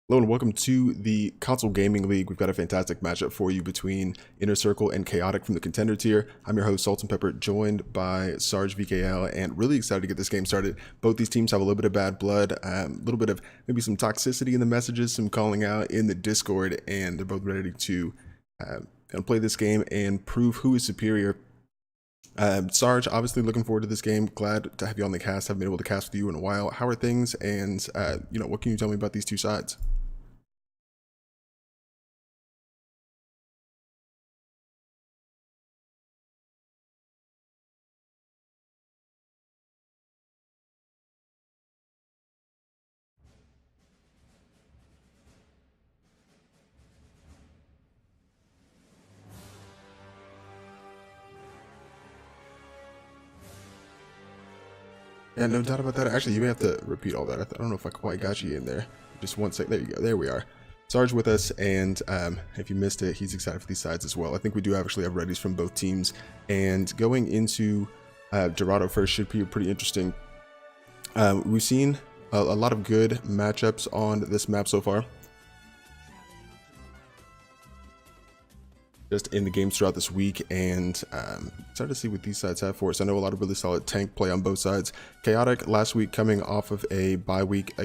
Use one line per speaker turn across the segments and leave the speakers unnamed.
Hello and welcome to the Console Gaming League. We've got a fantastic matchup for you between Inner Circle and Chaotic from the Contender tier. I'm your host, Salt and Pepper, joined by Sarge VKL, and really excited to get this game started. Both these teams have a little bit of bad blood, a little bit of maybe some toxicity in the messages, some calling out in the Discord, and they're both ready to kind of play this game and prove who is superior. Sarge, obviously looking forward to this game. Glad to have you on the cast. Haven't been able to cast with you in a while. How are things? And what can you tell me about these two sides? Yeah, no doubt about that. Actually, you may have to repeat all that. I don't know if I quite got you in there. Just one sec. There you go. There we are. Sarge with us, and if you missed it, he's excited for these sides as well. I think we do actually have readies from both teams, and going into Dorado first should be pretty interesting. We've seen a lot of good matchups on this map so far. Just in the games throughout this week, and excited to see what these sides have for us. I know a lot of really solid tank play on both sides. Chaotic last week coming off of a bye week,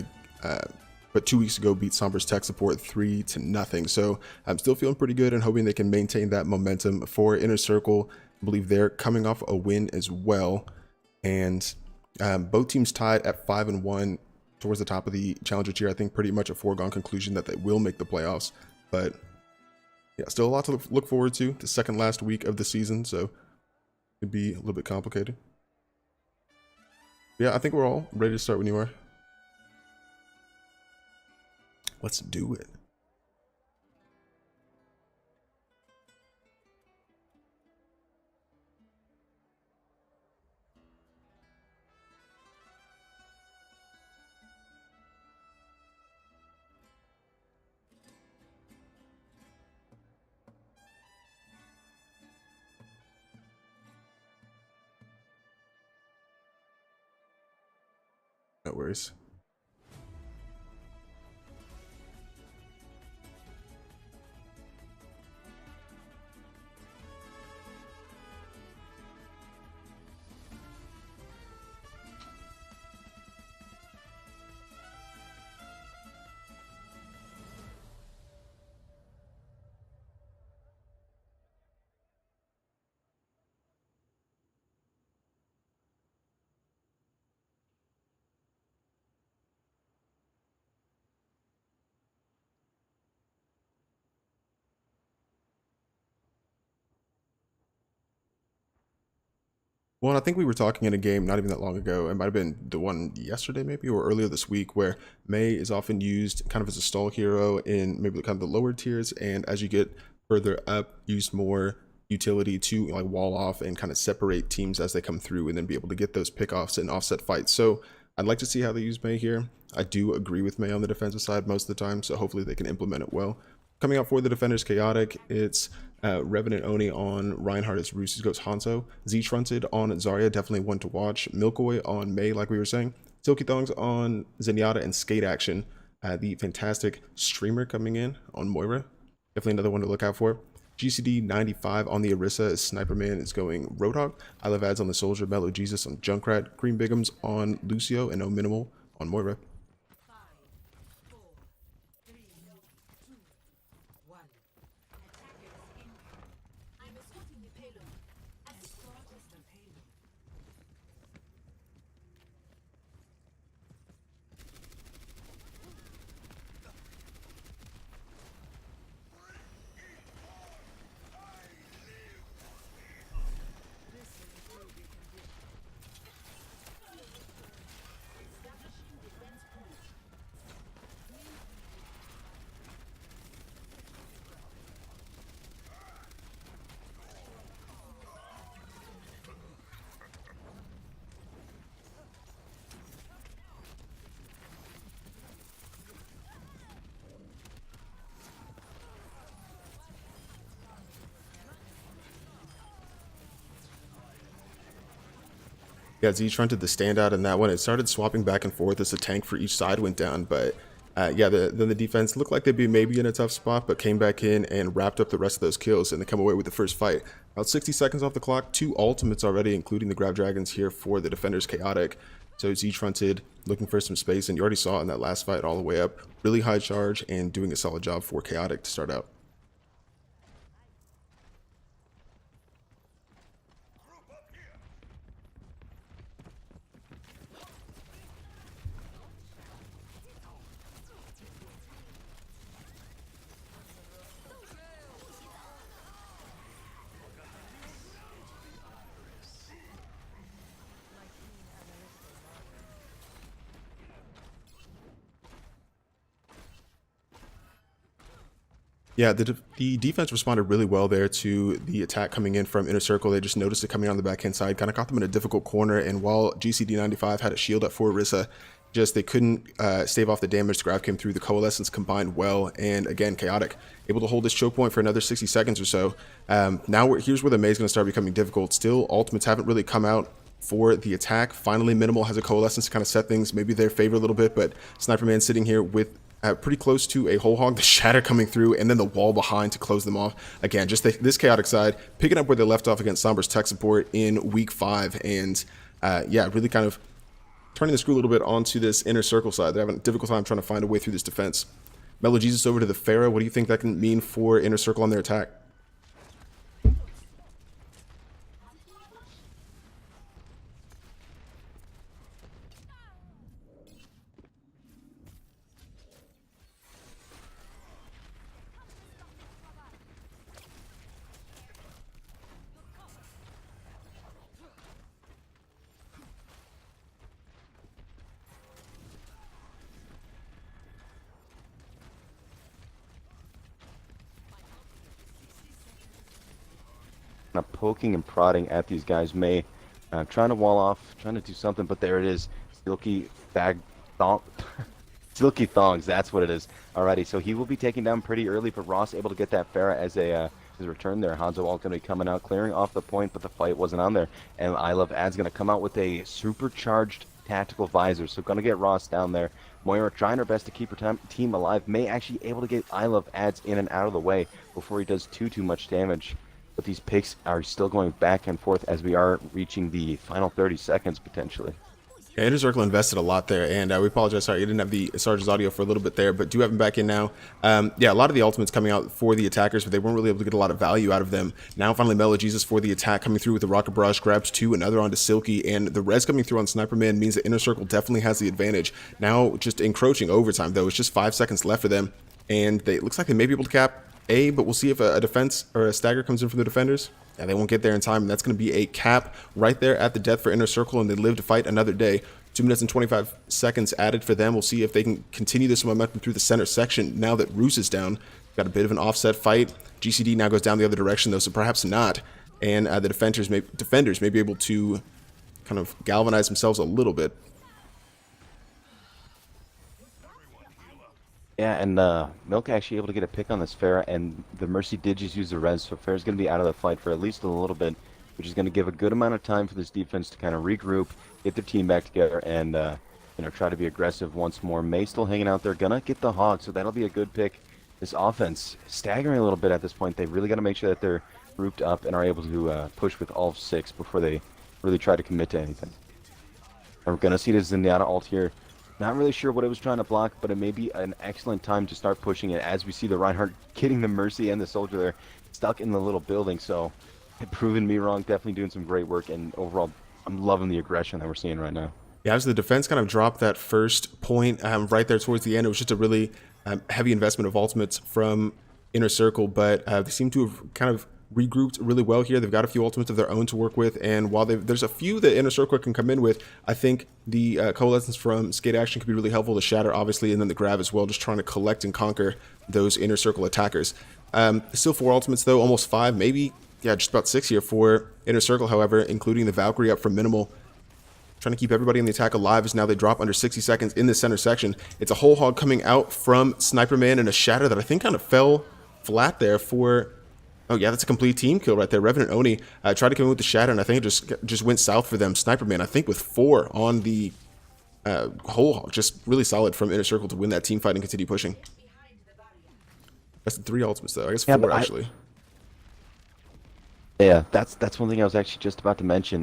but 2 weeks ago beat Somber's tech support 3-0. So I'm still feeling pretty good and hoping they can maintain that momentum. For Inner Circle, I believe they're coming off a win as well, and both teams tied at 5-1 towards the top of the Challenger tier. I think pretty much a foregone conclusion that they will make the playoffs, but yeah, still a lot to look forward to. The second last week of the season, so it could be a little bit complicated. Yeah, I think we're all ready to start when you are. Let's do it. No worries. Well, I think we were talking in a game not even that long ago. It might have been the one yesterday, maybe, or earlier this week, where Mei is often used kind of as a stall hero in maybe kind of the lower tiers, and as you get further up, use more utility to like wall off and kind of separate teams as they come through, and then be able to get those pickoffs and offset fights. So I'd like to see how they use Mei here. I do agree with Mei on the defensive side most of the time, so hopefully they can implement it well. Coming out for the defenders, Chaotic, it's Revenant Oni on Reinhardt as Roost's Ghost Hanzo. Z-Trunted on Zarya, definitely one to watch. Milkoy on Mei, like we were saying. Silky Thongs on Zenyatta, and Skate Action, the fantastic streamer coming in on Moira. Definitely another one to look out for. GCD 95 on the Orisa as Sniperman is going Roadhog. I Love Ads on the Soldier, Mellow Jesus on Junkrat. Green Bigums on Lucio, and No Minimal on Moira. Yeah, Z-Trunted the standout in that one. It started swapping back and forth as the tank for each side went down, but Yeah, then the defense looked like they'd be maybe in a tough spot, but came back in and wrapped up the rest of those kills, and they come away with the first fight. About 60 seconds off the clock, 2 ultimates already, including the Grab Dragons here for the defenders. Chaotic. So Siege fronted, looking for some space, and you already saw in that last fight all the way up. Really high charge and doing a solid job for Chaotic to start out. Yeah, the defense responded really well there to the attack coming in from Inner Circle. They just noticed it coming on the backhand side, kind of caught them in a difficult corner. And while GCD95 had a shield up for Orisa, just they couldn't stave off the damage. The grab came through. The Coalescence combined well, and again, Chaotic able to hold this choke point for another 60 seconds or so. Now here's where the Mei is going to start becoming difficult. Still, ultimates haven't really come out for the attack. Finally, Minimal has a Coalescence to kind of set things maybe their favor a little bit, but Sniper Man sitting here with pretty close to a whole hog, the shatter coming through, and then the wall behind to close them off. Again, just this Chaotic side, picking up where they left off against Sombra's tech support in week 5, and yeah, really kind of turning the screw a little bit onto this Inner Circle side. They're having a difficult time trying to find a way through this defense. Mellow Jesus over to the Pharah. What do you think that can mean for Inner Circle on their attack?
Kind of poking and prodding at these guys. Mei trying to wall off, trying to do something, but there it is. Silky Silky Thongs, that's what it is. Alrighty, so he will be taken down pretty early, but Ross able to get that Pharah as a his return there. Hanzo all going to be coming out, clearing off the point, but the fight wasn't on there. And I Love Ad's going to come out with a supercharged tactical visor, so going to get Ross down there. Moira trying her best to keep her team alive. Mei actually able to get I Love Ads in and out of the way before he does too much damage. But these picks are still going back and forth as we are reaching the final 30 seconds potentially.
Yeah, Inner Circle invested a lot there, and we apologize. Sorry, you didn't have the Sarge's audio for a little bit there, but do have him back in now. Yeah, a lot of the ultimates coming out for the attackers, but they weren't really able to get a lot of value out of them. Now, finally, Mellow Jesus for the attack coming through with the Rocket Barrage, grabs 2, another onto Silky, and the res coming through on Sniper Man means that Inner Circle definitely has the advantage. Now, just encroaching overtime, though. It's just 5 seconds left for them, and it looks like they may be able to cap A, but we'll see if a defense or a stagger comes in from the defenders. Yeah, they won't get there in time, and that's going to be a cap right there at the death for Inner Circle, and they live to fight another day. 2 minutes and 25 seconds added for them. We'll see if they can continue this momentum through the center section now that Roos is down. Got a bit of an offset fight. GCD now goes down the other direction, though, so perhaps not. And the defenders may be able to kind of galvanize themselves a little bit.
Yeah, and Milk actually able to get a pick on this Pharah, and the Mercy did just use the res, so Pharah's going to be out of the fight for at least a little bit, which is going to give a good amount of time for this defense to kind of regroup, get their team back together, and you know, try to be aggressive once more. Mei still hanging out there, gonna get the hog, so that'll be a good pick. This offense staggering a little bit at this point. They really got to make sure that they're grouped up and are able to push with all 6 before they really try to commit to anything. And we're gonna see the Zenyatta ult here. Not really sure what it was trying to block, but it may be an excellent time to start pushing it as we see the Reinhardt getting the Mercy and the Soldier there stuck in the little building. So, proving me wrong, definitely doing some great work, and overall, I'm loving the aggression that we're seeing right now.
Yeah, as the defense kind of dropped that first point right there towards the end, it was just a really heavy investment of ultimates from Inner Circle, but they seem to have kind of regrouped really well here. They've got a few ultimates of their own to work with, and while there's a few that Inner Circle can come in with, I think the Coalescence from Skate Action could be really helpful. The Shatter, obviously, and then the Grab as well, just trying to collect and conquer those Inner Circle attackers. Still 4 ultimates, though, almost 5, maybe, yeah, just about 6 here for Inner Circle, however, including the Valkyrie up from Minimal. Trying to keep everybody in the attack alive as now they drop under 60 seconds in the center section. It's a whole hog coming out from Sniper Man and a Shatter that I think kind of fell flat there for... Oh yeah, that's a complete team kill right there. Revenant Oni tried to come in with the Shatter, and I think it just went south for them. Sniper Man, I think with 4 on the whole just really solid from Inner Circle to win that team fight and continue pushing. That's 3 ultimates though. I guess 4 actually.
Yeah, that's one thing I was actually just about to mention.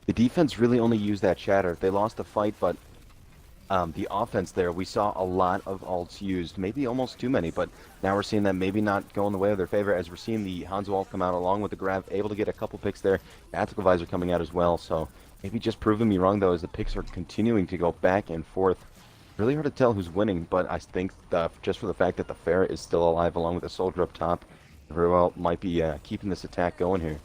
The defense really only used that shatter. They lost the fight, but the offense there, we saw a lot of ults used, maybe almost too many, but now we're seeing that maybe not go in the way of their favor, as we're seeing the Hanzo ult come out along with the grab, able to get a couple picks there. Tactical Visor coming out as well, so maybe just proving me wrong though, as the picks are continuing to go back and forth. Really hard to tell who's winning, but I think just for the fact that the Pharah is still alive along with the soldier up top, very well might be keeping this attack going here.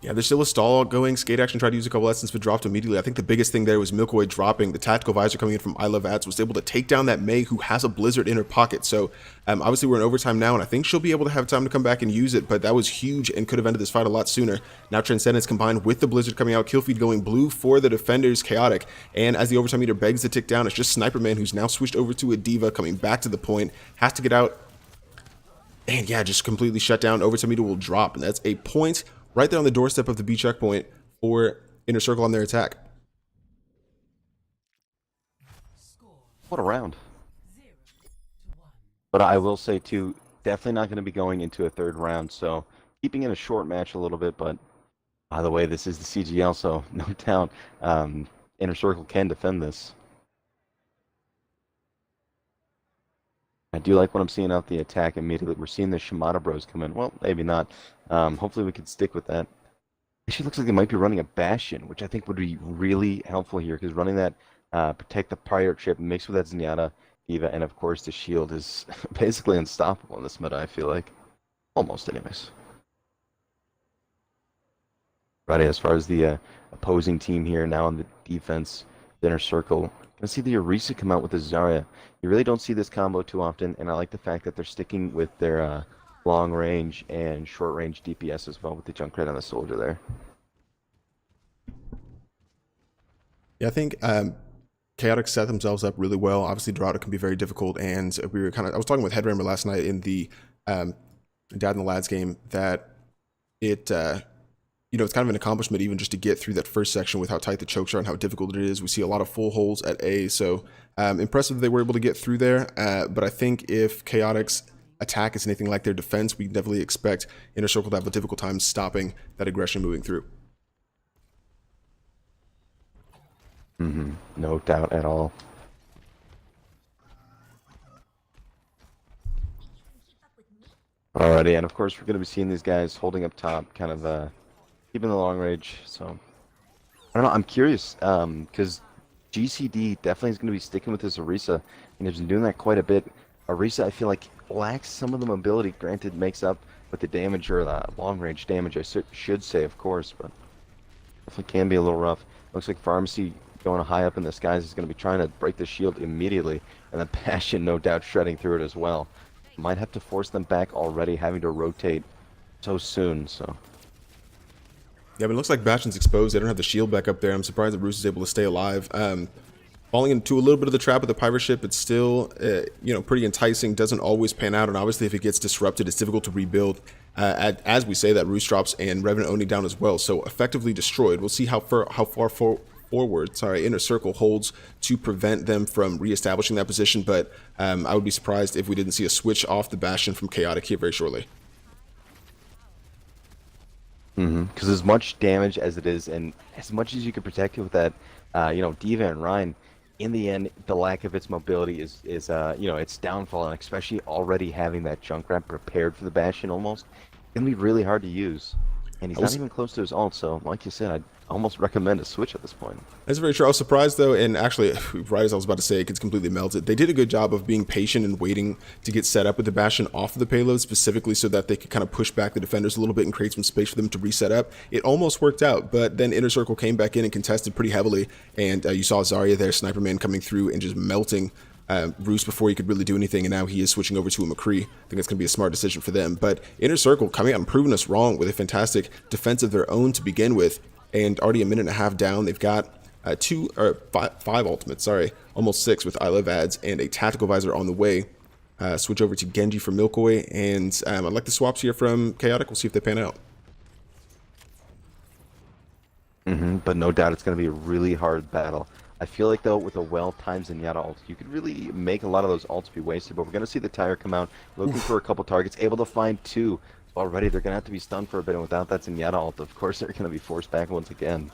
Yeah, there's still a stall going. Skate Action tried to use a couple lessons, but dropped immediately. I think the biggest thing there was Milkaway dropping. The Tactical Visor coming in from I Love Ads was able to take down that Mei, who has a Blizzard in her pocket. So obviously we're in overtime now, and I think she'll be able to have time to come back and use it, but that was huge and could have ended this fight a lot sooner. Now Transcendence combined with the Blizzard coming out, kill feed going blue for the defenders, Chaotic. And as the overtime meter begs to tick down, it's just Sniper Man, who's now switched over to a Diva, coming back to the point, has to get out. And yeah, just completely shut down. Overtime meter will drop, and that's a point right there on the doorstep of the B checkpoint for Inner Circle on their attack.
What a round. But I will say too, definitely not going to be going into a third round, so keeping it a short match a little bit, but by the way, this is the CGL, so no doubt Inner Circle can defend this. I do like what I'm seeing out the attack immediately. We're seeing the Shimada Bros come in. Well, maybe not. Hopefully we can stick with that. Actually, looks like they might be running a Bastion, which I think would be really helpful here, because running that Protect the Pirate Ship mixed with that Zenyatta, Diva, and of course the Shield is basically unstoppable in this meta, I feel like. Almost, anyways. Right, as far as the opposing team here, now on the defense, the Inner Circle. Let's see the Orisa come out with the Zarya. You really don't see this combo too often, and I like the fact that they're sticking with their long range and short range DPS as well with the Junkrat on the soldier there.
Yeah, I think Chaotic set themselves up really well. Obviously, Dorado can be very difficult, and I was talking with Headrammer last night in the Dad and the Lads game that it it's kind of an accomplishment even just to get through that first section with how tight the chokes are and how difficult it is. We see a lot of full holes at A, so impressive that they were able to get through there. But I think if Chaotic's attack is anything like their defense, we definitely expect Inner Circle to have a difficult time stopping that aggression moving through.
No doubt at all. Alrighty, and of course we're going to be seeing these guys holding up top, kind of keeping the long range. So I don't know. I'm curious because GCD definitely is going to be sticking with this Orisa, and he's been doing that quite a bit. Orisa, I feel like, lacks some of the mobility. Granted, makes up with the damage, or the long range damage, I should say, of course, but definitely can be a little rough. Looks like Pharmacy going high up in the skies is going to be trying to break the shield immediately, and then Passion no doubt shredding through it as well. Might have to force them back already, having to rotate so soon. So
yeah, but it looks like Bastion's exposed. They don't have the shield back up there. I'm surprised that Roos is able to stay alive. Falling into a little bit of the trap of the pirate ship, it's still pretty enticing. Doesn't always pan out, and obviously if it gets disrupted, it's difficult to rebuild. As we say, that Roos drops and Revenant Oni down as well, so effectively destroyed. We'll see how far forward Inner Circle holds to prevent them from reestablishing that position, but I would be surprised if we didn't see a switch off the Bastion from Chaotic here very shortly.
Because as much damage as it is, and as much as you can protect it with that, Diva and Ryan, in the end, the lack of its mobility is its downfall, and especially already having that Junkrat prepared for the Bastion almost, it's gonna be really hard to use. And he's not even close to his ult, so like you said, I'd almost recommend a switch at this point.
That's very true. I was surprised though, and actually, right as I was about to say, it gets completely melted. They did a good job of being patient and waiting to get set up with the Bastion off of the payload, specifically so that they could kind of push back the defenders a little bit and create some space for them to reset up. It almost worked out, but then Inner Circle came back in and contested pretty heavily, and you saw Zarya there, Sniper Man coming through and just melting Roos before he could really do anything, and now he is switching over to a McCree. I think that's going to be a smart decision for them. But Inner Circle coming out and proving us wrong with a fantastic defense of their own to begin with, and already a minute and a half down. They've got five ultimates, almost 6 with I Love Ads and a Tactical Visor on the way. Switch over to Genji for Milkaway, and I like the swaps here from Chaotic. We'll see if they pan out.
But no doubt it's going to be a really hard battle. I feel like, though, with a well-timed Zenyatta ult, you could really make a lot of those ults be wasted. But we're going to see the Tire come out, looking for a couple targets, able to find two. So already they're going to have to be stunned for a bit, and without that Zenyatta ult, of course, they're going to be forced back once again.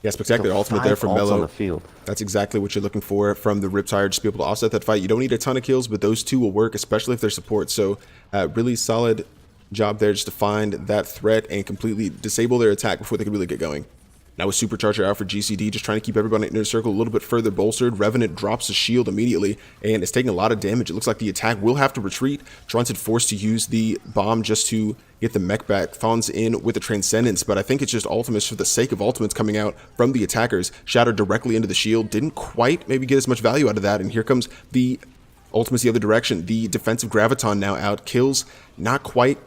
Yeah, spectacular
So
ultimate there from
ults on
Mello.
the field.
That's exactly what you're looking for from the Riptire, just be able to offset that fight. You don't need a ton of kills, but those two will work, especially if they're support. So really solid job there just to find that threat and completely disable their attack before they can really get going. Now with Supercharger out for GCD, just trying to keep everybody in inner circle a little bit further bolstered. Revenant drops his shield immediately and is taking a lot of damage. It looks like the attack will have to retreat. Trunted forced to use the bomb just to get the mech back. Fawn's in with the Transcendence, but I think it's just ultimates for the sake of ultimates coming out from the attackers. Shattered directly into the shield. Didn't quite maybe get as much value out of that, and here comes the ultimates the other direction. The defensive Graviton now out. Kills not quite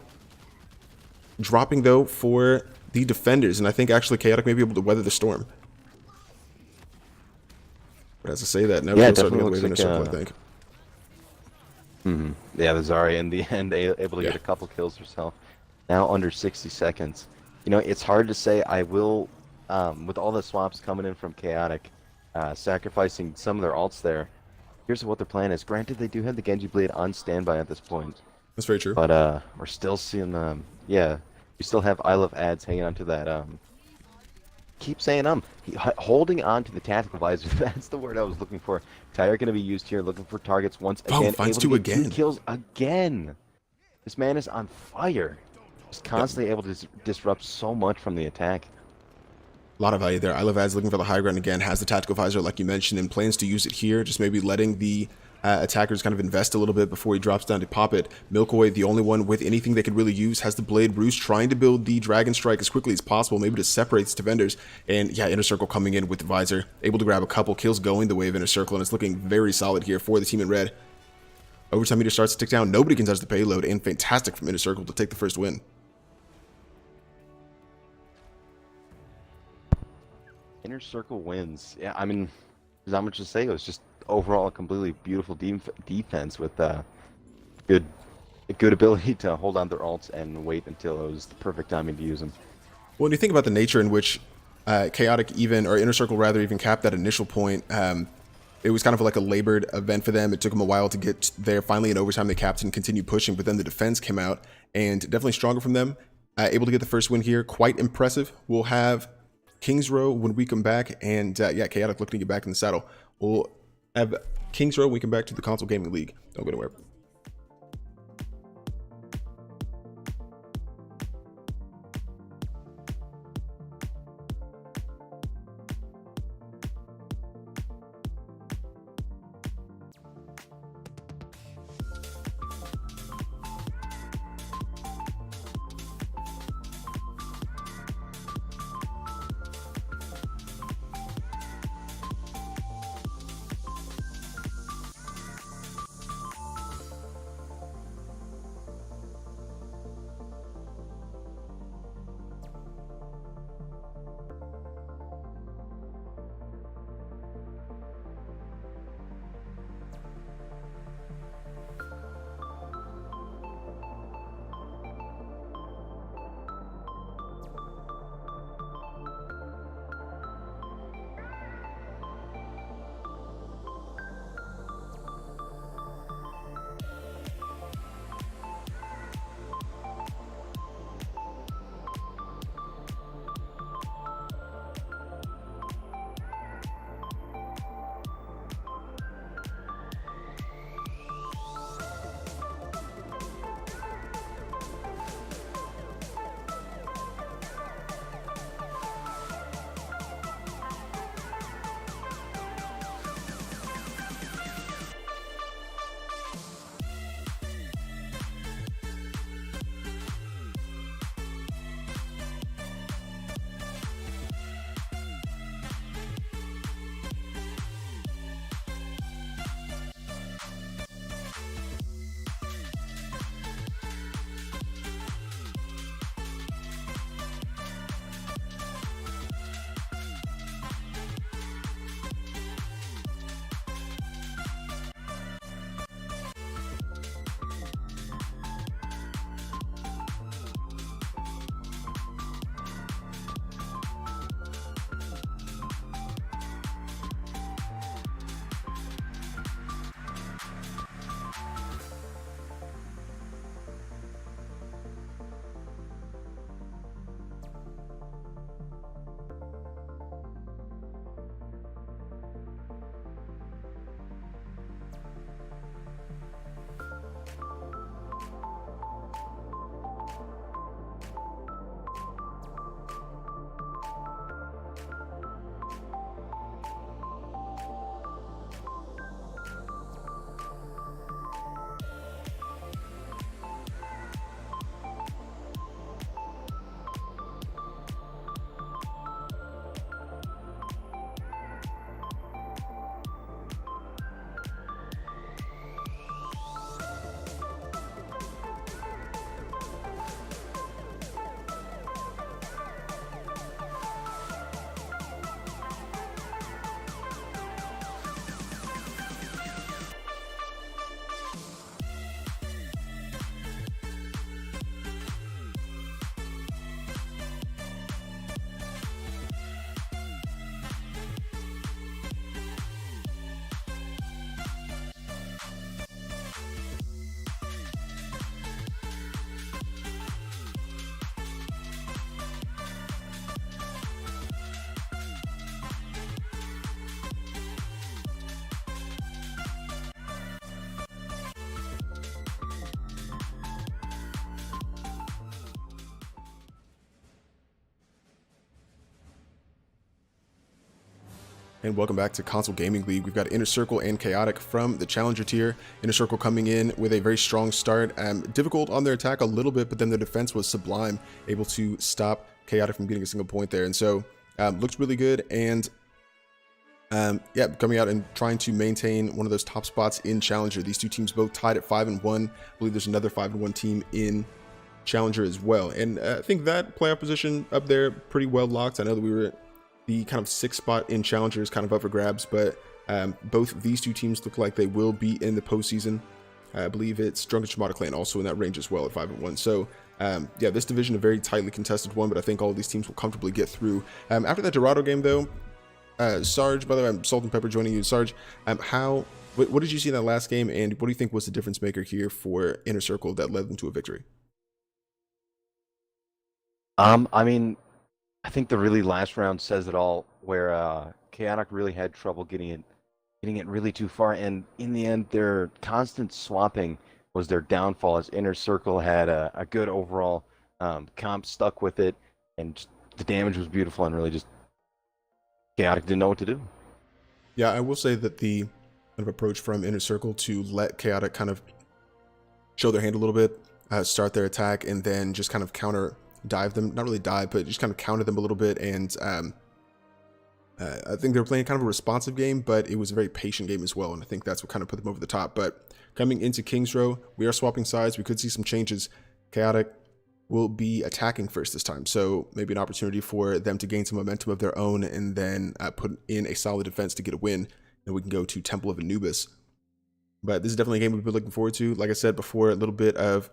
dropping though for the defenders, and I think actually Chaotic may be able to weather the storm. But as I say that, now we're starting to wave in a circle, I think.
Yeah, the Zarya in the end able to get a couple kills herself. Now under 60 seconds. You know, it's hard to say. I will, with all the swaps coming in from Chaotic, sacrificing some of their ults there. Here's what their plan is. Granted, they do have the Genji Blade on standby at this point.
That's very true.
But we're still seeing, yeah, we still have I Love Ads hanging on to that, keep saying holding on to the tactical visor. That's the word I was looking for. Tire going to be used here, looking for targets once again.
Finds
able
two
to get
again.
2 kills again. This man is on fire. Just constantly able to disrupt so much from the attack.
A lot of value there. I Love Ads looking for the high ground again, has the tactical visor like you mentioned, and plans to use it here, just maybe letting the attackers kind of invest a little bit before he drops down to pop it. Milkoy, the only one with anything they could really use, has the Blade. Bruce trying to build the Dragon Strike as quickly as possible, maybe to separate the defenders. And yeah, Inner Circle coming in with the visor, able to grab a couple kills going the way of Inner Circle, and it's looking very solid here for the team in red. Overtime meter starts to tick down. Nobody can touch the payload, and fantastic from Inner Circle to take the first win.
Inner Circle wins. Yeah, I mean, there's not much to say. It was just overall a completely beautiful defense with good ability to hold on their ults and wait until it was the perfect timing to use them.
Well, when you think about the nature in which Chaotic even, or Inner Circle rather, even capped that initial point, it was kind of like a labored event for them. It took them a while to get there. Finally, in overtime, they capped and continued pushing, but then the defense came out, and definitely stronger from them. Able to get the first win here. Quite impressive. We'll have Kings Row when we come back, and yeah, Chaotic looking to get back in the saddle. We'll have Kings Row when we come back to the Console Gaming League. Don't go anywhere. And welcome back to Console Gaming League. We've got Inner Circle and Chaotic from the Challenger tier. Inner Circle coming in with a very strong start. Difficult on their attack a little bit, but then their defense was sublime, able to stop Chaotic from getting a single point there. And so looks really good. And yeah, coming out and trying to maintain one of those top spots in Challenger. These two teams both tied at 5-1. I believe there's another 5-1 team in Challenger as well. And I think that playoff position up there pretty well locked. I know that we were the kind of 6th spot in Challenger is kind of up for grabs, but both these two teams look like they will be in the postseason. I believe it's Drunken Shimada Clan also in that range as well at 5-1. So yeah, this division a very tightly contested one, but I think all of these teams will comfortably get through. After that Dorado game though, Sarge, by the way, I'm Salt and Pepper joining you. Sarge, what did you see in that last game, and what do you think was the difference maker here for Inner Circle that led them to a victory?
I mean, I think the really last round says it all, where Chaotic really had trouble getting it really too far, and in the end, their constant swapping was their downfall. As Inner Circle had a good overall comp, stuck with it, and just, the damage was beautiful, and really just Chaotic didn't know what to do.
Yeah, I will say that the kind of approach from Inner Circle to let Chaotic kind of show their hand a little bit, start their attack, and then just kind of counter dive them, not really dive, but just kind of counter them a little bit. And I think they were playing kind of a responsive game, but it was a very patient game as well. And I think that's what kind of put them over the top. But coming into King's Row, we are swapping sides. We could see some changes. Chaotic will be attacking first this time. So maybe an opportunity for them to gain some momentum of their own and then put in a solid defense to get a win. And we can go to Temple of Anubis. But this is definitely a game we've been looking forward to. Like I said before, a little bit of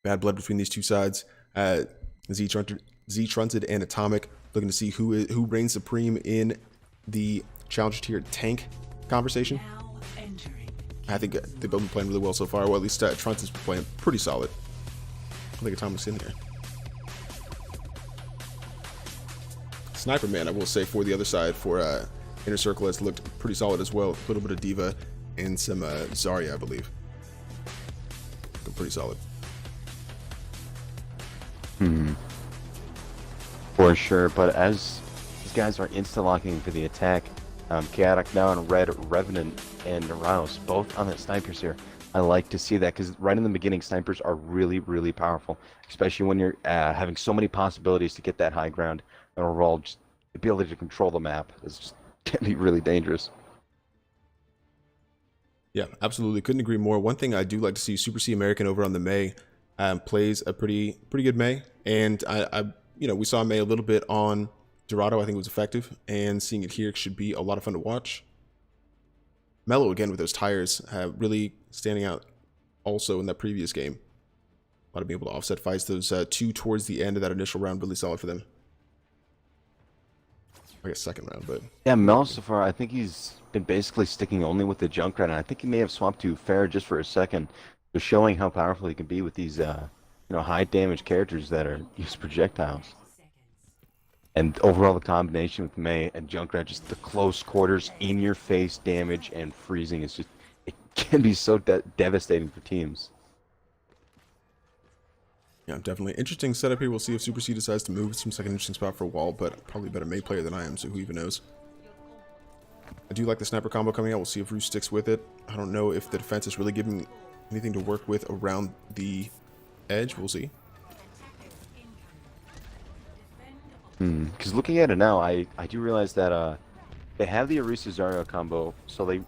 bad blood between these two sides. Z-Trunted and Atomic looking to see who reigns supreme in the Challenger tier tank conversation. I think they've both been playing really well so far. Well, at least Trunted's playing pretty solid. I think Atomic's in here. Sniper Man, I will say, for the other side, for Inner Circle, has looked pretty solid as well. A little bit of Diva and some Zarya, I believe. Looking pretty solid.
For sure, but as these guys are insta-locking for the attack, Chaotic now in red, Revenant and Rouse, both on the snipers here. I like to see that because right in the beginning, snipers are really, really powerful, especially when you're having so many possibilities to get that high ground, and overall, just the ability to control the map is just can be really dangerous.
Yeah, absolutely. Couldn't agree more. One thing I do like to see, Super C American over on the May plays a pretty good May, and we saw May a little bit on Dorado. I think it was effective, and seeing it here should be a lot of fun to watch. Mellow again with those tires, really standing out also in that previous game. A lot of being able to offset fights. Those two towards the end of that initial round, really solid for them. I guess second round, but
yeah, Mel so far, I think he's been basically sticking only with the Junkrat, and I think he may have swapped to Fair just for a second, just showing how powerful he can be with these high damage characters that are use projectiles. And overall, the combination with May and Junkrat, just the close quarters, in your face damage and freezing is just, it can be so devastating for teams.
Yeah, definitely. Interesting setup here. We'll see if Super C decides to move. It seems like an interesting spot for a wall, but probably a better May player than I am, so who even knows. I do like the sniper combo coming out. We'll see if Roos sticks with it. I don't know if the defense is really giving anything to work with around the edge. We'll see.
Because looking at it now, I do realize that they have the Orisa Zarya combo, so they,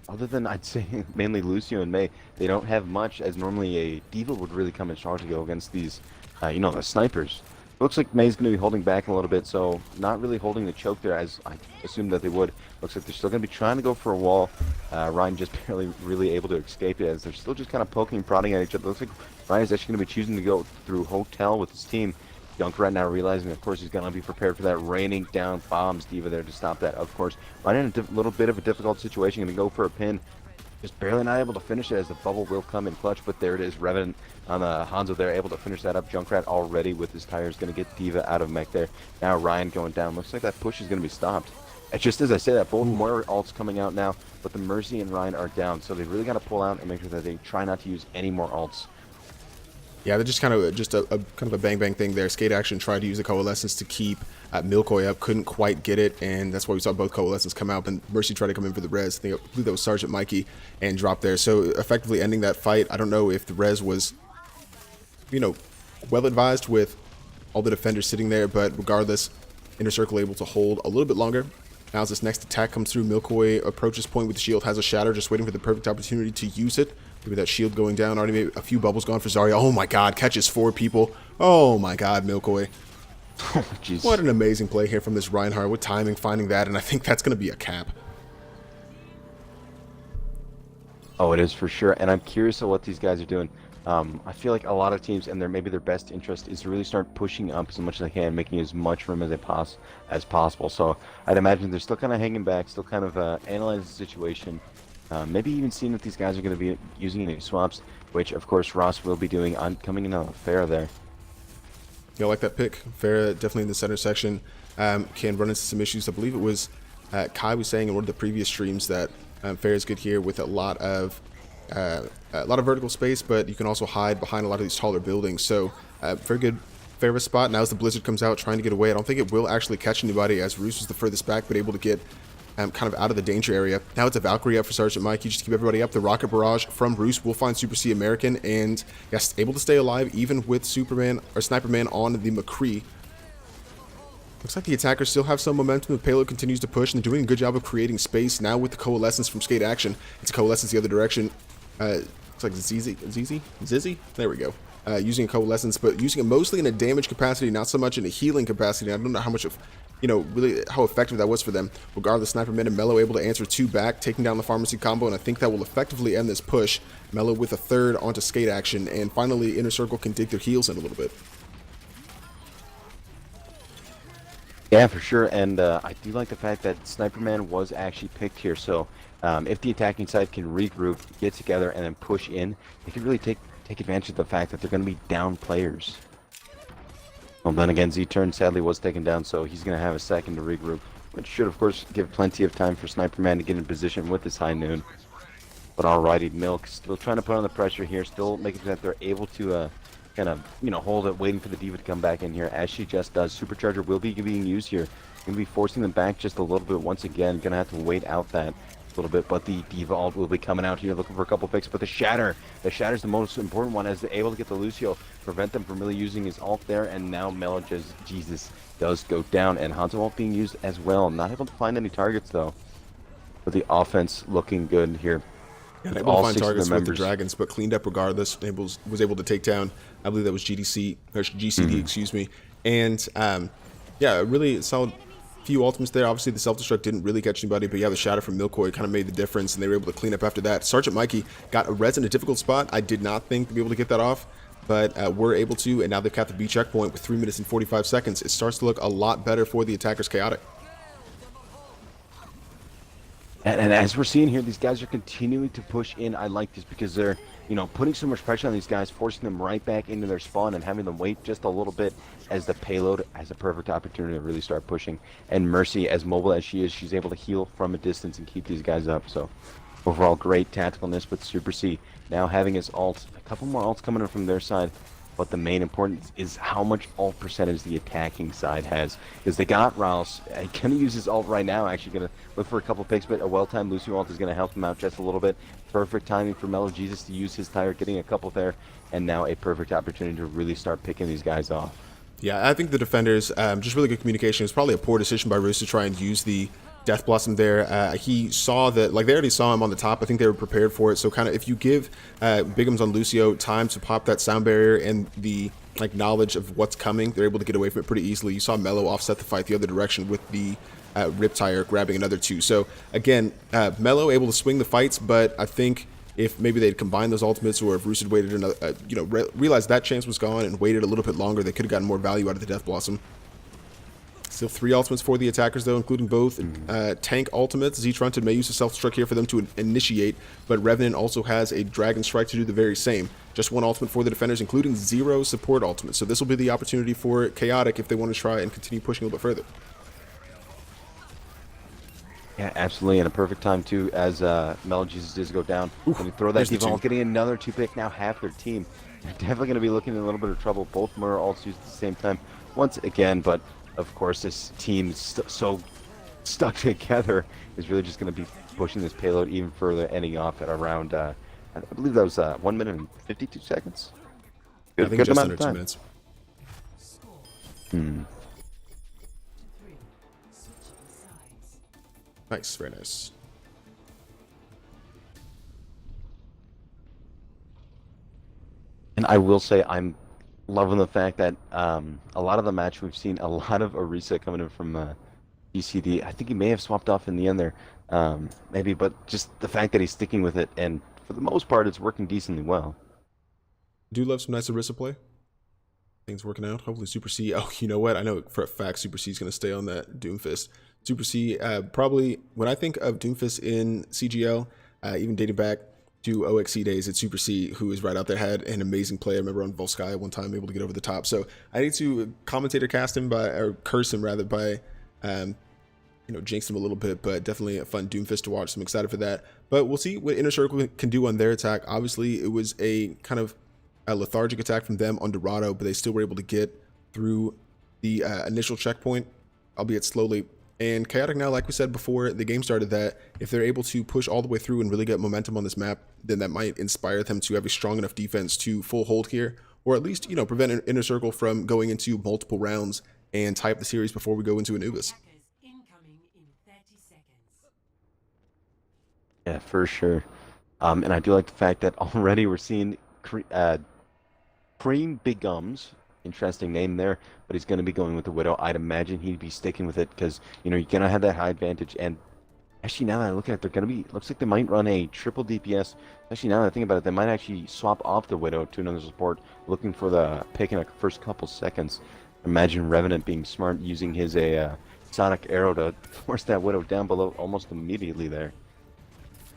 other than I'd say mainly Lucio and May, they don't have much, as normally a Diva would really come in strong to go against these, the snipers. It looks like May's going to be holding back a little bit, so not really holding the choke there as I assumed that they would. Looks like they're still going to be trying to go for a wall. Ryan just barely really able to escape it as they're still just kind of poking and prodding at each other. Looks like Ryan's actually going to be choosing to go through Hotel with his team. Junkrat now realizing, of course, he's going to be prepared for that raining down bombs. Diva there to stop that, of course. Ryan in a little bit of a difficult situation, going to go for a pin. Just barely not able to finish it as the bubble will come in clutch, but there it is. Revenant on the Hanzo there, able to finish that up. Junkrat already with his tires, going to get Diva out of mech there. Now Ryan going down. Looks like that push is going to be stopped. It's just as I say that, both more ults coming out now, but the Mercy and Ryan are down, so they really got to pull out and make sure that they try not to use any more ults.
Yeah, they're just kind of a kind of a bang bang thing there. Skate Action tried to use the Coalescence to keep Milkoy up, couldn't quite get it, and that's why we saw both Coalescence come out. And Mercy tried to come in for the res. I believe that was Sergeant Mikey, and drop there. So effectively ending that fight. I don't know if the res was, well advised with all the defenders sitting there, but regardless, Inner Circle able to hold a little bit longer. Now as this next attack comes through, Milkoy approaches point with the shield, has a shatter, just waiting for the perfect opportunity to use it. Maybe that shield going down, already made a few bubbles gone for Zarya. Oh my god, catches 4 people. Oh my god, Milkoy.
Jeez.
What an amazing play here from this Reinhardt. What timing finding that, and I think that's going to be a cap.
Oh, it is for sure, and I'm curious of what these guys are doing. I feel like a lot of teams, and maybe their best interest is to really start pushing up as much as they can, making as much room as possible. So I'd imagine they're still kind of hanging back, still kind of analyzing the situation. Maybe even seeing if these guys are going to be using any swaps, which of course Ross will be doing on coming in on a fair there.
Yeah, I like that pick. Farah definitely in the center section can run into some issues. I believe it was Kai was saying in one of the previous streams that Farah is good here with a lot of vertical space, but you can also hide behind a lot of these taller buildings. So very good Farah spot. Now as the Blizzard comes out trying to get away, I don't think it will actually catch anybody as Roos was the furthest back, but able to get kind of out of the danger area. Now it's a Valkyrie up for Sergeant Mike. You just keep everybody up. The rocket barrage from Roos will find Super C American, and yes, able to stay alive even with Superman or Sniperman on the McCree. Looks like the attackers still have some momentum. The payload continues to push, and they're doing a good job of creating space. Now with the Coalescence from Skate Action, it's a Coalescence the other direction. Looks like Zizzy? There we go. Using a Coalescence, but using it mostly in a damage capacity, not so much in a healing capacity. I don't know how much of, really how effective that was for them. Regardless, Sniperman and Mello able to answer 2 back, taking down the Pharmacy combo, and I think that will effectively end this push. Mello with a 3rd onto Skate Action, and finally Inner Circle can dig their heels in a little bit.
Yeah, for sure, and I do like the fact that Sniperman was actually picked here, so if the attacking side can regroup, get together, and then push in, they can really take advantage of the fact that they're going to be down players. Well, then again, Z-Turn sadly was taken down, so he's going to have a second to regroup, which should, of course, give plenty of time for Sniperman to get in position with his high noon. But alrighty, Milk still trying to put on the pressure here, still making sure that they're able to kind of, hold it, waiting for the Diva to come back in here, as she just does. Supercharger will be being used here. Going to be forcing them back just a little bit once again. Going to have to wait out that little bit, but the Diva ult will be coming out here looking for a couple picks, but the Shatter's the most important one, as they're able to get the Lucio, prevent them from really using his ult there, and now Mello just, Jesus, does go down, and Hanzo ult being used as well. Not able to find any targets though, but the offense looking good here.
Yeah, able to find targets with the Dragons, but cleaned up regardless. Was able to take down, I believe that was GCD, excuse me. And yeah, really solid few ultimates there. Obviously, the self-destruct didn't really catch anybody, but yeah, the shatter from Milkoy kind of made the difference, and they were able to clean up after that. Sergeant Mikey got a res in a difficult spot. I did not think to be able to get that off, but were able to, and now they've got the B checkpoint with 3 minutes and 45 seconds. It starts to look a lot better for the attackers. Chaotic.
And as we're seeing here, these guys are continuing to push in. I like this because they're, putting so much pressure on these guys, forcing them right back into their spawn and having them wait just a little bit, as the payload has a perfect opportunity to really start pushing. And Mercy, as mobile as she is, she's able to heal from a distance and keep these guys up. So overall, great tacticalness with Super C. Now having his ult, a couple more ults coming in from their side. But the main importance is how much ult percentage the attacking side has. Because they got Rouse. Going to use his ult right now. Actually going to look for a couple picks, but a well-timed Lucio ult is going to help him out just a little bit. Perfect timing for Mellow Jesus to use his tire, getting a couple there. And now a perfect opportunity to really start picking these guys off.
Yeah, I think the defenders, just really good communication. It's probably a poor decision by Roos to try and use the Death Blossom there. He saw that, they already saw him on the top. I think they were prepared for it. So kind of if you give Bigums on Lucio time to pop that sound barrier and the knowledge of what's coming, they're able to get away from it pretty easily. You saw Mello offset the fight the other direction with the Rip Tire grabbing another 2. So again, Mello able to swing the fights, but I think if maybe they'd combined those ultimates, or if Roos had waited another, realized that chance was gone and waited a little bit longer, they could have gotten more value out of the Death Blossom. Still 3 ultimates for the attackers, though, including both tank ultimates. Z-Trunted may use a self-destruct here for them to initiate, but Revenant also has a Dragon Strike to do the very same. Just 1 ultimate for the defenders, including 0 support ultimates. So this will be the opportunity for Chaotic if they want to try and continue pushing a little bit further.
Yeah, absolutely, and a perfect time too as Mel Jesus does go down.
Oof,
When you throw that
there's the
default,
two.
getting another 2-pick, now half their team. They're definitely going to be looking in a little bit of trouble. Both Murr ults used at the same time once again, but of course this team is so stuck together is really just going to be pushing this payload even further, ending off at around, I believe that was 1 minute and 52 seconds.
I
Good,
think
good
just
amount
under
of
two
time.
minutes.
Hmm.
Nice, very nice.
And I will say I'm loving the fact that a lot of the match we've seen a lot of Orisa coming in from GCD. I think he may have swapped off in the end there, maybe, but just the fact that he's sticking with it, and for the most part, it's working decently well.
Do love some nice Orisa play. Things working out. Hopefully Super C. Oh, you know what? I know for a fact Super C is going to stay on that Doomfist. Super C, probably when I think of Doomfist in CGL, even dating back to OXC days, it's Super C who is right out there. Had an amazing play. I remember on Volskaya one time able to get over the top. So I need to commentator cast him by, or curse him rather by, jinx him a little bit, but definitely a fun Doomfist to watch. So I'm excited for that. But we'll see what Inner Circle can do on their attack. Obviously, it was a kind of a lethargic attack from them on Dorado, but they still were able to get through the initial checkpoint, albeit slowly. And Chaotic now, like we said before the game started, that if they're able to push all the way through and really get momentum on this map, then that might inspire them to have a strong enough defense to full hold here, or at least, prevent an Inner Circle from going into multiple rounds and tie up the series before we go into Anubis.
Yeah, for sure. And I do like the fact that already we're seeing Cream Big Gums, interesting name there, but he's going to be going with the Widow. I'd imagine he'd be sticking with it because, you're going to have that high advantage. And actually, now that I look at it, they're going to be, looks like they might run a triple DPS. Actually, now that I think about it, they might actually swap off the Widow to another support, looking for the pick in the first couple seconds. Imagine Revenant being smart, using his Sonic Arrow to force that Widow down below almost immediately there.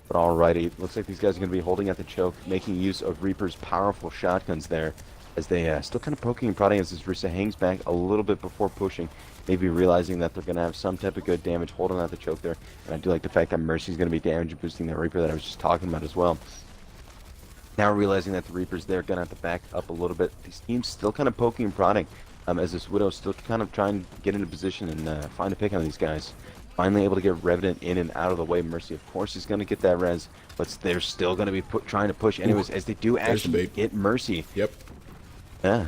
But alrighty, looks like these guys are going to be holding at the choke, making use of Reaper's powerful shotguns there, as they still kind of poking and prodding as this Risa hangs back a little bit before pushing, maybe realizing that they're going to have some type of good damage holding at the choke there. And I do like the fact that Mercy's going to be damage boosting that Reaper that I was just talking about as well. Now realizing that the Reaper's there, going to have to back up a little bit. These teams still kind of poking and prodding, as this Widow's still kind of trying to get into position and find a pick on these guys. Finally able to get Revenant in and out of the way. Mercy, of course, is going to get that res, but they're still going to be trying to push anyways, as they do actually get Mercy.
Yep.
Yeah.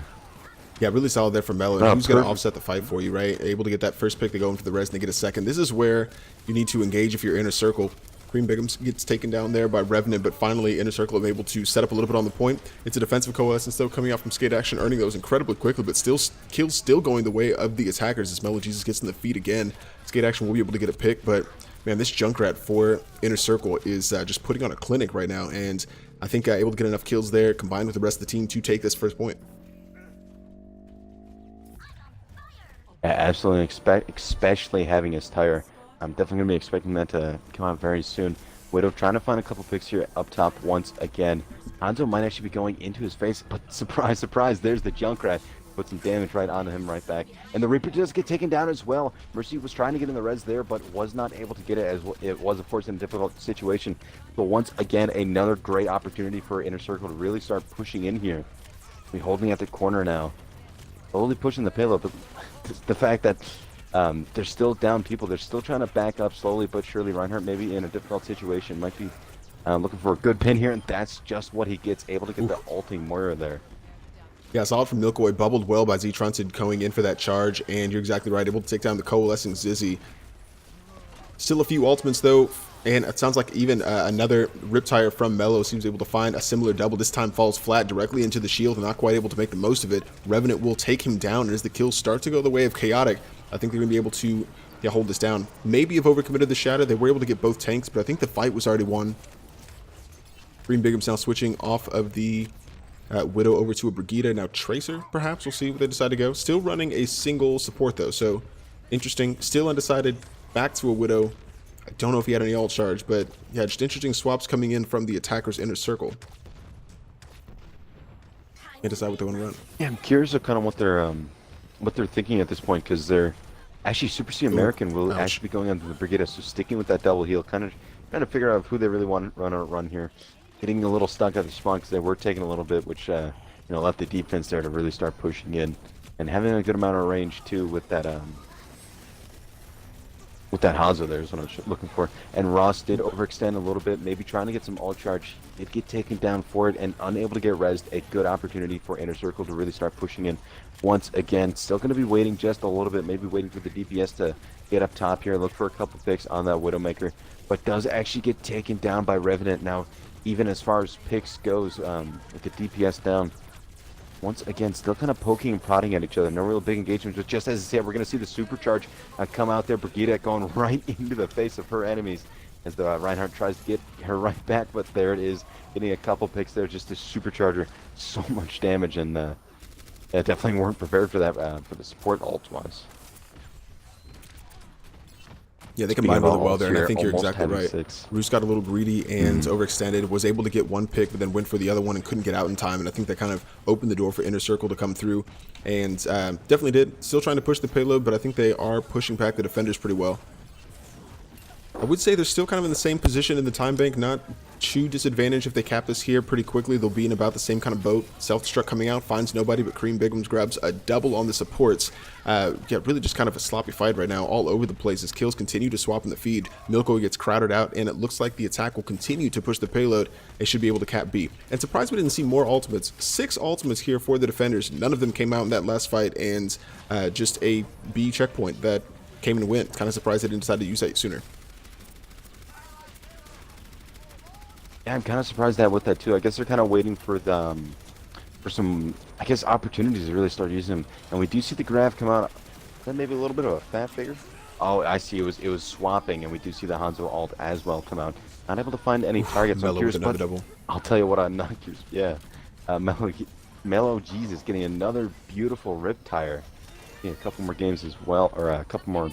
Yeah, really solid there from Mello. Who's going to offset the fight for you, right? Able to get that first pick, they go in for the res, and they get a second. This is where you need to engage if you're Inner Circle. Cream Bigums gets taken down there by Revenant, but finally Inner Circle is able to set up a little bit on the point. It's a defensive coalescence though, coming out from skate action, earning those incredibly quickly, but still kills still going the way of the attackers as Mello Jesus gets in the feet again. Skate action will be able to get a pick, but man, this Junkrat for Inner Circle is just putting on a clinic right now, and I think able to get enough kills there, combined with the rest of the team, to take this first point.
Yeah, absolutely, especially having his tire. I'm definitely going to be expecting that to come out very soon. Widow trying to find a couple picks here up top once again. Hanzo might actually be going into his face, but surprise, surprise, there's the Junkrat. Put some damage right onto him right back. And the Reaper does get taken down as well. Mercy was trying to get in the res there, but was not able to get it, as it was, of course, in a difficult situation. But once again, another great opportunity for Inner Circle to really start pushing in here. We're holding at the corner now. Slowly pushing the payload, but the fact that they're still down people, they're still trying to back up slowly but surely. Reinhardt maybe in a difficult situation, might be looking for a good pin here, and that's just what he gets, able to get the ulting Moira there.
Yeah, solid from Milkoy, bubbled well by Z-Trunted going in for that charge, and you're exactly right, able to take down the coalescing Zizzy. Still a few ultimates though, and it sounds like even another Riptire from Mello seems able to find a similar double. This time falls flat directly into the shield and not quite able to make the most of it. Revenant will take him down, and as the kills start to go the way of Chaotic, I think they're going to be able to hold this down. Maybe have overcommitted the Shadow. They were able to get both tanks, but I think the fight was already won. Green Bigum's now switching off of the Widow over to a Brigida. Now Tracer, perhaps. We'll see where they decide to go. Still running a single support, though, so interesting. Still undecided. Back to a Widow. I don't know if he had any ult charge, but yeah, just interesting swaps coming in from the attacker's Inner Circle. Can't decide what they want to run.
Yeah, I'm curious of kind of what they're thinking at this point, because they're Actually, Super C
Ooh,
American will
ouch.
actually be going onto the Brigida, so sticking with that double heal, kind of trying to figure out who they really want to run here. Getting a little stuck at the spawn because they were taking a little bit, which left the defense there to really start pushing in, and having a good amount of range too with that Hanzo there is what I was looking for. And Ross did overextend a little bit, maybe trying to get some ult charge. Did get taken down for it and unable to get rezzed. A good opportunity for Inner Circle to really start pushing in once again. Still going to be waiting just a little bit, maybe waiting for the DPS to get up top here. Look for a couple picks on that Widowmaker, but does actually get taken down by Revenant. Now, even as far as picks goes, with the DPS down, once again, still kind of poking and prodding at each other. No real big engagements, but just as I said, we're going to see the supercharge come out there. Brigida going right into the face of her enemies as the Reinhardt tries to get her right back, but there it is, getting a couple picks there just to supercharge her. So much damage, and yeah, definitely weren't prepared for that for the support ult-wise.
Yeah, they combined really well
ults
there, and I
here,
think you're
almost
exactly right.
6.
Roos got a little greedy and overextended, was able to get one pick, but then went for the other one and couldn't get out in time, and I think that kind of opened the door for Inner Circle to come through, and definitely did. Still trying to push the payload, but I think they are pushing back the defenders pretty well. I would say they're still kind of in the same position in the time bank, not too disadvantaged. If they cap this here pretty quickly, they'll be in about the same kind of boat. Self-destruct coming out, finds nobody, but Cream Bigums grabs a double on the supports. Yeah, really just kind of a sloppy fight right now, all over the place as kills continue to swap in the feed. Milko gets crowded out, and it looks like the attack will continue to push the payload. They should be able to cap B. And surprised we didn't see more ultimates. 6 ultimates here for the defenders. None of them came out in that last fight, and just a B checkpoint that came and went. Kind of surprised they didn't decide to use that sooner.
Yeah, I'm kind of surprised with that too. I guess they're kind of waiting for the for some, I guess, opportunities to really start using them. And we do see the graph come out. Then maybe a little bit of a fat figure. Oh, I see. It was swapping, and we do see the Hanzo ult as well come out. Not able to find any targets. I'm curious, but
double.
I'll tell you what, I'm not curious. Yeah, Mellow Jesus getting another beautiful Riptire. Yeah, a couple more games as well, or a couple more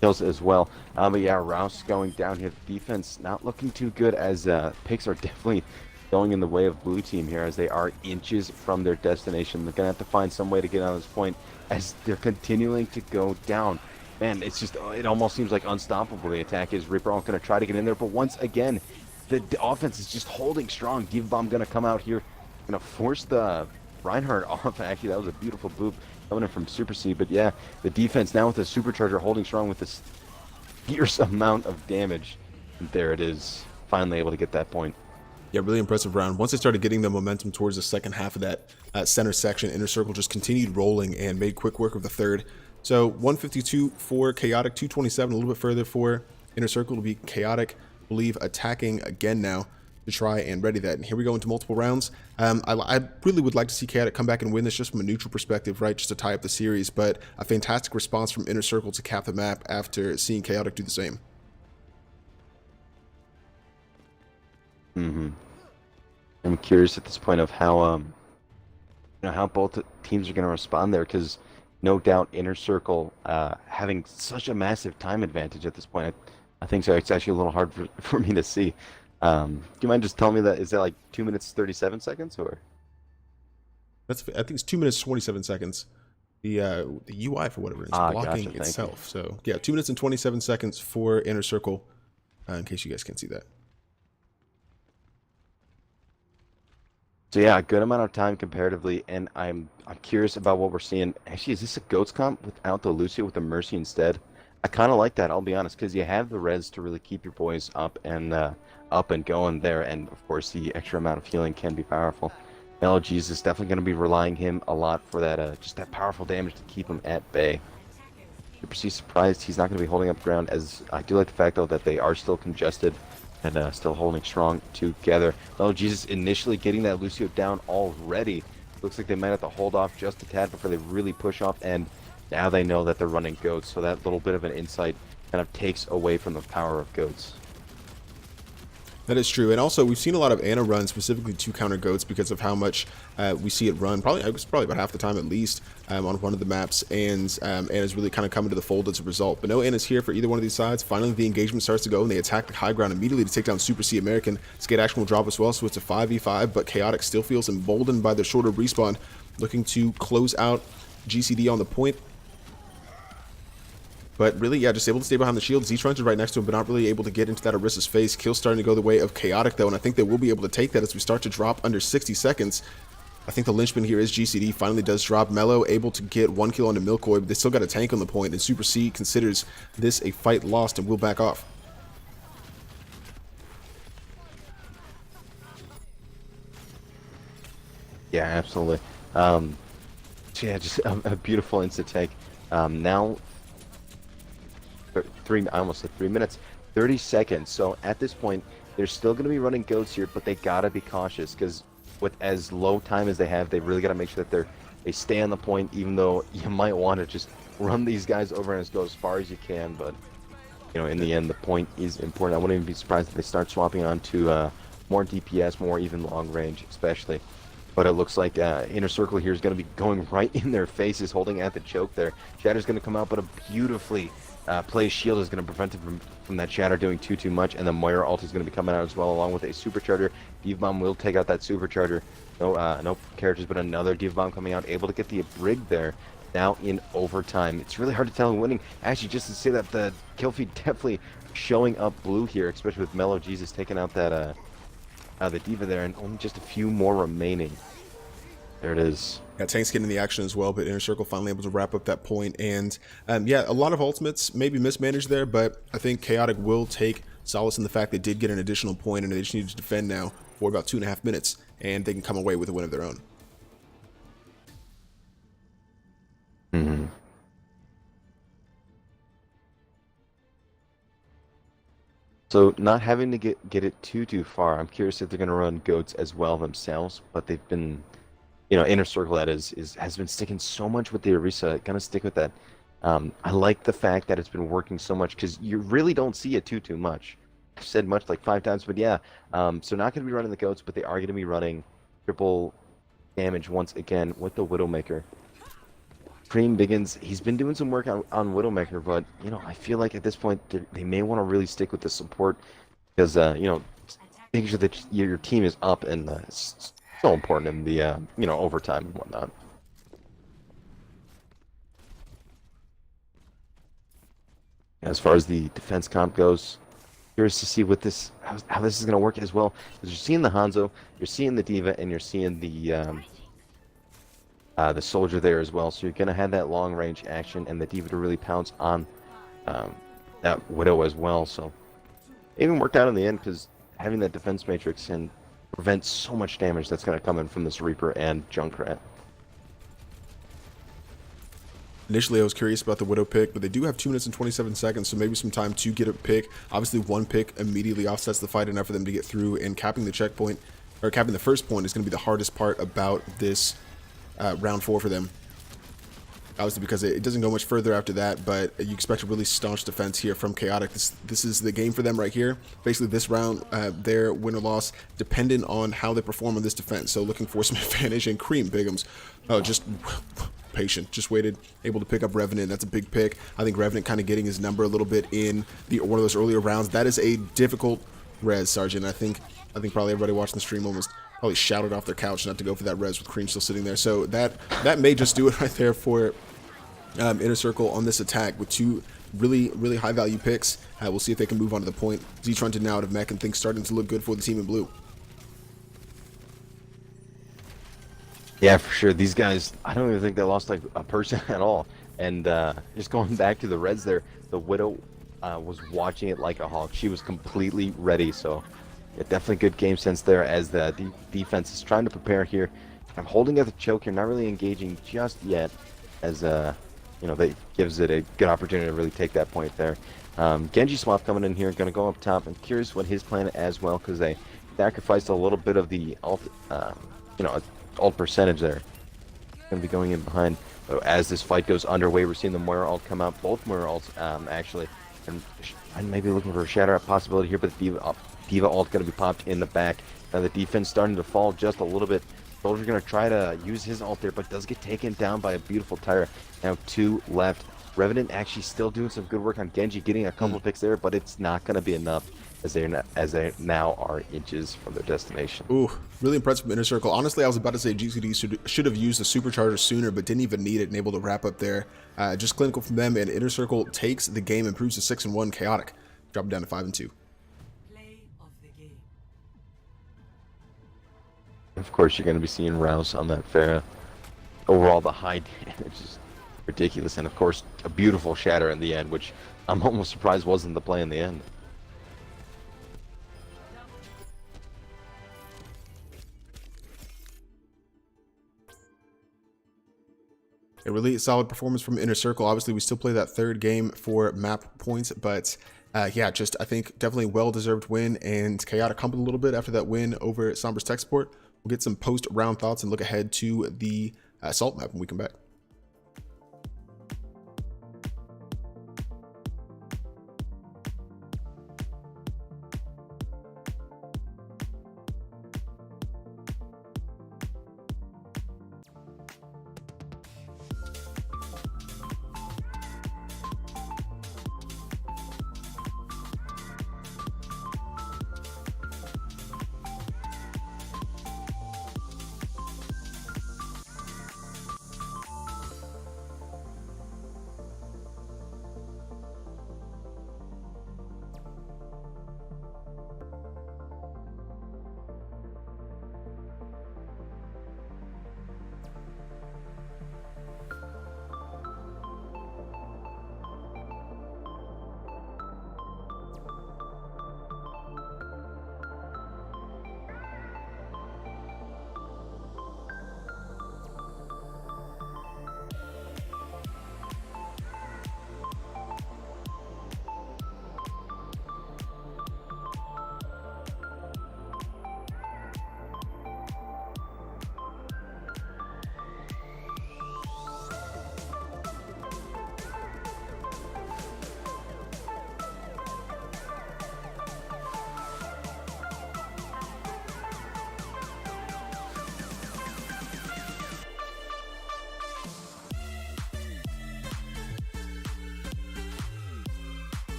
kills as well. But yeah, Rouse going down here. The defense not looking too good, as picks are definitely going in the way of blue team here, as they are inches from their destination. They're gonna have to find some way to get on this point as they're continuing to go down. Man, it's just, it almost seems like unstoppable. The attack is Reaper gonna try to get in there, but once again, the offense is just holding strong. Diva Bomb gonna come out here, gonna force the Reinhardt off. Actually, that was a beautiful boop coming in from Super C, but yeah, the defense now with the supercharger holding strong with this fierce amount of damage. And there it is, finally able to get that point.
Yeah, really impressive round. Once they started getting the momentum towards the second half of that center section, Inner Circle just continued rolling and made quick work of the third. So 152 for Chaotic, 227 a little bit further for Inner Circle to be Chaotic, I believe, attacking again now to try and ready that. And here we go into multiple rounds. I really would like to see Chaotic come back and win this just from a neutral perspective, right? Just to tie up the series, but a fantastic response from Inner Circle to cap the map after seeing Chaotic do the same.
I'm curious at this point of how how both teams are going to respond there, because no doubt Inner Circle having such a massive time advantage at this point. I think so. It's actually a little hard for me to see. Do you mind just telling me that? Is that like 2 minutes 37 seconds or?
I think it's 2 minutes 27 seconds. The UI for whatever is blocking
gotcha,
itself. So yeah, 2 minutes and 27 seconds for Inner Circle. In case you guys can see that.
So yeah, a good amount of time comparatively, and I'm curious about what we're seeing. Actually, is this a Goats comp without the Lucio with the Mercy instead? I kind of like that, I'll be honest, because you have the res to really keep your boys up and going there, and of course the extra amount of healing can be powerful. Mellow Jesus definitely going to be relying him a lot for that just that powerful damage to keep him at bay. Super C surprised he's not going to be holding up ground, as I do like the fact though that they are still congested and still holding strong together. Mellow Jesus initially getting that Lucio down already. Looks like they might have to hold off just a tad before they really push off, and now they know that they're running Goats, so that little bit of an insight kind of takes away from the power of Goats.
That is true, and also we've seen a lot of Ana run specifically to counter Goats because of how much we see it run. Probably about half the time at least on one of the maps, and Ana's really kind of coming to the fold as a result. But no Ana's here for either one of these sides. Finally, the engagement starts to go, and they attack the high ground immediately to take down Super C American. Skate action will drop as well, so it's a 5v5. But Chaotic still feels emboldened by their shorter respawn, looking to close out GCD on the point. But really, yeah, just able to stay behind the shield. Z-Trun's right next to him, but not really able to get into that Orisa's face. Kill's starting to go the way of Chaotic, though, and I think they will be able to take that as we start to drop under 60 seconds. I think the linchpin here is GCD finally does drop. Mello able to get 1 kill onto Milkoy, but they still got a tank on the point, and Super C considers this a fight lost and will back off.
Yeah, absolutely. Yeah, just a beautiful insta take. Now, I almost said 3 minutes, 30 seconds. So at this point, they're still going to be running goats here, but they gotta be cautious because with as low time as they have, they really got to make sure that they stay on the point. Even though you might want to just run these guys over and go as far as you can, but you know, in the end, the point is important. I wouldn't even be surprised if they start swapping on to more DPS, more even long range, especially. But it looks like Inner Circle here is going to be going right in their faces, holding at the choke there. Shatter's going to come out, but a beautifully placed shield is going to prevent him from that Shatter doing too much. And the Moira ult is going to be coming out as well, along with a Supercharger. Diva Bomb will take out that Supercharger. No characters, but another Diva Bomb coming out, able to get the Brig there. Now in overtime. It's really hard to tell who winning. Actually, just to say that the kill feed definitely showing up blue here, especially with Mellow Jesus taking out that the Diva there, and only just a few more remaining. There it is.
Yeah, Tank's getting the action as well, but Inner Circle finally able to wrap up that point. And yeah, a lot of ultimates maybe mismanaged there, but I think Chaotic will take solace in the fact they did get an additional point, and they just need to defend now for about 2.5 minutes, and they can come away with a win of their own.
Mm-hmm. So not having to get it too far. I'm curious if they're going to run goats as well themselves, but they've been, you know, Inner Circle that has been sticking so much with the Orisa. Gonna stick with that. I like the fact that it's been working so much because you really don't see it too much. I've said much like 5 times, but yeah. So not going to be running the goats, but they are going to be running triple damage once again with the Widowmaker. Cream Biggins, he's been doing some work on Widowmaker, but you know, I feel like at this point they may want to really stick with the support because you know, making sure that your team is up and it's so important in the you know, overtime and whatnot. As far as the defense comp goes, curious to see what how this is going to work as well. Because you're seeing the Hanzo, you're seeing the Diva, and you're seeing the soldier there as well. So you're going to have that long range action and the Diva to really pounce on that Widow as well. So it even worked out in the end because having that defense matrix and prevent so much damage that's going to come in from this Reaper and Junkrat.
Initially, I was curious about the Widow pick, but they do have 2 minutes and 27 seconds, so maybe some time to get a pick. Obviously, one pick immediately offsets the fight enough for them to get through, and capping the checkpoint, or capping the first point, is going to be the hardest part about this round 4 for them. Obviously, because it doesn't go much further after that, but you expect a really staunch defense here from Chaotic. This is the game for them right here. Basically, this round, their win or loss, dependent on how they perform on this defense. So looking for some advantage, and Cream Biggums, just patient, just waited, able to pick up Revenant. That's a big pick. I think Revenant kind of getting his number a little bit in one of those earlier rounds. That is a difficult res, Sergeant. I think probably everybody watching the stream almost probably shouted off their couch not to go for that res with Cream still sitting there. So that may just do it right there for Inner Circle on this attack with 2 really high value picks. We'll see if they can move on to the point. Z-Tron did now out of mech, and things starting to look good for the team in blue.
Yeah, for sure. These guys, I don't even think they lost like a person at all. And just going back to the reds there, the Widow was watching it like a hawk. She was completely ready. So yeah, definitely good game sense there as the defense is trying to prepare here. I'm holding at the choke here, not really engaging just yet, as you know, that gives it a good opportunity to really take that point there. Genji swap coming in here, going to go up top. I'm curious what his plan as well, because they sacrificed a little bit of the ult, you know, ult percentage there. Going to be going in behind. So as this fight goes underway, we're seeing the Moira ult come out, both Moira ults actually, and I'm maybe looking for a shatter up possibility here, but the Diva ult going to be popped in the back. Now the defense starting to fall just a little bit. Soldier going to try to use his ult there, but does get taken down by a beautiful Tyra. Now 2 left. Revenant actually still doing some good work on Genji, getting a couple of picks there, but it's not going to be enough as they now are inches from their destination.
Ooh, really impressive from Inner Circle. Honestly, I was about to say GCD should have used the supercharger sooner, but didn't even need it and able to wrap up there. Just clinical from them, and Inner Circle takes the game, improves to 6-1. Chaotic drop down to 5-2.
Play of the game.
Of course, you're going to be seeing Rouse on that Pharah. Overall, the high damage is ridiculous, and of course, a beautiful shatter in the end, which I'm almost surprised wasn't the play in the end.
A really solid performance from Inner Circle. Obviously, we still play that third game for map points, but yeah, just I think definitely well-deserved win, and Chaotic humbled a little bit after that win over at Sombra's Tech Support. We'll get some post-round thoughts and look ahead to the Assault map when we come back.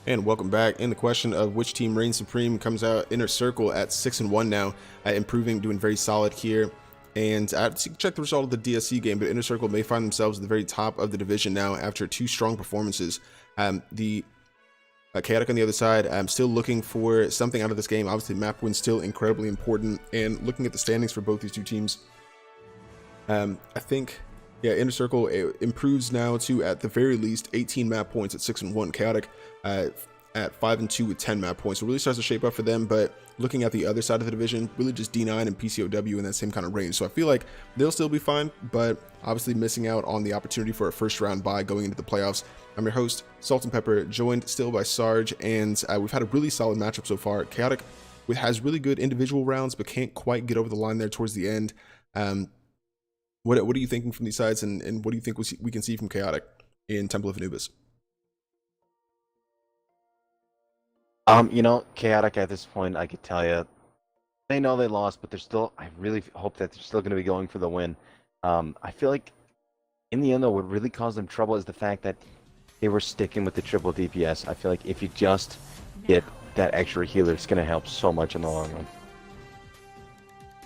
And welcome back. And the question of which team reigns supreme comes out. Inner Circle at 6-1 now, improving, doing very solid here. And check the result of the DSC game, but Inner Circle may find themselves at the very top of the division now after two strong performances. The Chaotic on the other side, I'm still looking for something out of this game. Obviously, map win's still incredibly important. And looking at the standings for both these two teams, I think, yeah, Inner Circle improves now to, at the very least, 18 map points at 6-1. Chaotic at 5-2 with 10 map points. So it really starts to shape up for them. But looking at the other side of the division, really just D9 and PCOW in that same kind of range. So I feel like they'll still be fine, but obviously missing out on the opportunity for a first round bye going into the playoffs. I'm your host, Salt and Pepper, joined still by Sarge, and we've had a really solid matchup so far. Chaotic has really good individual rounds, but can't quite get over the line there towards the end. What are you thinking from these sides, and what do you think we can see from Chaotic in Temple of Anubis?
You know, Chaotic at this point, I could tell you, they know they lost, but they're still, I really hope that they're still going to be going for the win. I feel like in the end, though, what really caused them trouble is the fact that they were sticking with the triple DPS. I feel like if you just get that extra healer, it's going to help so much in the long run.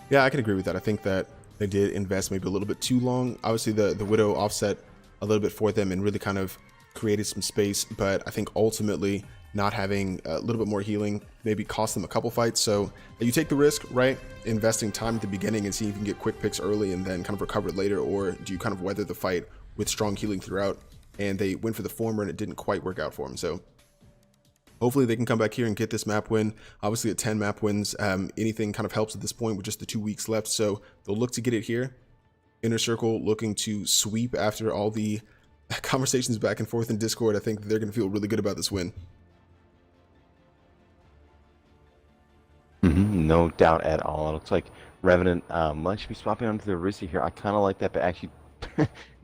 Yeah, I can agree with that. I think that they did invest maybe a little bit too long. Obviously, the Widow offset a little bit for them and really kind of created some space, but I think ultimately not having a little bit more healing maybe cost them a couple fights. So you take the risk, right? Investing time at the beginning and see if you can get quick picks early and then kind of recover it later, or do you kind of weather the fight with strong healing throughout? And they went for the former and it didn't quite work out for them. So hopefully they can come back here and get this map win. Obviously at 10 map wins, anything kind of helps at this point with just the 2 weeks left. So they'll look to get it here. Inner Circle looking to sweep after all the conversations back and forth in Discord. I think they're going to feel really good about this win.
No doubt at all. It looks like Revenant might should be swapping onto the Orisa here. I kind of like that, but actually,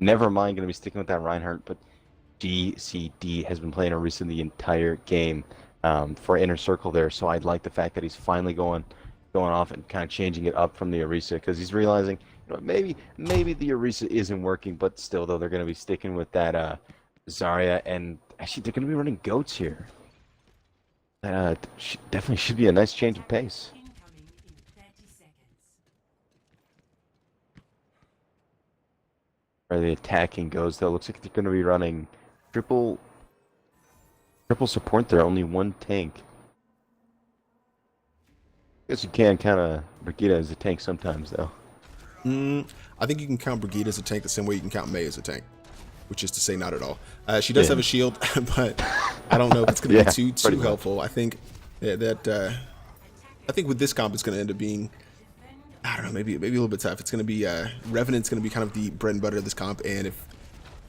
never mind. Going to be sticking with that Reinhardt. But GCD has been playing Orisa the entire game for Inner Circle there. So I like the fact that he's finally going off and kind of changing it up from the Orisa, because he's realizing, you know, maybe the Orisa isn't working, but still though they're going to be sticking with that Zarya, and actually they're going to be running goats here. That definitely should be a nice change of pace.
Incoming in 30 seconds.
Where the attacking goes, though, looks like they're going to be running triple support there, only one tank. Guess you can kind of Brigitte as a tank sometimes, though.
I think you can count Brigitte as a tank the same way you can count Mei as a tank, which is to say not at all. She does have a shield, but I don't know if it's going to be too helpful. I think that I think with this comp it's going to end up being, I don't know, maybe a little bit tough. It's going to be Revenant's going to be kind of the bread and butter of this comp, and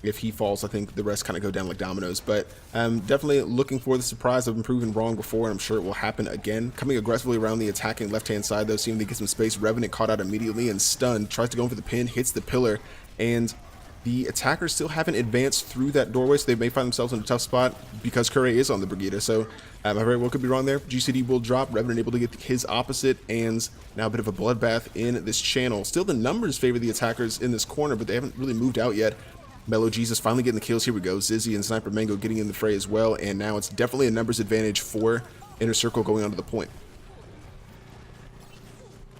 if he falls, I think the rest kind of go down like dominoes. But definitely looking for the surprise. I've been proven wrong before, and I'm sure it will happen again. Coming aggressively around the attacking left-hand side, though, seeing they get some space. Revenant caught out immediately and stunned. Tries to go in for the pin, hits the pillar, and the attackers still haven't advanced through that doorway, so they may find themselves in a tough spot because Curry is on the Brigitte. So I very well could be wrong there. GCD will drop. Revenant able to get his opposite, and now a bit of a bloodbath in this channel. Still the numbers favor the attackers in this corner, but they haven't really moved out yet. Mellow Jesus finally getting the kills. Here we go. Zizzy and Sniper Mango getting in the fray as well, and now it's definitely a numbers advantage for Inner Circle going onto the point.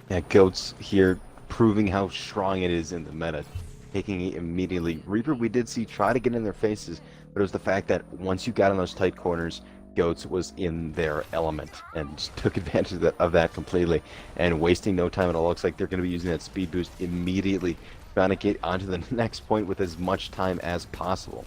Yeah, Goats here proving how strong it is in the meta. Taking it immediately. Reaper, we did see try to get in their faces, but it was the fact that once you got in those tight corners, Goats was in their element and just took advantage of that completely and wasting no time. It all looks like they're going to be using that speed boost immediately, trying to get onto the next point with as much time as possible.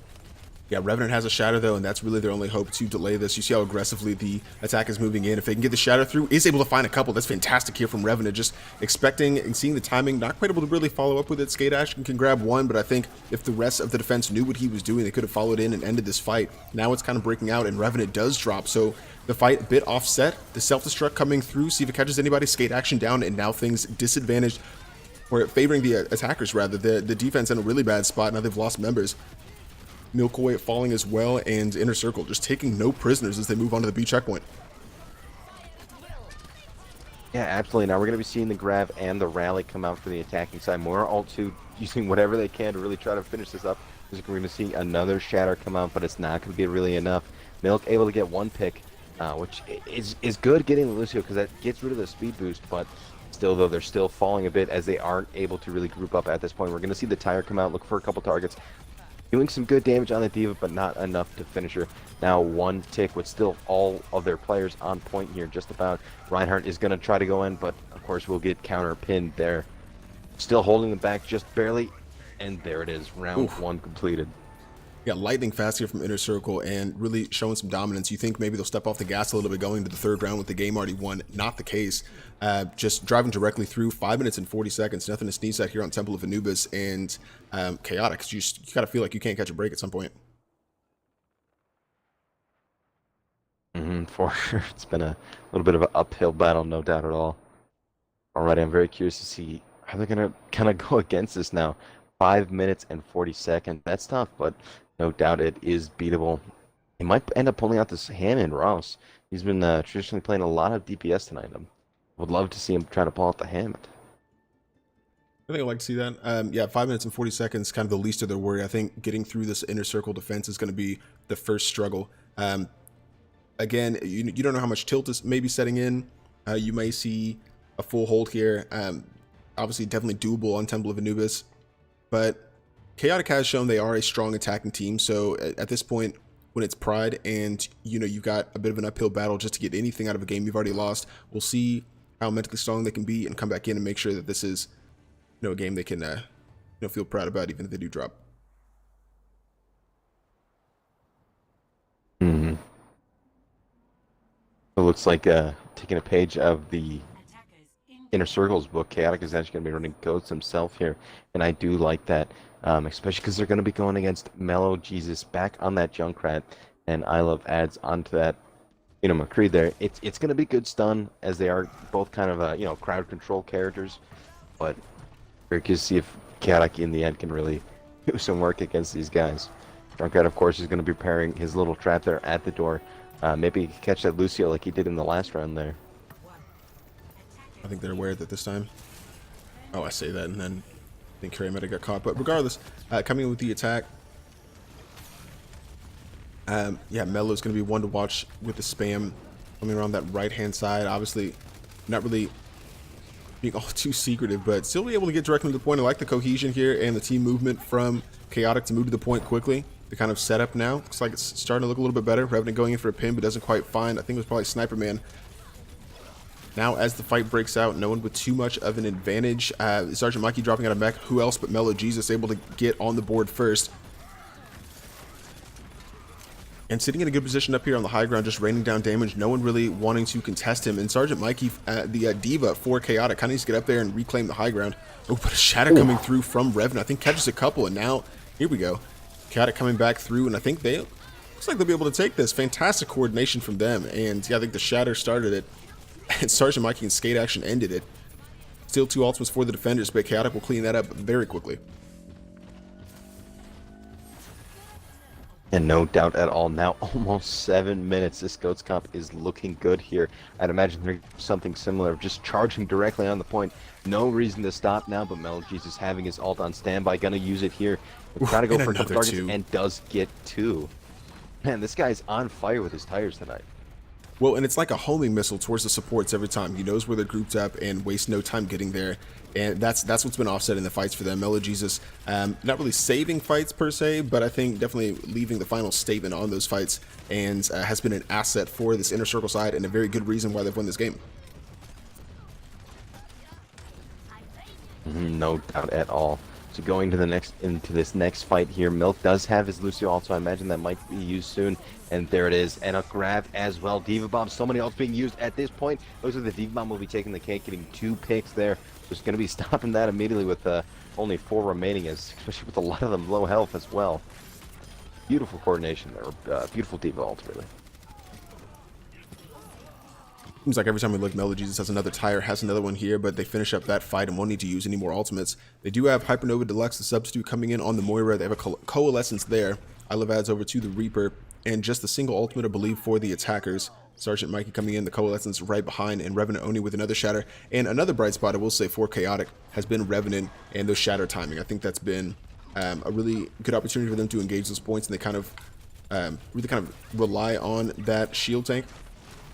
Yeah, Revenant has a shatter though, and that's really their only hope to delay this. You see how aggressively the attack is moving in. If they can get the shatter through, is able to find a couple. That's fantastic here from Revenant. Just expecting and seeing the timing, not quite able to really follow up with it. Skate Ash can grab one, but I think if the rest of the defense knew what he was doing, they could have followed in and ended this fight. Now it's kind of breaking out, and Revenant does drop, so the fight a bit offset. The self-destruct coming through, see if it catches anybody. Skate action down, and now things disadvantaged, or favoring the attackers rather. The defense in a really bad spot. Now they've lost members. Milkaway falling as well, and Inner Circle just taking no prisoners as they move on to the B checkpoint.
Yeah, absolutely. Now we're going to be seeing the grab and the rally come out for the attacking side. More alt 2 using whatever they can to really try to finish this up. We're going to see another shatter come out, but it's not going to be really enough. Milk able to get one pick, which is good getting the Lucio because that gets rid of the speed boost, but still, though, they're still falling a bit as they aren't able to really group up at this point. We're going to see the tire come out, look for a couple targets. Doing some good damage on the Diva, but not enough to finish her. Now 1 tick with still all of their players on point here, just about. Reinhardt is going to try to go in, but of course we'll get counter pinned there. Still holding them back just barely, and there it is. Round 1 completed.
Yeah, lightning fast here from Inner Circle and really showing some dominance. You think maybe they'll step off the gas a little bit going to the 3rd round with the game already won. Not the case. Just driving directly through 5 minutes and 40 seconds. Nothing to sneeze at here on Temple of Anubis and Chaotic. You gotta feel like you can't catch a break at some point.
For sure. It's been a little bit of an uphill battle, no doubt at all. Alright, I'm very curious to see how they're going to kind of go against this now. 5 minutes and 40 seconds. That's tough, but no doubt it is beatable. He might end up pulling out this Hammond Ross. He's been traditionally playing a lot of DPS tonight. I would love to see him try to pull out the Hammond.
I think I'd like to see that. Yeah, 5 minutes and 40 seconds, kind of the least of their worry. I think getting through this Inner Circle defense is going to be the first struggle. Again, you don't know how much tilt is maybe setting in. You may see a full hold here. Obviously, definitely doable on Temple of Anubis. But Chaotic has shown they are a strong attacking team. So at this point, when it's Pride and you've got a bit of an uphill battle just to get anything out of a game you've already lost, we'll see how mentally strong they can be and come back in and make sure that this is a game they can feel proud about, even if they do drop.
It looks like taking a page of the Inner Circle's book, Chaotic is actually going to be running Ghosts himself here, and I do like that, especially because they're going to be going against Mellow Jesus back on that Junkrat, and I Love adds onto that, McCree there. It's going to be good stun, as they are both kind of, crowd control characters, but we're curious to see if Chaotic in the end can really do some work against these guys. Junkrat, of course, is going to be preparing his little trap there at the door. Maybe he can catch that Lucio like he did in the last round there.
I think they're aware that this time. Oh, I say that, and then I think Carey might have got caught. But regardless, coming in with the attack. Yeah, Melo's going to be one to watch with the spam coming around that right-hand side. Obviously, not really being all too secretive, but still be able to get directly to the point. I like the cohesion here and the team movement from Chaotic to move to the point quickly. The kind of setup now looks like it's starting to look a little bit better. Revenant going in for a pin, but doesn't quite find. I think it was probably Sniper Man. Now, as the fight breaks out, no one with too much of an advantage. Sergeant Mikey dropping out of mech. Who else but Mellow Jesus able to get on the board first? And sitting in a good position up here on the high ground, just raining down damage. No one really wanting to contest him. And Sergeant Mikey, the Diva for Chaotic, kind of needs to get up there and reclaim the high ground. Oh, but a shatter coming through from Revenant. I think catches a couple, and now, here we go. Chaotic coming back through, and I think looks like they'll be able to take this. Fantastic coordination from them, and yeah, I think the shatter started it, and Sergeant Mikey and skate action ended it. Still 2 ultimates for the defenders, but Chaotic will clean that up very quickly.
And no doubt at all, now almost 7 minutes. This Goats comp is looking good here. I'd imagine they're something similar, just charging directly on the point. No reason to stop now, but Mellow Jesus having his ult on standby, gonna use it here. Try to go for a couple targets and does get 2. Man, this guy's on fire with his tires tonight.
Well, and it's like a homing missile towards the supports every time. He knows where they're grouped up and wastes no time getting there. And that's what's been offsetting the fights for them. Mellow Jesus, not really saving fights per se, but I think definitely leaving the final statement on those fights, and has been an asset for this Inner Circle side and a very good reason why they've won this game.
No doubt at all. So going to into this next fight here, Milk does have his Lucio ult, so I imagine that might be used soon. And there it is, and a grab as well. Diva Bomb, so many ults being used at this point. Looks like the Diva Bomb will be taking the cake, getting 2 picks there. Just going to be stopping that immediately with only 4 remaining, especially with a lot of them low health as well. Beautiful coordination there, beautiful Diva ult, really.
Seems like every time we look, Mellow Jesus has another tire, has another one here, but they finish up that fight and won't need to use any more ultimates. They do have Hypernova Deluxe, the substitute, coming in on the Moira. They have a Coalescence there. I Love adds over to the Reaper, and just a single ultimate, I believe, for the attackers. Sergeant Mikey coming in, the Coalescence right behind, and Revenant Oni with another shatter. And another bright spot, I will say, for Chaotic has been Revenant and those shatter timing. I think that's been a really good opportunity for them to engage those points, and they kind of really kind of rely on that shield tank.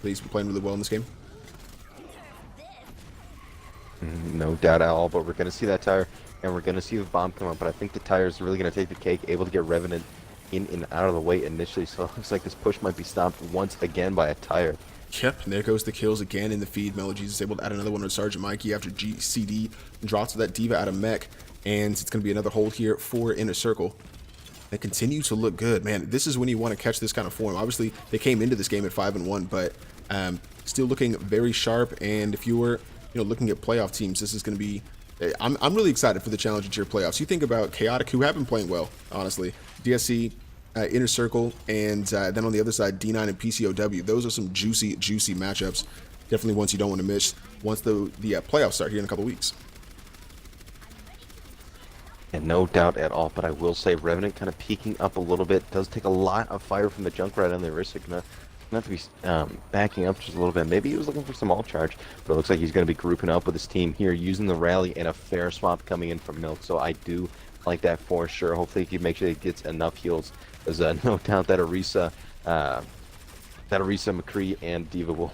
He's been playing really well in this game.
No doubt at all, but we're going to see that tire and we're going to see the bomb come up, but I think the tire is really going to take the cake, able to get Revenant in and out of the way initially, so it looks like this push might be stopped once again by a tire.
Yep, and there goes the kills again in the feed. Melodies able to add another one with Sergeant Mikey after GCD drops that Diva out of mech, and it's going to be another hold here for Inner Circle. They continue to look good, man. This is when you want to catch this kind of form. Obviously, they came into this game at 5-1, but still looking very sharp. And if you were, looking at playoff teams, this is going to be. I'm really excited for the Challenger Tier playoffs. You think about Chaotic, who have been playing well, honestly. DSC, Inner Circle, and then on the other side, D9 and PCOW. Those are some juicy matchups. Definitely ones you don't want to miss once the playoffs start here in a couple weeks.
And no doubt at all, but I will say Revenant kind of peeking up a little bit. Does take a lot of fire from the Junkrat and the Orisa. Gonna have to be backing up just a little bit. Maybe he was looking for some alt charge, but it looks like he's going to be grouping up with his team here, using the rally and a fair swap coming in from Milk. So I do like that for sure. Hopefully he can make sure he gets enough heals. There's no doubt that Orisa, McCree, and Diva will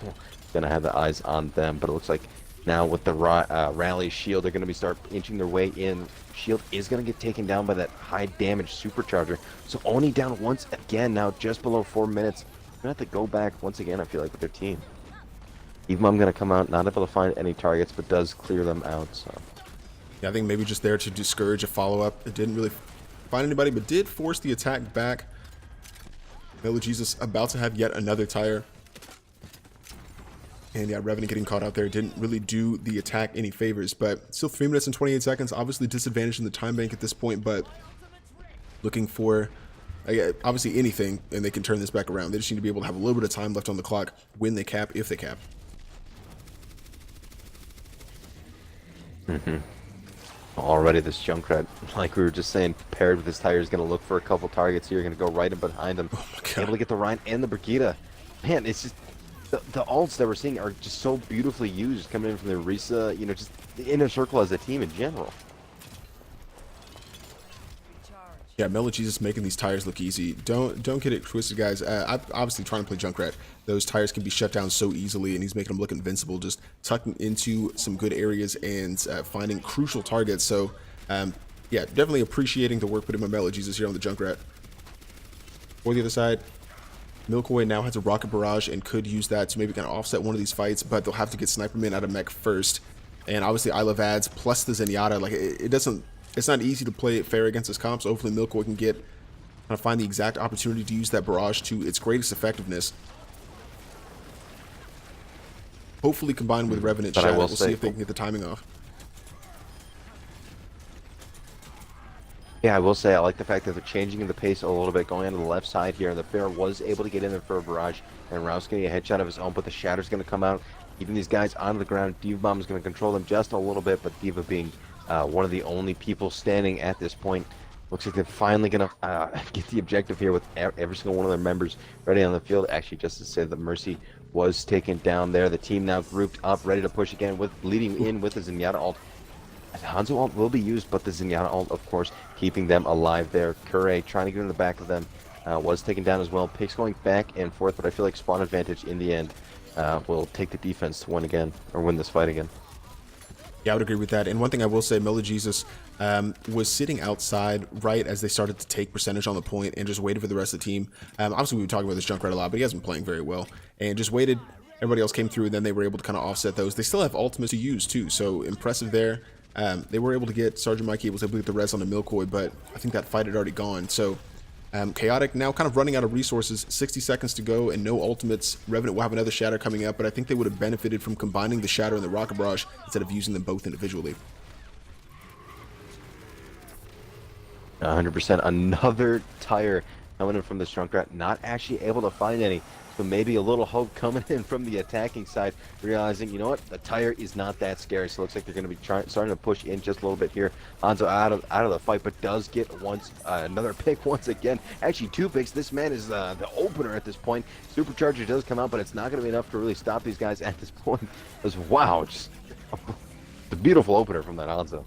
gonna have the eyes on them. But it looks like now with the rally shield, they're going to be start inching their way in. Shield is going to get taken down by that high damage supercharger. So only down once again now, just below 4 minutes. They're going to have to go back once again, I feel like, with their team. Evilmom going to come out, not able to find any targets, but does clear them out. So
Yeah, I think maybe just there to discourage a follow-up. It didn't really find anybody, but did force the attack back. Melo Jesus about to have yet another tire. And yeah, Revenant getting caught out there didn't really do the attack any favors, but still 3 minutes and 28 seconds. Obviously disadvantaged in the time bank at this point, but looking for obviously anything, and they can turn this back around. They just need to be able to have a little bit of time left on the clock when they cap, if they cap.
Already this Junkrat, like we were just saying, paired with his tire, is going to look for a couple targets here. Going to go right in behind him.
Oh my God.
Able to get the Ryan and the Brigida. Man, it's just the ults that we're seeing are just so beautifully used coming in from the Orisa, just the Inner Circle as a team in general.
Yeah, Melo Jesus making these tires look easy. Don't get it twisted, guys. I'm obviously trying to play Junkrat. Those tires can be shut down so easily, and he's making them look invincible, just tucking into some good areas and finding crucial targets. So, yeah, definitely appreciating the work put in by Melo Jesus here on the Junkrat. For the other side, Milkaway now has a rocket barrage and could use that to maybe kind of offset one of these fights, but they'll have to get Sniperman out of mech first. And obviously, I love ads plus the Zenyatta. Like it doesn't. It's not easy to play it fair against this comp, so hopefully Milkaway can get kind of find the exact opportunity to use that barrage to its greatest effectiveness. Hopefully combined with Revenant Shadow, we'll see if they can get the timing off.
Yeah, I will say I like the fact that they're changing the pace a little bit, going on to the left side here. And the Fair was able to get in there for a barrage, and Rouse getting a headshot of his own, but the Shatter's going to come out, keeping these guys onto the ground. Diva Bomb is going to control them just a little bit, but Diva being one of the only people standing at this point. Looks like they're finally going to get the objective here with every single one of their members ready on the field. Actually, just to say that Mercy was taken down there. The team now grouped up, ready to push again, with leading in with the Zenyatta ult. The Hanzo ult will be used, but the Zenyatta ult, of course, keeping them alive there. Kure trying to get in the back of them, was taken down as well. Pix going back and forth, but I feel like spawn advantage in the end will take the defense to win again, or win this fight again.
Yeah, I would agree with that. And one thing I will say, Melo Jesus was sitting outside right as they started to take percentage on the point and just waited for the rest of the team. Obviously, we were talking about this Junkrat a lot, but he hasn't been playing very well. And just waited. Everybody else came through, and then they were able to kind of offset those. They still have ultimates to use, too, so impressive there. They were able to get Sergeant Mikey was able to get the res on the Milkoi, but I think that fight had already gone. So Chaotic now kind of running out of resources, 60 seconds to go and no ultimates. Revenant will have another Shatter coming up, but I think they would have benefited from combining the Shatter and the Rocket Barrage instead of using them both individually.
100%. Another tire coming in from the Junkrat, not actually able to find any. So maybe a little hope coming in from the attacking side, realizing, you know what, the tire is not that scary. So it looks like they're going to be starting to push in just a little bit here. Hanzo out of the fight, but does get another pick once again. Actually, 2 picks. This man is the opener at this point. Supercharger does come out, but it's not going to be enough to really stop these guys at this point. Because, wow, just the beautiful opener from that Hanzo.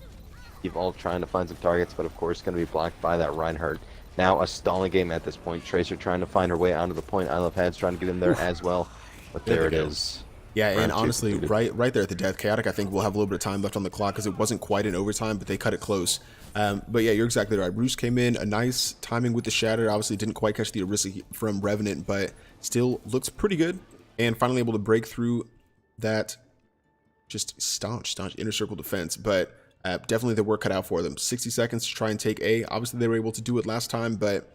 Keep all trying to find some targets, but of course going to be blocked by that Reinhardt. Now a stalling game at this point. Tracer trying to find her way onto the point. I Love Heads trying to get in there as well. But there it is.
Yeah, and
Round two
honestly,
completed.
right there at the death, Chaotic, I think we'll have a little bit of time left on the clock because it wasn't quite in overtime, but they cut it close. But yeah, you're exactly right. Roost came in, a nice timing with the Shatter. Obviously, didn't quite catch the Orisa from Revenant, but still looks pretty good. And finally able to break through that just staunch inner circle defense. But definitely the work cut out for them. 60 seconds to try and take A. Obviously, they were able to do it last time, but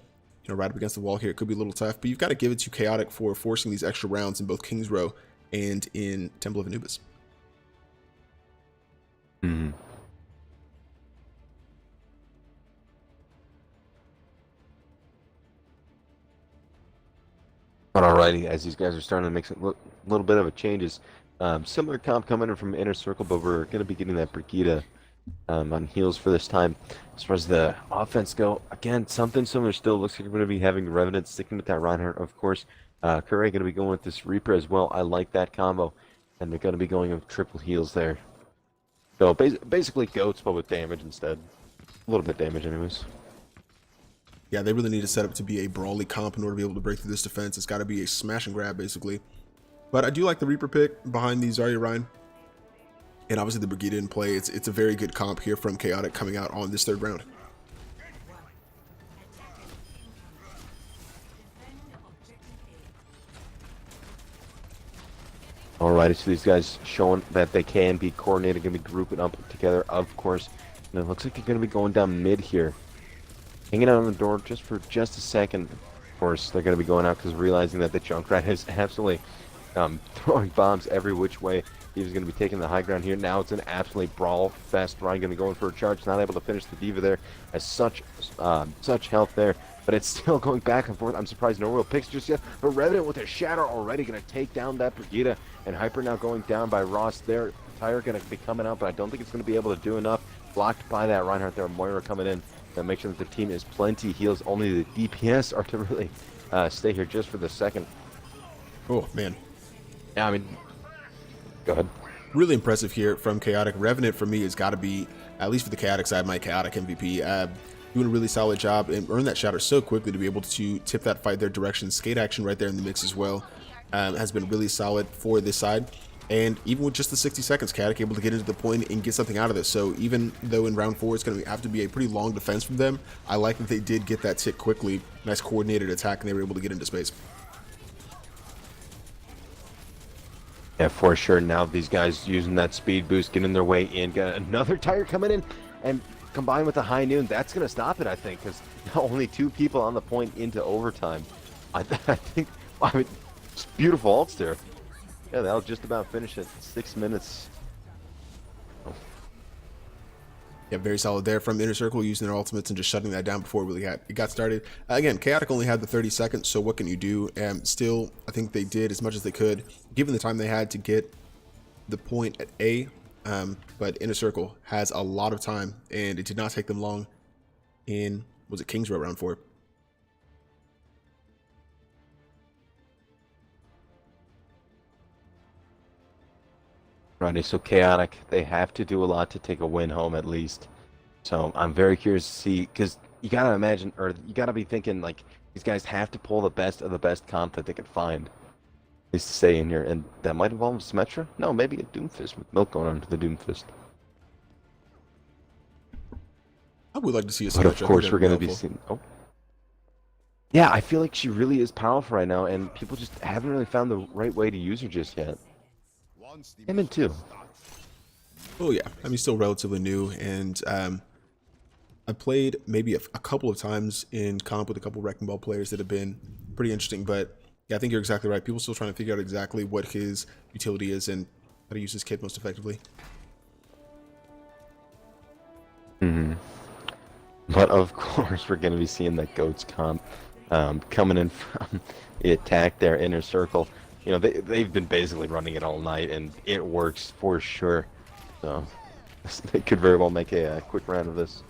right up against the wall here, it could be a little tough. But you've got to give it to Chaotic for forcing these extra rounds in both King's Row and in Temple of Anubis.
Mm-hmm. But alrighty, as these guys are starting to make a little bit of a changes. Similar comp coming in from Inner Circle, but we're going to be getting that Brigida on heels for this time. As far as the offense go, again, something similar still. Looks like we're going to be having Revenant sticking with that Reinhardt, of course. Curry going to be going with this Reaper as well. I like that combo. And they're going to be going with triple heals there. So basically goats, but with damage instead. A little bit damage anyways.
Yeah, they really need to set up to be a brawly comp in order to be able to break through this defense. It's got to be a smash and grab, basically. But I do like the Reaper pick behind the Zarya Rein. And obviously the Brigida in play. It's a very good comp here from Chaotic coming out on this third round.
Alrighty, so these guys showing that they can be coordinated, going to be grouping up together, of course. And it looks like they're going to be going down mid here. Hanging out on the door just for just a second. Of course, they're going to be going out because realizing that the Junkrat is absolutely throwing bombs every which way. He was going to be taking the high ground here. Now it's an absolute brawl fest. Ryan going to go in for a charge. Not able to finish the Diva there. Has such health there. But it's still going back and forth. I'm surprised no real picks just yet. But Revenant with a Shatter already going to take down that Brigida. And Hyper now going down by Ross there. Tyre going to be coming out, but I don't think it's going to be able to do enough. Blocked by that Reinhardt there. Moira coming in. To make sure that the team is plenty heals. Only the DPS are to really stay here just for the second.
Oh, man.
Yeah, I mean, go ahead.
Really impressive here from Chaotic. Revenant for me has got to be, at least for the Chaotic side, my Chaotic MVP. Doing a really solid job and earned that Shatter so quickly to be able to tip that fight their direction. Skate action right there in the mix as well has been really solid for this side. And even with just the 60 seconds, Chaotic able to get into the point and get something out of this. So even though in round 4 it's going to have to be a pretty long defense from them, I like that they did get that tick quickly. Nice coordinated attack, and they were able to get into space.
Yeah, for sure. Now these guys using that speed boost, getting their way in. Got another Tire coming in, and combined with the high noon, that's going to stop it, I think, because only 2 people on the point into overtime. I think, I mean, it's beautiful ults there. Yeah, that'll just about finish it. 6 minutes.
Yeah, very solid there from Inner Circle, using their ultimates and just shutting that down before it got started. Again, Chaotic only had the 30 seconds, so what can you do? Still, I think they did as much as they could, given the time they had to get the point at A. But Inner Circle has a lot of time, and it did not take them long in, was it King's Row round 4?
Righty, so Chaotic, they have to do a lot to take a win home at least. So I'm very curious to see, because you gotta imagine, or you gotta be thinking, like, these guys have to pull the best of the best comp that they can find. At least to stay in here, and that might involve Symmetra? No, maybe a Doomfist with Milk going on to the Doomfist.
I would like to see a
But
Symmetra.
of course we're gonna be seeing, oh. Yeah, I feel like she really is powerful right now, and people just haven't really found the right way to use her just yet. Him in too.
Oh yeah, I mean, still relatively new, and I played maybe a couple of times in comp with a couple Wrecking Ball players that have been pretty interesting, but yeah, I think you're exactly right. People still trying to figure out exactly what his utility is and how to use his kit most effectively.
But of course we're going to be seeing that Goats comp coming in from the attack there, Inner Circle. You know, they've been basically running it all night, and it works for sure. So they could very well make a quick round of this.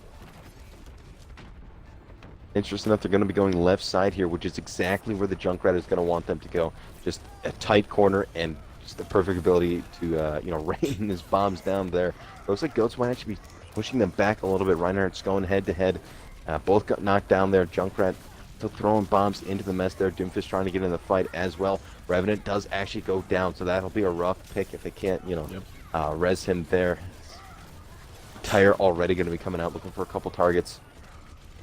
Interesting enough, they're going to be going left side here, which is exactly where the Junkrat is going to want them to go. Just a tight corner and just the perfect ability to, you know, rain his bombs down there. Looks like Goats might actually be pushing them back a little bit. Reinhardt's going head to head. Both got knocked down there. Junkrat still throwing bombs into the mess there. Doomfist trying to get in the fight as well. Revenant does actually go down, so that'll be a rough pick if they can't,
Yep.
res him there. Tire already going to be coming out looking for a couple targets.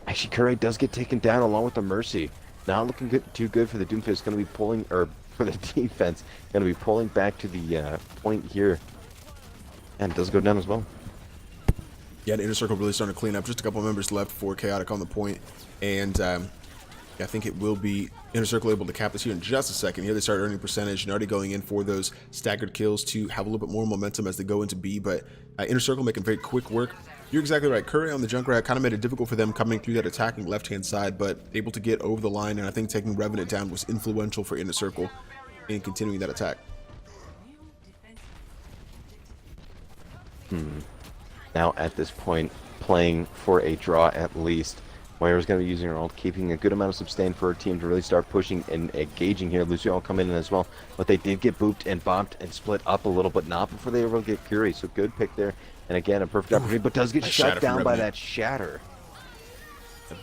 Actually, Curry does get taken down along with the Mercy. Not looking too good for the Doomfist. Going to be pulling, or for the defense, going to be pulling back to the point here. And it does go down as well.
Yeah, the Inner Circle really starting to clean up. Just a couple members left for Chaotic on the point. And I think it will be Inner Circle able to cap this here in just a second. Here they start earning percentage and already going in for those staggered kills to have a little bit more momentum as they go into B. But Inner Circle making very quick work. You're exactly right. Curry on the Junkrat kind of made it difficult for them coming through that attacking left-hand side, but able to get over the line. And I think taking Revenant down was influential for Inner Circle in continuing that attack.
Now at this point, playing for a draw at least. Moira's going to be using her ult, keeping a good amount of sustain for her team to really start pushing and engaging here. Lucio will come in as well, but they did get booped and bopped and split up a little, but not before they were able to get Curie. So good pick there, and again a perfect opportunity, but does get
Nice
shut
shatter from
down by
Revenant.
that shatter.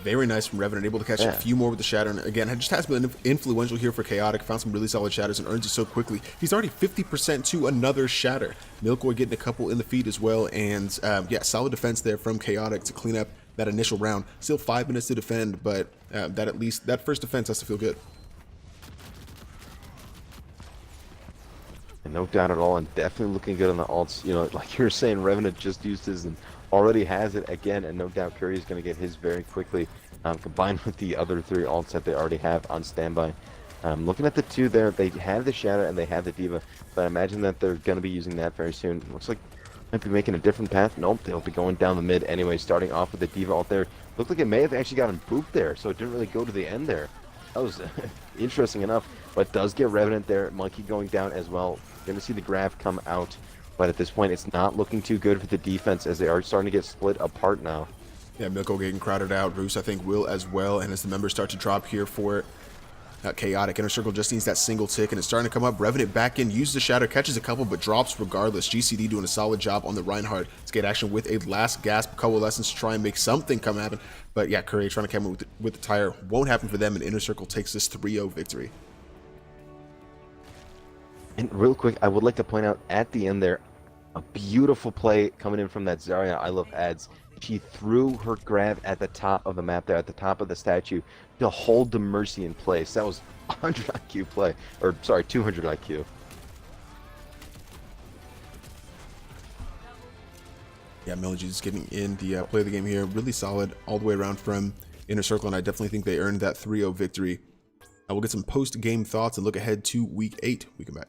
Very nice from Revenant, able to catch a few more with the shatter. And again, it just has been influential here for Chaotic. Found some really solid shatters and earns it so quickly. He's already 50% to another shatter. Milkboy getting a couple in the feed as well. And yeah, solid defense there from Chaotic to clean up that initial round. Still 5 minutes to defend, but that at least that first defense has to feel good.
And no doubt at all, and definitely looking good on the ults. You know, like you were saying, Revenant just used his and already has it again, and no doubt Curry is going to get his very quickly, combined with the other 3 ults that they already have on standby. Looking at the 2 there, they have the Shadow and they have the Diva, but I imagine that they're going to be using that very soon. Looks like might be making a different path. Nope, they'll be going down the mid anyway, starting off with the Diva ult there. Looked like it may have actually gotten booped there, so it didn't really go to the end there. That was interesting enough, but does get Revenant there. Monkey going down as well. Going to see the graph come out, but at this point, it's not looking too good for the defense as they are starting to get split apart now.
Yeah, Milko getting crowded out. Roos, I think, will as well. And as the members start to drop here for Chaotic, Inner Circle just needs that single tick, and it's starting to come up. Revenant back in, uses the shadow, catches a couple, but drops regardless. GCD doing a solid job on the Reinhardt to get action with a last gasp coalescence to try and make something come happen. But yeah, Curry trying to come in with the tire. Won't happen for them, and Inner Circle takes this 3-0 victory.
And real quick, I would like to point out at the end there, a beautiful play coming in from that Zarya. I love ads. She threw her grab at the top of the map there, at the top of the statue, to hold the Mercy in place. That was 100 IQ play, or sorry, 200 IQ.
Yeah, Melody is getting in the play of the game here. Really solid all the way around from Inner Circle, and I definitely think they earned that 3-0 victory. I will get some post-game thoughts and look ahead to Week 8. We come back.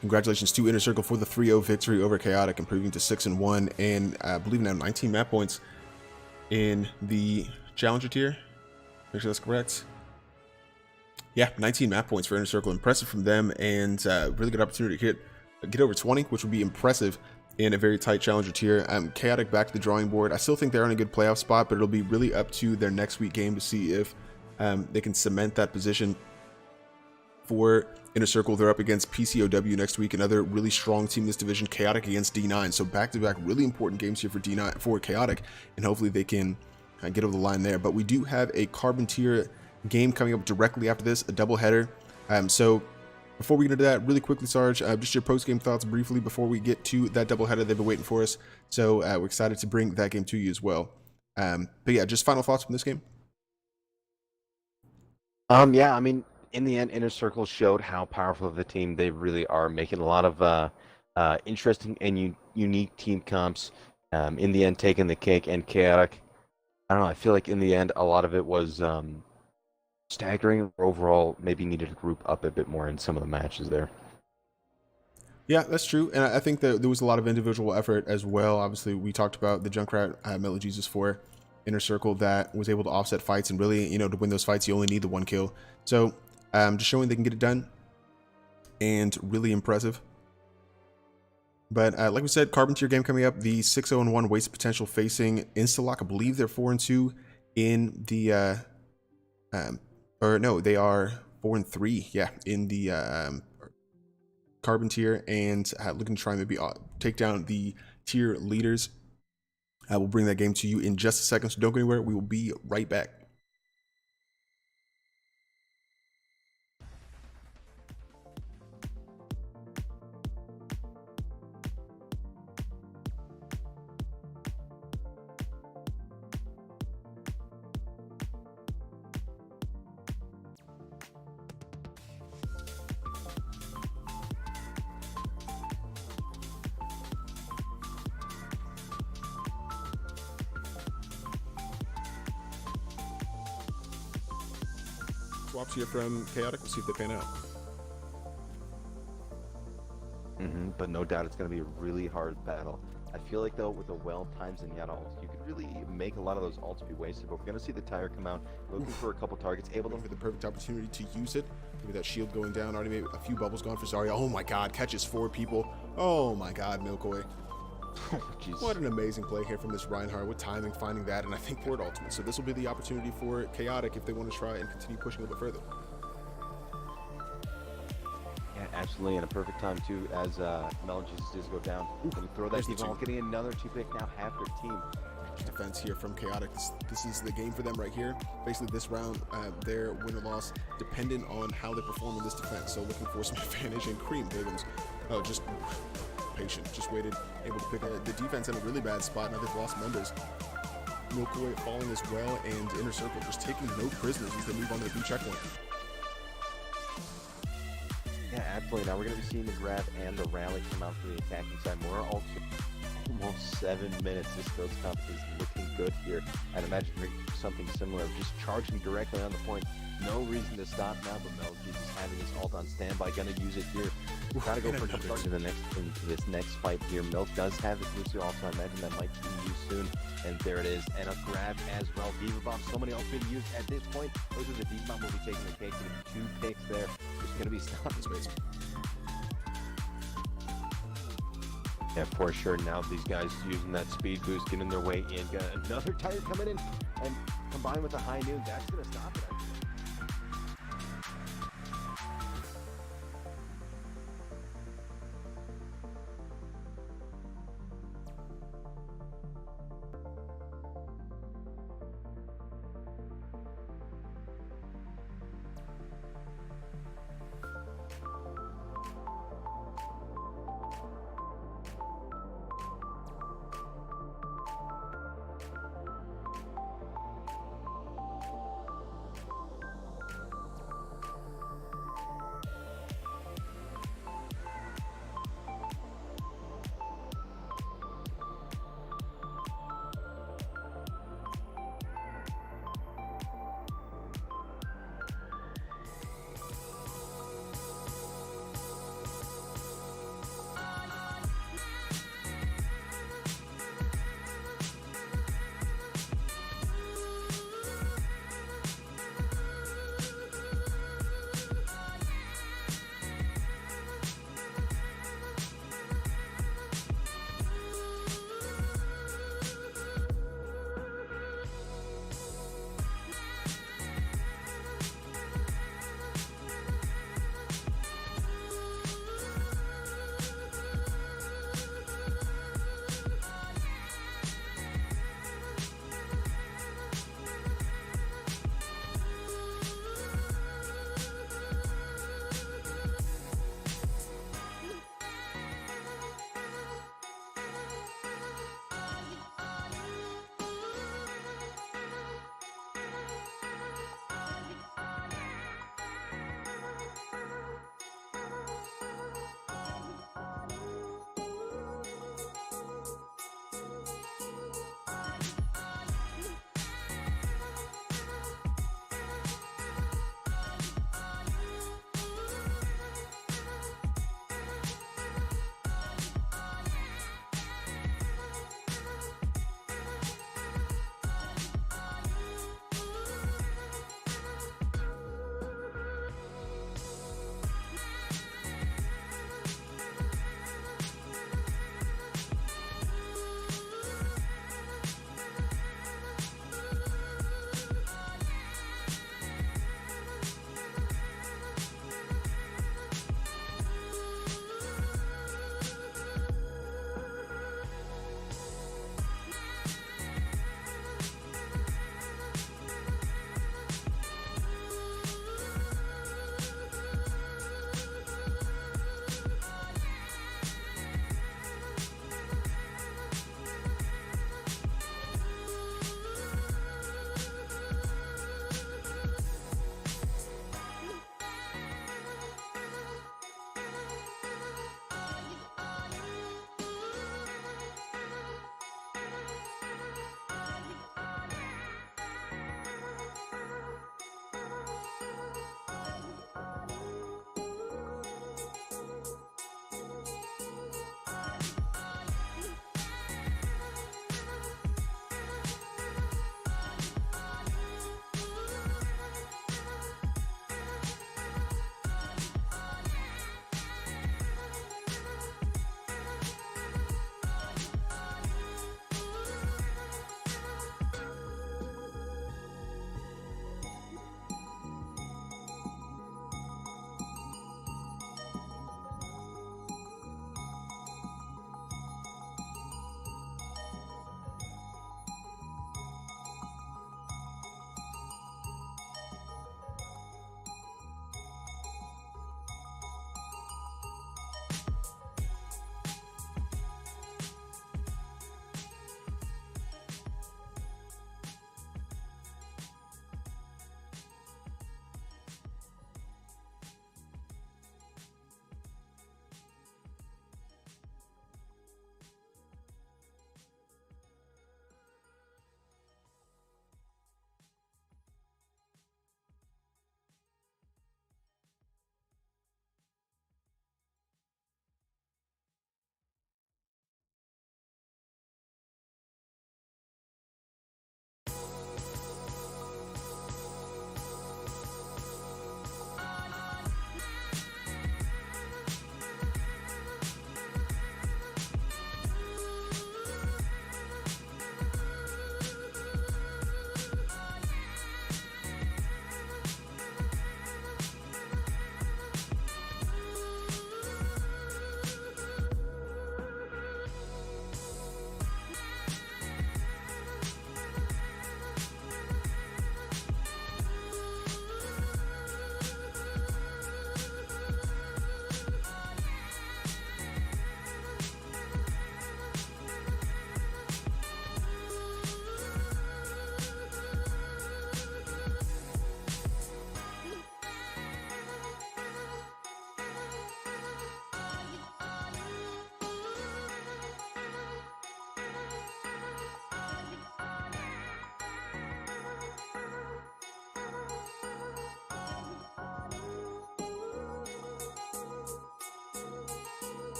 Congratulations to Inner Circle for the 3-0 victory over Chaotic, improving to 6-1, and I believe now 19 map points in the Challenger tier. Make sure that's correct. Yeah, 19 map points for Inner Circle. Impressive from them, and really good opportunity to get over 20, which would be impressive in a very tight Challenger tier. Chaotic back to the drawing board. I still think they're in a good playoff spot, but it'll be really up to their next week game to see if they can cement that position. For Inner Circle, they're up against PCOW next week, another really strong team in this division. Chaotic against D9, so back-to-back really important games here for D9 for Chaotic, and hopefully they can get over the line there. But we do have a Carbon tier game coming up directly after this, a doubleheader. So before we get into that, really quickly, Sarge, just your post-game thoughts briefly before we get to that doubleheader. They've been waiting for us, so we're excited to bring that game to you as well. But yeah, just final thoughts from this game.
Yeah, I mean, in the end, Inner Circle showed how powerful of a team they really are, making a lot of interesting and unique team comps. In the end, taking the cake. And Chaotic, I don't know, I feel like in the end, a lot of it was staggering. Overall, maybe needed to group up a bit more in some of the matches there.
Yeah, that's true. And I think that there was a lot of individual effort as well. Obviously, we talked about the Junkrat Mellow Jesus for Inner Circle that was able to offset fights, and really, to win those fights, you only need the one kill. So just showing they can get it done, and really impressive. But like we said, Carbon tier game coming up, the 6-0-1 Wasted Potential facing Instalock. I believe they're 4-2 in the or no, they are 4-3. Yeah, in the Carbon tier, and looking to try and maybe take down the tier leaders. We'll bring that game to you in just a second, so don't go anywhere. We will be right back. Swaps here from Chaotic. We'll see if they pan out.
But no doubt it's going to be a really hard battle. I feel like, though, with the well-timed Zenyatta ults, you could really make a lot of those ults be wasted. But we're going to see the Tire come out, looking for a couple targets, able to...
For the perfect opportunity to use it. Maybe that shield going down. Already made a few bubbles gone for Zarya. Oh my god, catches 4 people. Oh my god, Milkoi. What an amazing play here from this Reinhardt. What timing finding that, and I think for it ultimate. So this will be the opportunity for Chaotic if they want to try and continue pushing a little bit further.
Yeah, absolutely, and a perfect time too, as Mellow Jesus does go down. Can you throw that T-Ball, getting another 2-pick, now half their team.
Defense here from Chaotic. This is the game for them right here. Basically, this round, their win or loss dependent on how they perform in this defense. So looking for some advantage, and Cream Bigums, just patient, just waited, able to pick the defense in a really bad spot. Now they've lost members. Milkoi falling as well, and Inner Circle just taking no prisoners as they move on to the B checkpoint.
Yeah, absolutely. Now we're going to be seeing the grab and the rally come out for the attacking side. We're also almost 7 minutes. This Ghost Comp is looking good here. I'd imagine something similar, just charging directly on the point. No reason to stop now, but Mel Jesus having his ult on standby. Gonna use it here. Gotta go for a couple into this next fight here. Milk does have his Lucio ult, so I imagine that might be used soon. And there it is, and a grab as well. Diva Bomb, so many ults being used at this point. Looks like the Diva Bomb will be taking the cake. Gonna be 2 picks there. Just gonna be stopped. Yeah, for sure. Now these guys using that speed boost, getting their way in. Got another Tire coming in, and combined with the high noon, that's gonna stop it.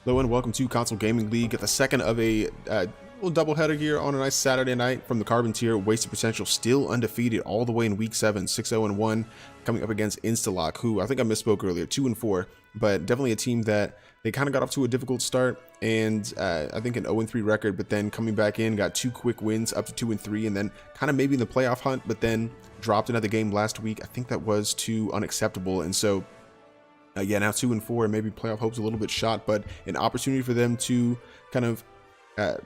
Hello and welcome to Console Gaming League. At the second of a little doubleheader here on a nice Saturday night from the Carbon tier. Wasted Potential still undefeated all the way in Week 7, 6-0-1, coming up against Instalock, who I think I misspoke earlier, 2-4, but definitely a team that they kind of got off to a difficult start and I think an 0-3 record, but then coming back in, got 2 quick wins up to 2-3, and then kind of maybe in the playoff hunt, but then dropped another game last week. I think that was too unacceptable, and so yeah, now 2-4, and maybe playoff hopes a little bit shot, but an opportunity for them to kind of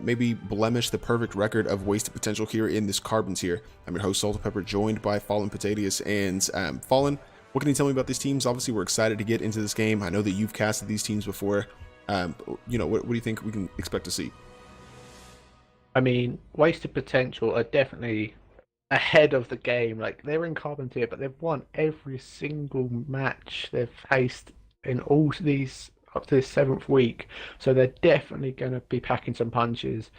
maybe blemish the perfect record of Wasted Potential here in this Carbon tier. I'm your host, Salt Pepper, joined by Fallen Potatoes. And Fallen, what can you tell me about these teams? Obviously, we're excited to get into this game. I know that you've casted these teams before. You know, what do you think we can expect to see?
I mean, Wasted Potential are definitely ahead of the game. Like, they're in Carbon tier, but they've won every single match they've faced in all these up to this 7th week, so they're definitely going to be packing some punches.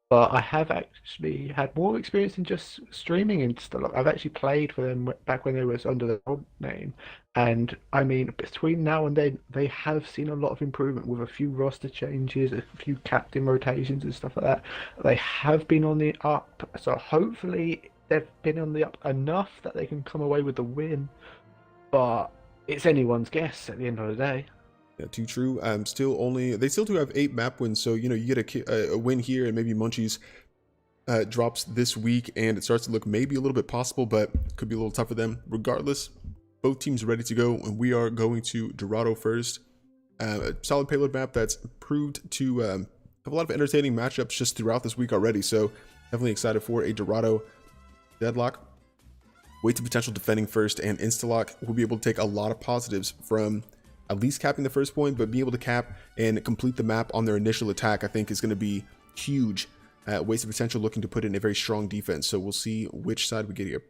But I have actually had more experience than just streaming Instalock. I've actually played for them back when they was under their old name, and I mean, between now and then, they have seen a lot of improvement with a few roster changes, a few captain rotations and stuff like that. They have been on the up, so hopefully they've been on the up enough that they can come away with the win. But it's anyone's guess at the end of the day.
Yeah, too true. They still do have 8 map wins, so you know, you get a win here, and maybe Munchies drops this week, and it starts to look maybe a little bit possible, but could be a little tough for them. Regardless, both teams are ready to go, and we are going to Dorado first. A solid payload map that's proved to have a lot of entertaining matchups just throughout this week already, so definitely excited for a Dorado deadlock. Wasted Potential defending first, and Instalock will be able to take a lot of positives from at least capping the first point, but being able to cap and complete the map on their initial attack, I think, is going to be huge. Wasted Potential looking to put in a very strong defense, so we'll see which side we get here.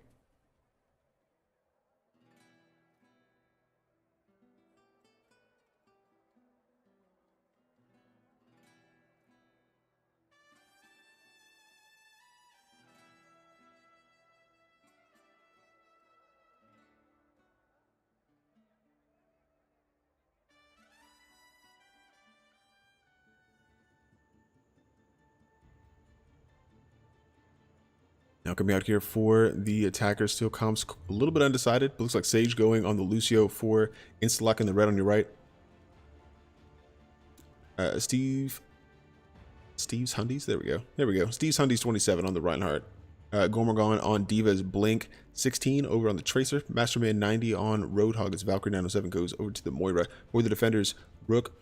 Now coming out here for the attackers, still comms a little bit undecided, but looks like Sage going on the Lucio for Instalock in the red on your right. Steve's Hundies, there we go. Steve's Hundies 27 on the Reinhardt. Gormorgon on Diva's Blink 16 over on the Tracer. Masterman 90 on Roadhog as Valkyrie 907 goes over to the Moira. For the defenders, Rook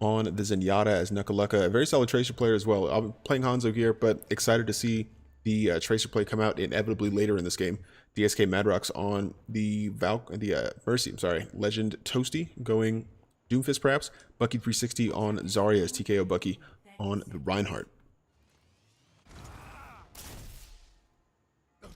on the Zenyatta as Nuka-Lucka. A very solid Tracer player as well. I'm playing Hanzo here, but excited to see the Tracer play come out inevitably later in this game. DSK Madrox on the Mercy, Legend Toasty going Doomfist perhaps. Bucky 360 on Zarya as TKO Bucky on the Reinhardt. I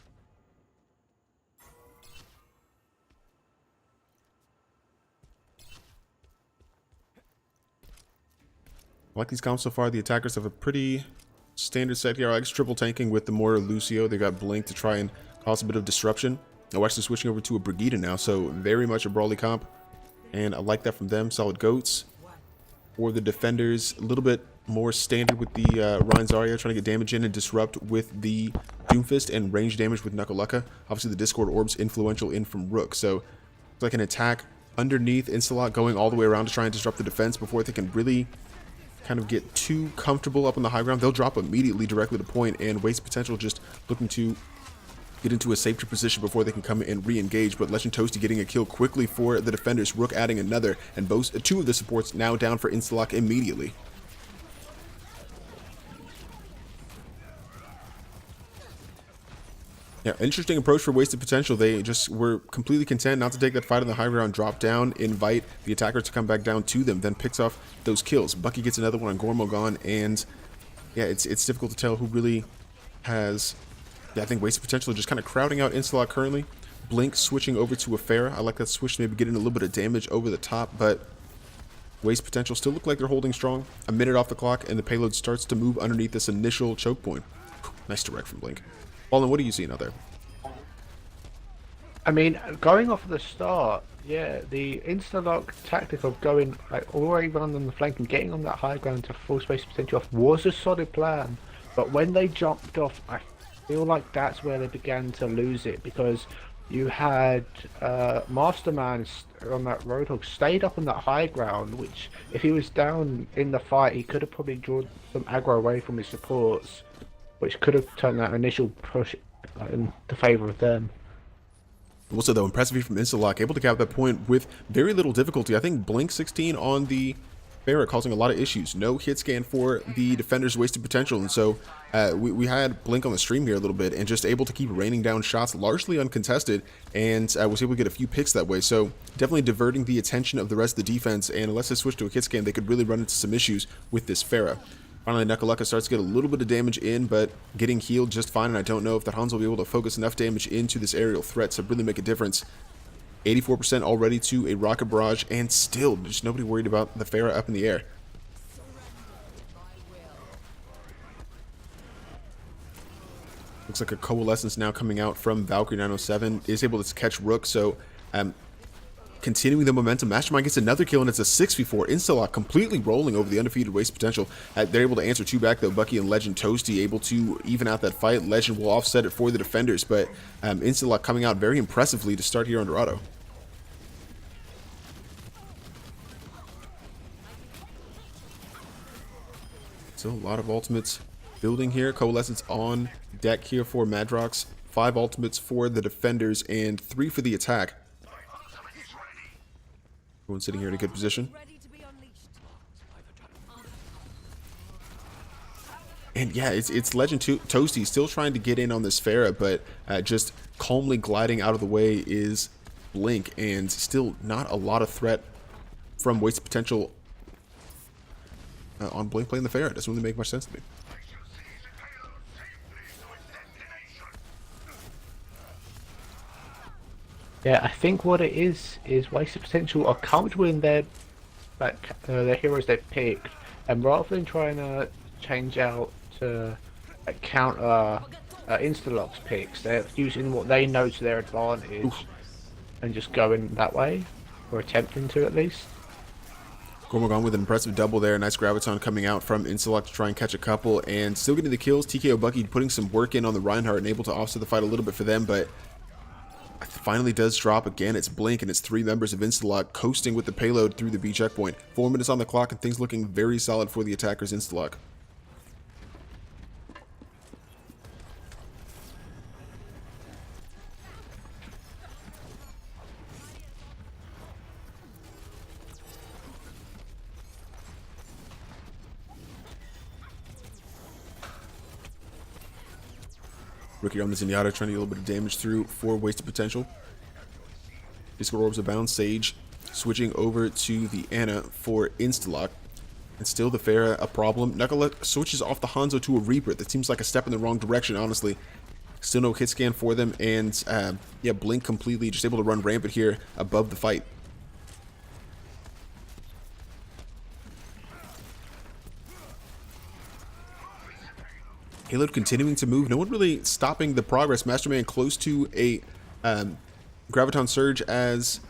like these comps so far. The attackers have a pretty standard set here. I like triple tanking with the Moira Lucio. They got Blink to try and cause a bit of disruption. Oh, actually switching over to a Brigida now, so very much a brawly comp, and I like that from them. Solid goats. For the defenders, a little bit more standard with the Rein Zarya, trying to get damage in and disrupt with the Doomfist, and range damage with Nuka-Lucka. Obviously the Discord Orb's influential in from Rook, so it's like an attack underneath Instalock going all the way around to try and disrupt the defense before they can really kind of get too comfortable up on the high ground. They'll drop immediately directly to point, and Wasted Potential just looking to get into a safer position before they can come and re-engage. But Legend Toasty getting a kill quickly for the defenders. Rook adding another, and both 2 of the supports now down for Instalock immediately. Yeah, interesting approach for Wasted Potential. They just were completely content not to take that fight on the high ground, drop down, invite the attackers to come back down to them, then picks off those kills. Bucky gets another one on Gormogon, and yeah, it's difficult to tell who really has. Yeah, I think Wasted Potential just kind of crowding out Instalock currently. Blink switching over to a Pharah. I like that switch, maybe getting a little bit of damage over the top, but Wasted Potential still look like they're holding strong. A minute off the clock, and the payload starts to move underneath this initial choke point. Nice direct from Blink. Fallen, what are you seeing out there?
I mean, going off of the start, Yeah, the Instalock tactic of going like all the way around on the flank and getting on that high ground to full space potential off was a solid plan. But when they jumped off, I feel like that's where they began to lose it because you had Masterman on that Roadhog stayed up on that high ground, which if he was down in the fight, he could have probably drawn some aggro away from his supports, which could have turned that initial push in the favor of them.
Also, though, impressive from Instalock, able to cap that point with very little difficulty. I think Blink 16 on the Pharah causing a lot of issues. No hit scan for the defender's wasted potential, and so we had Blink on the stream here a little bit and just able to keep raining down shots largely uncontested, and was able to get a few picks that way. So definitely diverting the attention of the rest of the defense, and unless they switch to a hit scan, they could really run into some issues with this Pharah. Finally, Nuckalaka starts to get a little bit of damage in, but getting healed just fine, and I don't know if the Hans will be able to focus enough damage into this aerial threat to really make a difference. 84% already to a rocket barrage, and still just nobody worried about the Pharah up in the air. Looks like a coalescence now coming out from Valkyrie 907, is able to catch Rook, so continuing the momentum. Mastermind gets another kill, and it's a 6v4. Instalock completely rolling over the undefeated waste potential. They're able to answer two back, though. Bucky and Legend Toasty able to even out that fight. Legend will offset it for the defenders, but Instalock coming out very impressively to start here under auto. So a lot of ultimates building here. Coalescence on deck here for Madrox. 5 ultimates for the defenders and 3 for the attack. Everyone sitting here in a good position. And yeah, it's Legend Toasty still trying to get in on this Pharah, but just calmly gliding out of the way is Blink, and still not a lot of threat from wasted potential on Blink playing the Pharah. It doesn't really make much sense to me.
Yeah, I think what it is wasted potential are comfortable in their their heroes they've picked, and rather than trying to change out to counter Instalock's picks, they're using what they know to their advantage. Oof. And just going that way, or attempting to at least.
Gormagon with an impressive double there. Nice Graviton coming out from Instalock to try and catch a couple, and still getting the kills. TKO Bucky putting some work in on the Reinhardt and able to offset the fight a little bit for them, but finally does drop again. It's Blink, and it's 3 members of Instalock coasting with the payload through the B checkpoint. 4 minutes on the clock, and things looking very solid for the attackers Instalock. Rookie on the Zenyatta trying to get a little bit of damage through for wasted potential. Discord Orbs Abound. Sage switching over to the Ana for Instalock. And still the Pharah a problem. Knucklehead switches off the Hanzo to a Reaper. That seems like a step in the wrong direction, honestly. Still no hit scan for them. And yeah, Blink completely just able to run rampant here above the fight. Halo continuing to move. No one really stopping the progress. Masterman close to a Graviton Surge as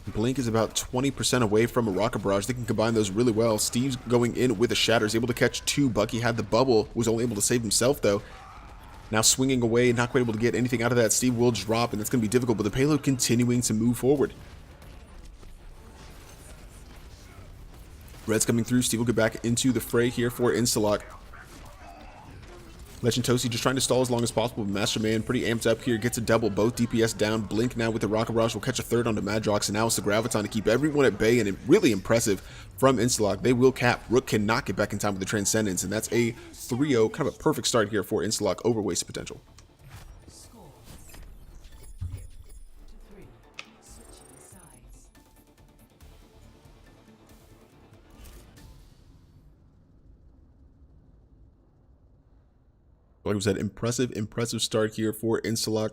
Blink is about 20% away from a Rocket Barrage. They can combine those really well. Steve's going in with a Shatter. Is able to catch 2. Bucky had the bubble. Was only able to save himself, though. Now swinging away. Not quite able to get anything out of that. Steve will drop, and that's going to be difficult. But the payload continuing to move forward. Red's coming through. Steve will get back into the fray here for Instalock. Legend Toasty just trying to stall as long as possible, but Masterman pretty amped up here, gets a double, both DPS down. Blink now with the Rocket Barrage will catch a 3rd onto Madrox, and now it's the Graviton to keep everyone at bay, and really impressive from Instalock. They will cap. Rook cannot get back in time with the Transcendence, and that's a 3-0, kind of a perfect start here for Instalock over wasted potential.
Score 3. Switching sides.
Like we said, impressive start here for Instalock.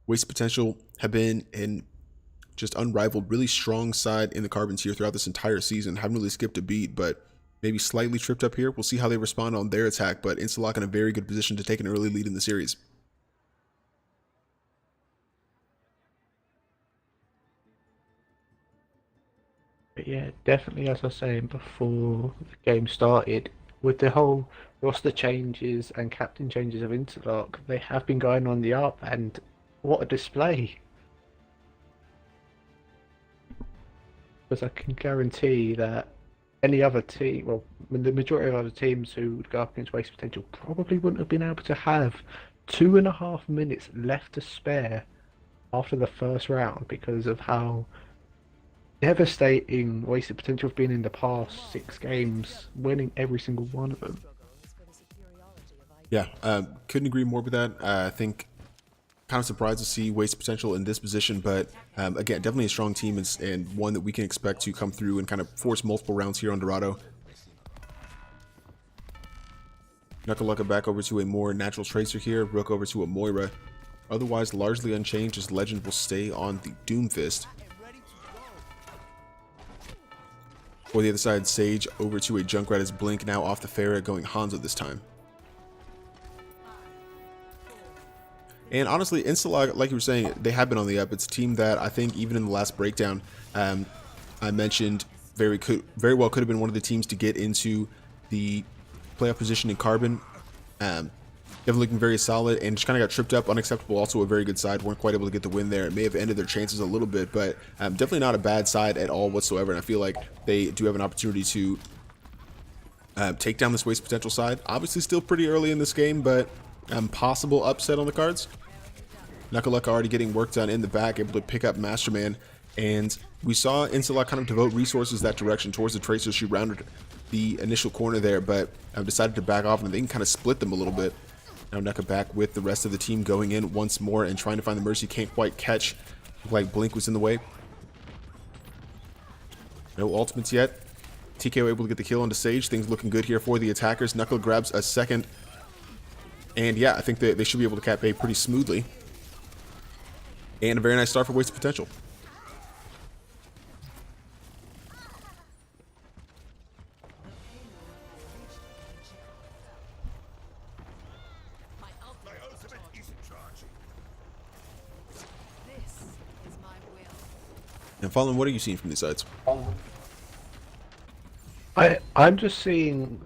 Wasted potential have been in just unrivaled, really strong side in the Carbons here throughout this entire season. Haven't really skipped a beat, but maybe slightly tripped up here. We'll see how they respond on their attack, but Instalock in a very good position to take an early lead in the series.
But yeah, definitely, as I was saying before the game started, with the whole roster changes and captain changes of Interlock, they have been going on the up, and what a display! Because I can guarantee that any other team, well, the majority of other teams who would go up against Waste Potential probably wouldn't have been able to have 2.5 minutes left to spare after the first round because of how devastating Wasted Potential have been in the past 6 games, winning every single one of them.
Yeah, couldn't agree more with that. I think kind of surprised to see Waste Potential in this position, but again, definitely a strong team and one that we can expect to come through and kind of force multiple rounds here on Dorado. Knuckle back over to a more natural tracer here, Rook over to a Moira. Otherwise, largely unchanged as Legend will stay on the Doomfist. For the other side, Sage over to a Junkrat as Blink now off the Pharah, going Hanzo this time. And honestly, Instalock, like you were saying, they have been on the up. It's a team that I think even in the last breakdown, I mentioned very well could have been one of the teams to get into the playoff position in Carbon. Definitely looking very solid and just kind of got tripped up. Unacceptable, also a very good side. Weren't quite able to get the win there. It may have ended their chances a little bit, but definitely not a bad side at all whatsoever. And I feel like they do have an opportunity to take down this Waste Potential side. Obviously still pretty early in this game, but possible upset on the cards. Knuckle already getting work done in the back, able to pick up Masterman, and we saw Instalock kind of devote resources that direction towards the Tracer. She rounded the initial corner there, but decided to back off, and they can kind of split them a little bit. Now Knuckle back with the rest of the team going in once more and trying to find the Mercy. Can't quite catch. Looked like Blink was in the way. No ultimates yet. TKO able to get the kill onto Sage. Things looking good here for the attackers. Knuckle grabs a second. And yeah, I think they should be able to cap A pretty smoothly. And a very nice start for Wasted Potential. And Fallen, what are you seeing from these sides?
I'm just seeing,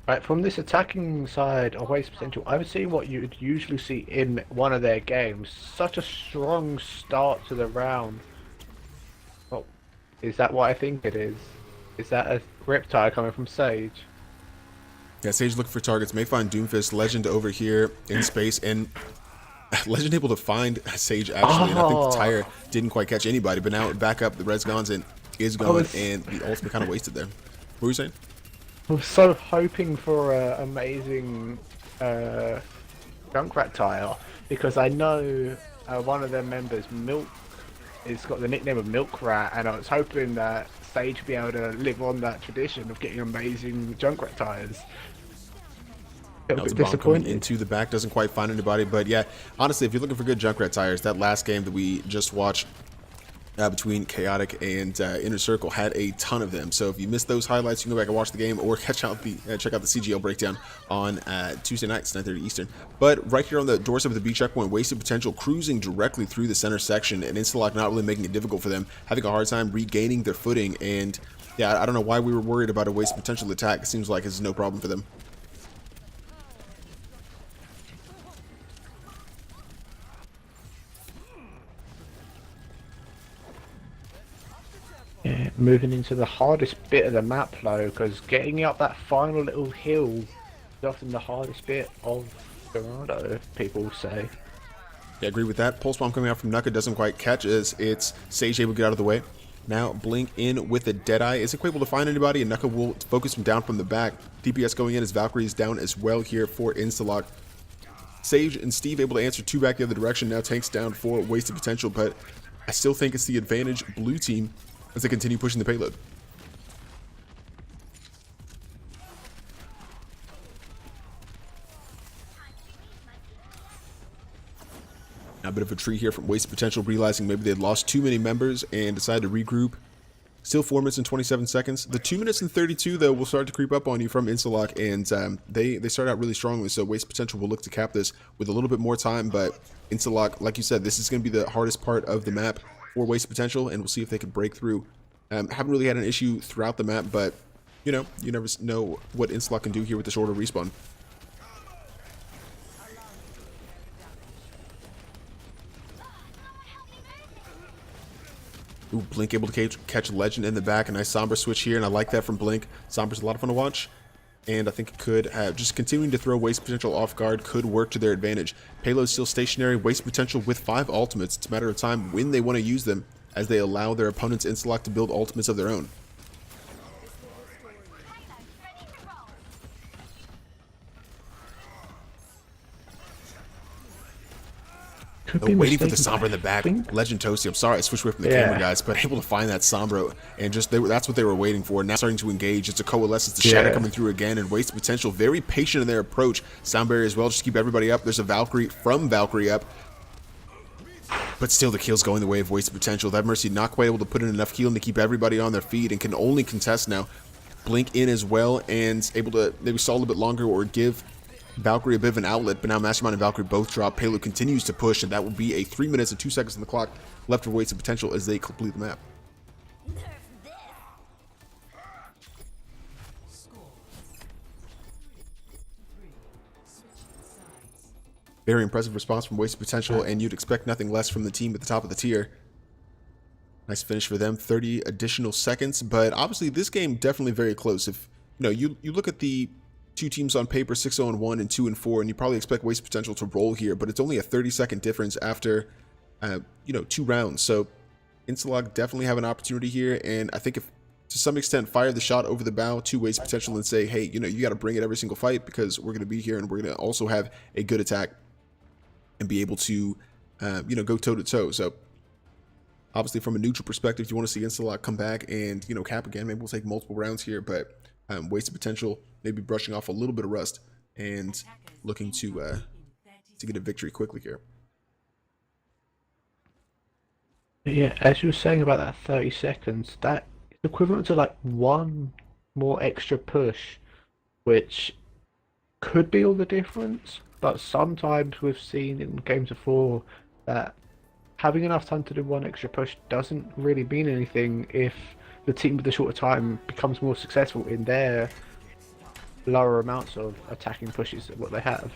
right, from this attacking side of Waste Potential, I'm seeing what you would usually see in one of their games. Such a strong start to the round. Oh, is that what I think it is? Is that a Riptide coming from Sage?
Yeah, Sage looking for targets. May find Doomfist. Legend over here in space. And Legend able to find Sage actually. And I think the tire didn't quite catch anybody. But now back up. The red's gone and is gone. And the ultimate kind of wasted there. What were you saying?
I was so hoping for an amazing Junkrat tire because I know one of their members, Milk, has got the nickname of Milk Rat, and I was hoping that Sage would be able to live on that tradition of getting amazing Junkrat tires. A bit disappointed.
Into the back, doesn't quite find anybody, but yeah, honestly, if you're looking for good Junkrat tires, that last game that we just watched between Chaotic and Inner Circle had a ton of them. So if you missed those highlights, you can go back and watch the game or check out the CGL breakdown on Tuesday nights, 9:30 Eastern. But right here on the doorstep of the B checkpoint, Wasted Potential cruising directly through the center section, and Instalock not really making it difficult for them, having a hard time regaining their footing. And yeah, I don't know why we were worried about a Wasted Potential attack. It seems like it's no problem for them.
Yeah, moving into the hardest bit of the map though, because getting up that final little hill is often the hardest bit of Dorado, people say.
Yeah, I agree with that. Pulse bomb coming out from Nuka doesn't quite catch as it's Sage able to get out of the way. Now Blink in with a Deadeye. Isn't quite able to find anybody, and Nuka will focus him down from the back. DPS going in as Valkyrie is down as well here for Instalock. Sage and Steve able to answer two back the other direction. Now Tank's down for Wasted Potential, but I still think it's the advantage blue team as they continue pushing the payload. Now a bit of a tree here from Wasted Potential, realizing maybe they had lost too many members and decided to regroup. Still 4 minutes and 27 seconds. The 2 minutes and 32 though will start to creep up on you from Instalock, and they start out really strongly. So Wasted Potential will look to cap this with a little bit more time, but Instalock, like you said, this is going to be the hardest part of the map for Wasted Potential, and we'll see if they can break through Haven't really had an issue throughout the map, but you know, you never know what Instalock can do here with the shorter respawn. Ooh, Blink able to catch Legend in the back. A nice Sombra switch here, and I like that from Blink. Sombra's a lot of fun to watch, and I think it could have just continuing to throw Waste Potential off guard could work to their advantage. Payload's still stationary. Waste Potential with 5 ultimates. It's a matter of time when they want to use them, as they allow their opponent's Instalock to build ultimates of their own. Waiting for the Sombra in the back. Legend Toasty. I'm sorry I switched away from the camera, guys, but able to find that Sombra, and just that's what they were waiting for. Now starting to engage. It's a coalescence. The Shadow coming through again, and Waste Potential very patient in their approach. Sound barrier as well, just keep everybody up. There's a Valkyrie from Valkyrie up, but still the kill's going the way of Waste Potential. That Mercy not quite able to put in enough healing to keep everybody on their feet, and can only contest now. Blink in as well, and able to maybe stall a little bit longer or give Valkyrie a bit of an outlet, but now Mastermind and Valkyrie both drop. Payload continues to push, and that will be a 3 minutes and 2 seconds on the clock left for Waste of Potential as they complete the map.
Score. 3. Switching sides.
Very impressive response from Waste of Potential, and you'd expect nothing less from the team at the top of the tier. Nice finish for them, 30 additional seconds, but obviously this game definitely very close. If you look at the two teams on paper, 6-0-1 and 2-4, and you probably expect Waste Potential to roll here, but it's only a 30-second difference after 2 rounds. So Instalock definitely have an opportunity here, and I think if to some extent fire the shot over the bow to Waste Potential and say, hey, you got to bring it every single fight, because we're going to be here and we're going to also have a good attack and be able to go toe to toe. So obviously from a neutral perspective, you want to see Instalock come back and cap again. Maybe we'll take multiple rounds here, but Waste of Potential maybe brushing off a little bit of rust and looking to get a victory quickly here.
Yeah, as you were saying about that 30 seconds, that is equivalent to like one more extra push, which could be all the difference. But sometimes we've seen in games before that having enough time to do one extra push doesn't really mean anything if the team with the shorter time becomes more successful in their lower amounts of attacking pushes than what they have.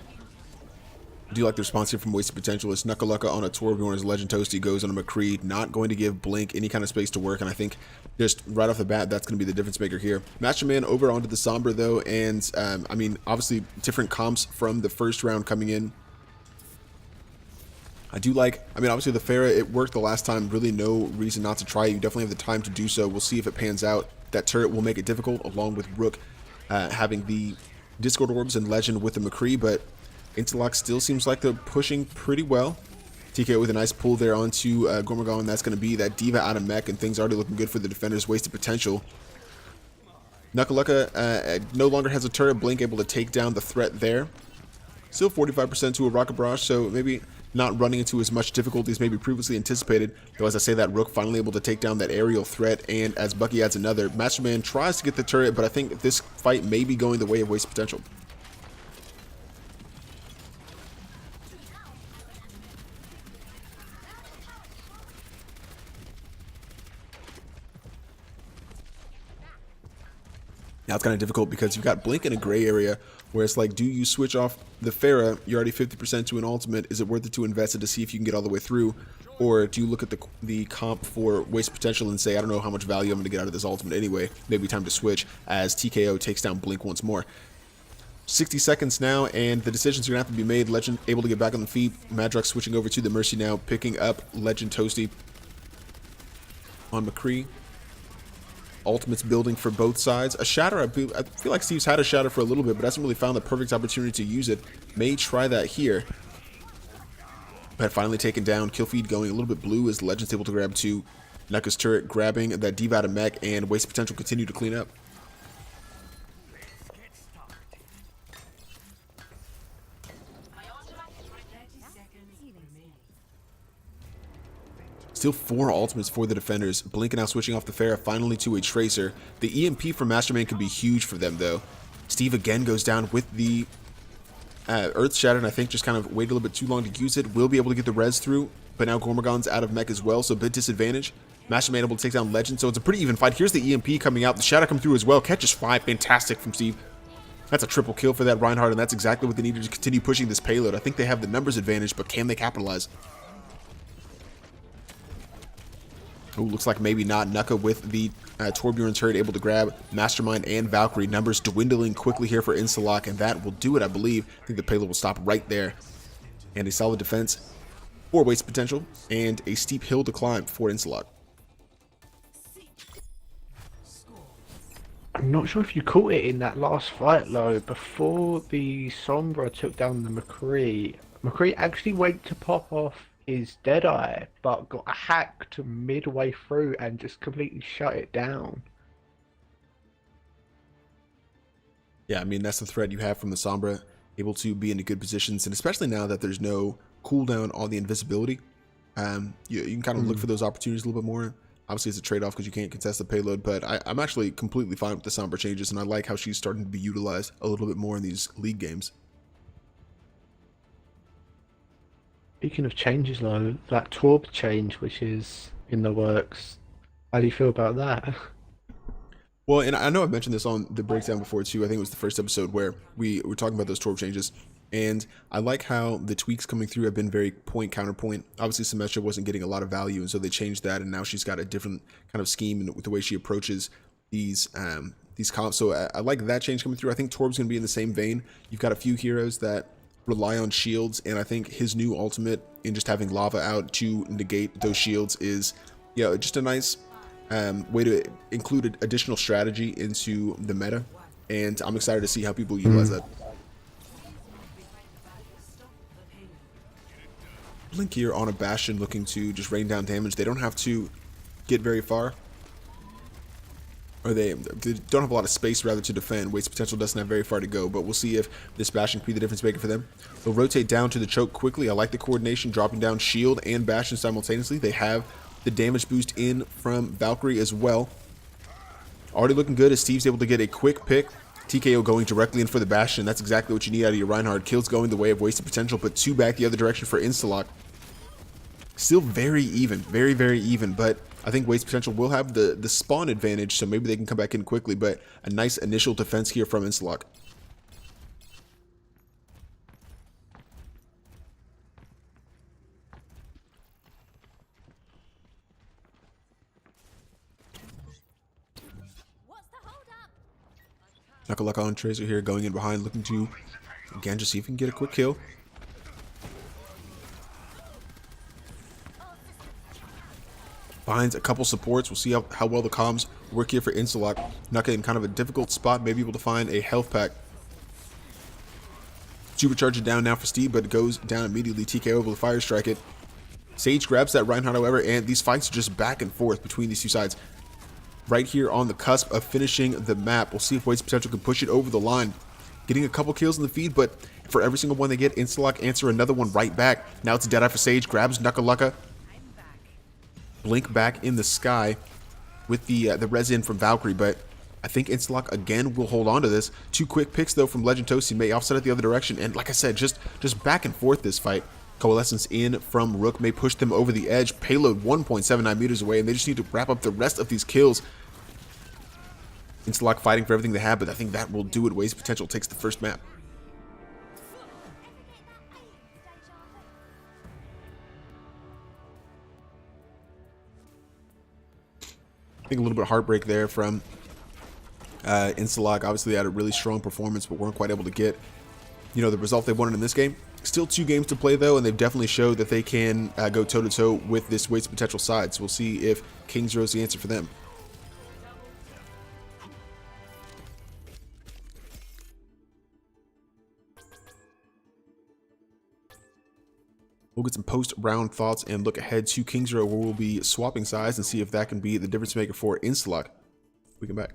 I do like the response here from Wasted Potential. It's Knuckalaka on a Torbjorn as Legend Toasty goes on a McCree, not going to give Blink any kind of space to work, and I think just right off the bat, that's going to be the difference maker here. Masterman over onto the Sombra though, and I mean, obviously different comps from the first round coming in. I do like, obviously the Pharah, it worked the last time, really no reason not to try it. You definitely have the time to do so. We'll see if it pans out. That turret will make it difficult, along with Rook having the Discord Orbs and Legend with the McCree, but Instalock still seems like they're pushing pretty well. TKO with a nice pull there onto Gormagon. That's going to be that Diva out of mech, and things already looking good for the defenders. Wasted Potential. Knuckalaka no longer has a turret. Blink able to take down the threat there. Still 45% to a Rocket Barrage, so maybe not running into as much difficulty as maybe previously anticipated. Though as I say that, Rook finally able to take down that aerial threat, and as Bucky adds another, Masterman tries to get the turret, but I think this fight may be going the way of Wasted Potential. Now it's kind of difficult because you've got Blink in a gray area where it's like, do you switch off the Pharah? You're already 50% to an ultimate. Is it worth it to invest it to see if you can get all the way through? Or do you look at the comp for Waste Potential and say, I don't know how much value I'm going to get out of this ultimate anyway. Maybe time to switch as TKO takes down Blink once more. 60 seconds now, and the decisions are going to have to be made. Legend able to get back on the feet. Madrox switching over to the Mercy now, picking up Legend Toasty on McCree. Ultimates building for both sides. A Shatter, I feel like Steve's had a Shatter for a little bit, but hasn't really found the perfect opportunity to use it. May try that here. But finally taken down. Kill feed going a little bit blue as Legend's able to grab 2. Nuka's turret grabbing that Diva out of mech, and Waste Potential continue to clean up. Still 4 ultimates for the defenders. Blink now switching off the Pharah finally to a Tracer. The EMP from Masterman could be huge for them though. Steve again goes down with the Earth Shatter, and I think just kind of waited a little bit too long to use it. Will be able to get the res through, but now Gormagon's out of mech as well, so a bit disadvantage. Masterman able to take down Legend, so it's a pretty even fight. Here's the EMP coming out. The Shadow come through as well. Catches 5. Fantastic from Steve. That's a triple kill for that Reinhardt, and that's exactly what they needed to continue pushing this payload. I think they have the numbers advantage, but can they capitalize? Oh, looks like maybe not. Nuka with the Torbjorn turret able to grab Mastermind and Valkyrie. Numbers dwindling quickly here for Instalock, and that will do it, I believe. I think the payload will stop right there. And a solid defense for waste potential, and a steep hill to climb for Instalock.
I'm not sure if you caught it in that last fight, though. Before the Sombra took down the McCree, McCree actually went to pop off his Deadeye, but got hacked midway through and just completely shut it down.
Yeah, I mean, that's the threat you have from the Sombra, able to be in good positions, and especially now that there's no cooldown on the invisibility, you can kind of look for those opportunities a little bit more. Obviously, it's a trade-off because you can't contest the payload, but I'm actually completely fine with the Sombra changes, and I like how she's starting to be utilized a little bit more in these league games.
Speaking of changes, though, that Torb change, which is in the works, how do you feel about that?
Well, and I know I've mentioned this on the breakdown before too. I think it was the first episode where we were talking about those Torb changes. And I like how the tweaks coming through have been very point counterpoint. Obviously, Symmetra wasn't getting a lot of value, and so they changed that, and now she's got a different kind of scheme with the way she approaches these comps. So I like that change coming through. I think Torb's going to be in the same vein. You've got a few heroes that rely on shields, and I think his new ultimate in just having lava out to negate those shields is, just a nice way to include additional strategy into the meta, and I'm excited to see how people utilize that. Blink here on a Bastion looking to just rain down damage. They don't have to get very far, or they don't have a lot of space rather to defend. Waste potential doesn't have very far to go, but we'll see if this Bastion can be the difference maker for them. They'll rotate down to the choke quickly. I like the coordination, dropping down shield and Bastion simultaneously. They have the damage boost in from Valkyrie as well. Already looking good as Steve's able to get a quick pick. TKO going directly in for the Bastion. That's exactly what you need out of your Reinhardt. Kills going the way of wasted potential, but 2 back the other direction for Instalock. Still very even, very, very even, but I think waste potential will have the spawn advantage, so maybe they can come back in quickly, but a nice initial defense here from Instalock. Knuckle on Tracer here, going in behind, looking to, again, just see if he can get a quick kill. Finds a couple supports. We'll see how well the comms work here for Instalock. Nuka in kind of a difficult spot, maybe able to find a health pack. Supercharger down now for Steve, but it goes down immediately. TK able to fire strike it. Sage grabs that Reinhardt, however, and these fights are just back and forth between these two sides. Right here on the cusp of finishing the map. We'll see if Waste Potential can push it over the line. Getting a couple kills in the feed, but for every single one they get, Instalock answer another one right back. Now it's a Deadeye for Sage, grabs Nuka. Blink back in the sky with the res in from Valkyrie, but I think Instalock again will hold on to this. 2 quick picks though from Legend Toasty may offset it the other direction, and like I said, just back and forth this fight. Coalescence in from Rook may push them over the edge. Payload 1.79 meters away, and they just need to wrap up the rest of these kills. Instalock fighting for everything they have, but I think that will do it. Waste Potential takes the first map. I think a little bit of heartbreak there from Instalock. Obviously, they had a really strong performance, but weren't quite able to get, the result they wanted in this game. Still 2 games to play, though, and they've definitely showed that they can go toe-to-toe with this Waste Potential side. So we'll see if King's Row is the answer for them. We'll get some post-round thoughts and look ahead to King's Row, where we'll be swapping sides and see if that can be the difference maker for Instalock. We come back.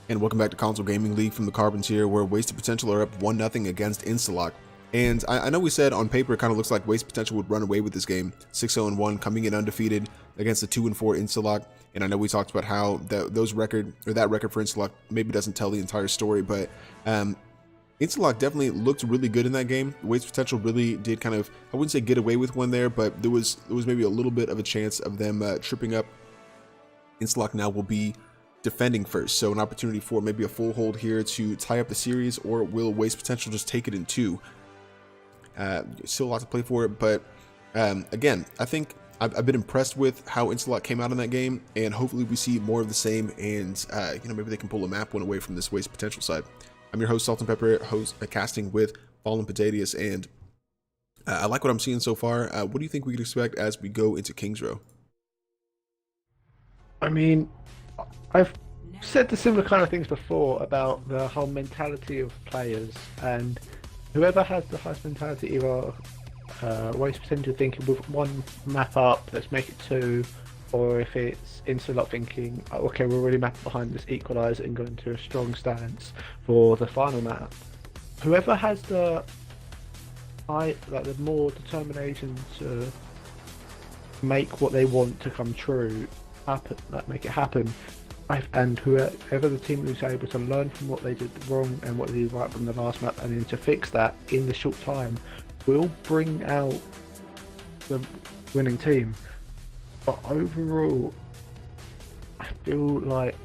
And welcome back to Console Gaming League from the Carbons here, where Wasted Potential are up 1-0 against Instalock. And I know we said on paper it kind of looks like Wasted Potential would run away with this game, 6-0-1, coming in undefeated against the 2-4 Instalock. And I know we talked about how that record for Instalock maybe doesn't tell the entire story, but Instalock definitely looked really good in that game. Wasted Potential really did kind of, I wouldn't say get away with one there, but there was maybe a little bit of a chance of them tripping up. Instalock now will be defending first, so an opportunity for maybe a full hold here to tie up the series, or will Wasted Potential just take it in 2? Still a lot to play for it, but again, I think I've been impressed with how Instalock came out in that game, and hopefully we see more of the same, and maybe they can pull a map one away from this Wasted Potential side. I'm your host, Salt and Pepper, casting with Fallen Potatoes, and I like what I'm seeing so far. What do you think we can expect as we go into Kings Row?
I mean, I've said the similar kind of things before about the whole mentality of players, and whoever has the highest mentality, either Waste Potential thinking with one map up, let's make it 2, or if it's Instalock thinking, okay, we're really mapping behind this equaliser and going to a strong stance for the final map. Whoever has the more determination to make what they want to come true happen, make it happen, and whoever the team is able to learn from what they did wrong and what they did right from the last map, and then to fix that in the short time, will bring out the winning team. But overall, I feel like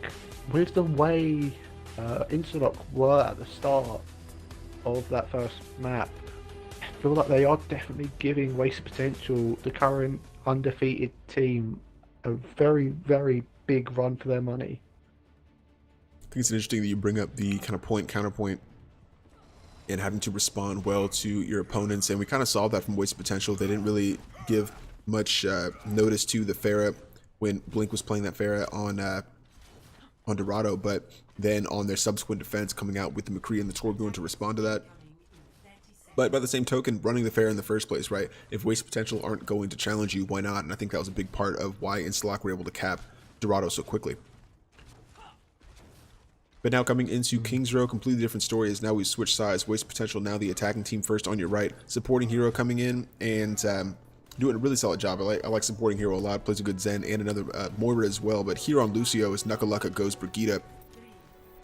with the way Instalock were at the start of that first map, I feel like they are definitely giving Wasted Potential, the current undefeated team, a very, very big run for their money.
I think it's interesting that you bring up the kind of counterpoint and having to respond well to your opponents, and we kind of saw that from Wasted Potential. They didn't really give much notice to the Pharah when Blink was playing that Pharah on Dorado, but then on their subsequent defense, coming out with the McCree and the Torgoon to respond to that. But by the same token, running the Pharah in the first place, right? If Wasted Potential aren't going to challenge you, why not? And I think that was a big part of why Instalock were able to cap Dorado so quickly. But now coming into Kings Row, completely different story, is now we switch sides. Wasted Potential now the attacking team first on your right. Supporting Hero coming in and doing a really solid job. I like supporting Hero a lot. Plays a good Zen and another Moira as well. But here on Lucio is Nuckalaka goes Brigitte.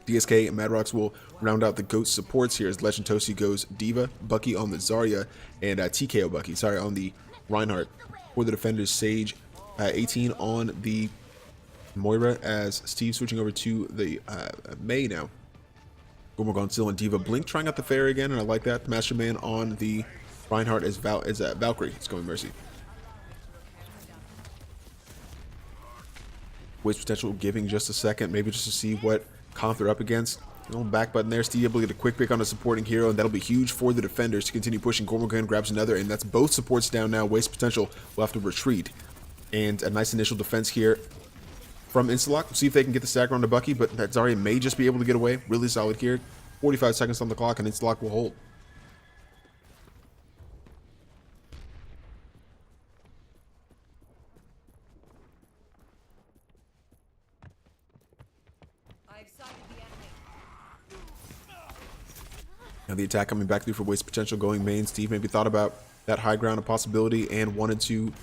DSK and Madrox will round out the GOAT supports here as Legend Toasty goes Diva, Bucky on the Zarya, and TKO Bucky, sorry, on the Reinhardt. For the defenders, Sage 18 on the Moira, as Steve switching over to the Mei now. Gormorgon still on Diva. Blink trying out the Pharah again, and I like that. Masterman on the Reinhardt as Valkyrie. It's going Mercy. Waste Potential giving just a second, maybe just to see what comp they're up against. Little back button there. Steve able to get a quick pick on a supporting Hero, and that'll be huge for the defenders to continue pushing. Gormorgon grabs another, and that's both supports down now. Waste Potential will have to retreat. And a nice initial defense here from Instalock. We'll see if they can get the stagger on the Bucky, but that Zarya may just be able to get away. Really solid here. 45 seconds on the clock, and Instalock will hold. Now the attack coming back through for Waste Potential going main. Steve maybe thought about that high ground a possibility and wanted to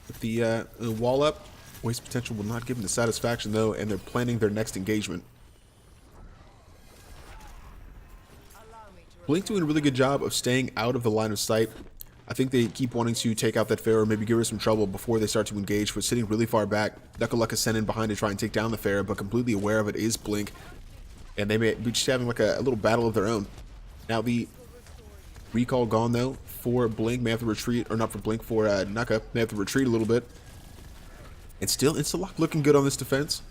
put the wall up. Waste Potential will not give him the satisfaction though, and they're planning their next engagement. Blink doing a really good job of staying out of the line of sight. I think they keep wanting to take out that Pharah, maybe give her some trouble before they start to engage, but sitting really far back. Nuckalaka sent in behind to try and take down the Pharah, but completely aware of it is Blink. And they may be just having like a little battle of their own. Now the recall gone though for Blink. May have to retreat, or not for Blink, for Nuka. May have to retreat a little bit. And still Instalock looking good on this defense.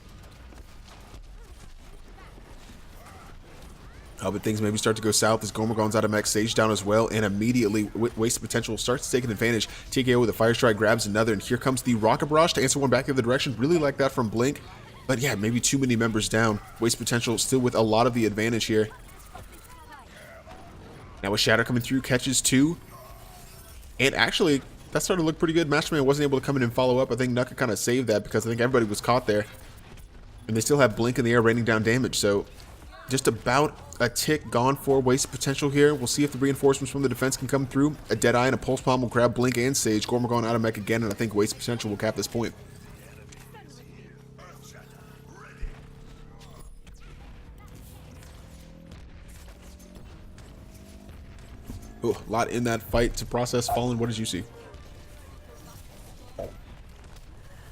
Oh, but things maybe start to go south as Gormorgon's out of mech, Sage down as well, and immediately Wasted Potential starts taking advantage. TKO with a Fire Strike grabs another, and here comes the Rocket Barrage to answer one back the other direction. Really like that from Blink. But yeah, maybe too many members down. Waste Potential still with a lot of the advantage here. Now with Shatter coming through, catches 2. And actually, that started to look pretty good. Masterman wasn't able to come in and follow up. I think Nuka kind of saved that because I think everybody was caught there. And And they still have Blink in the air raining down damage, so just about a tick gone for wasted potential here. We'll see if the reinforcements from the defense can come through. A Deadeye and a Pulse Bomb will grab Blink and Sage. Gormagon out of mech again, and I think wasted potential will cap this point. Oh, a lot in that fight to process. Fallen, what did you see?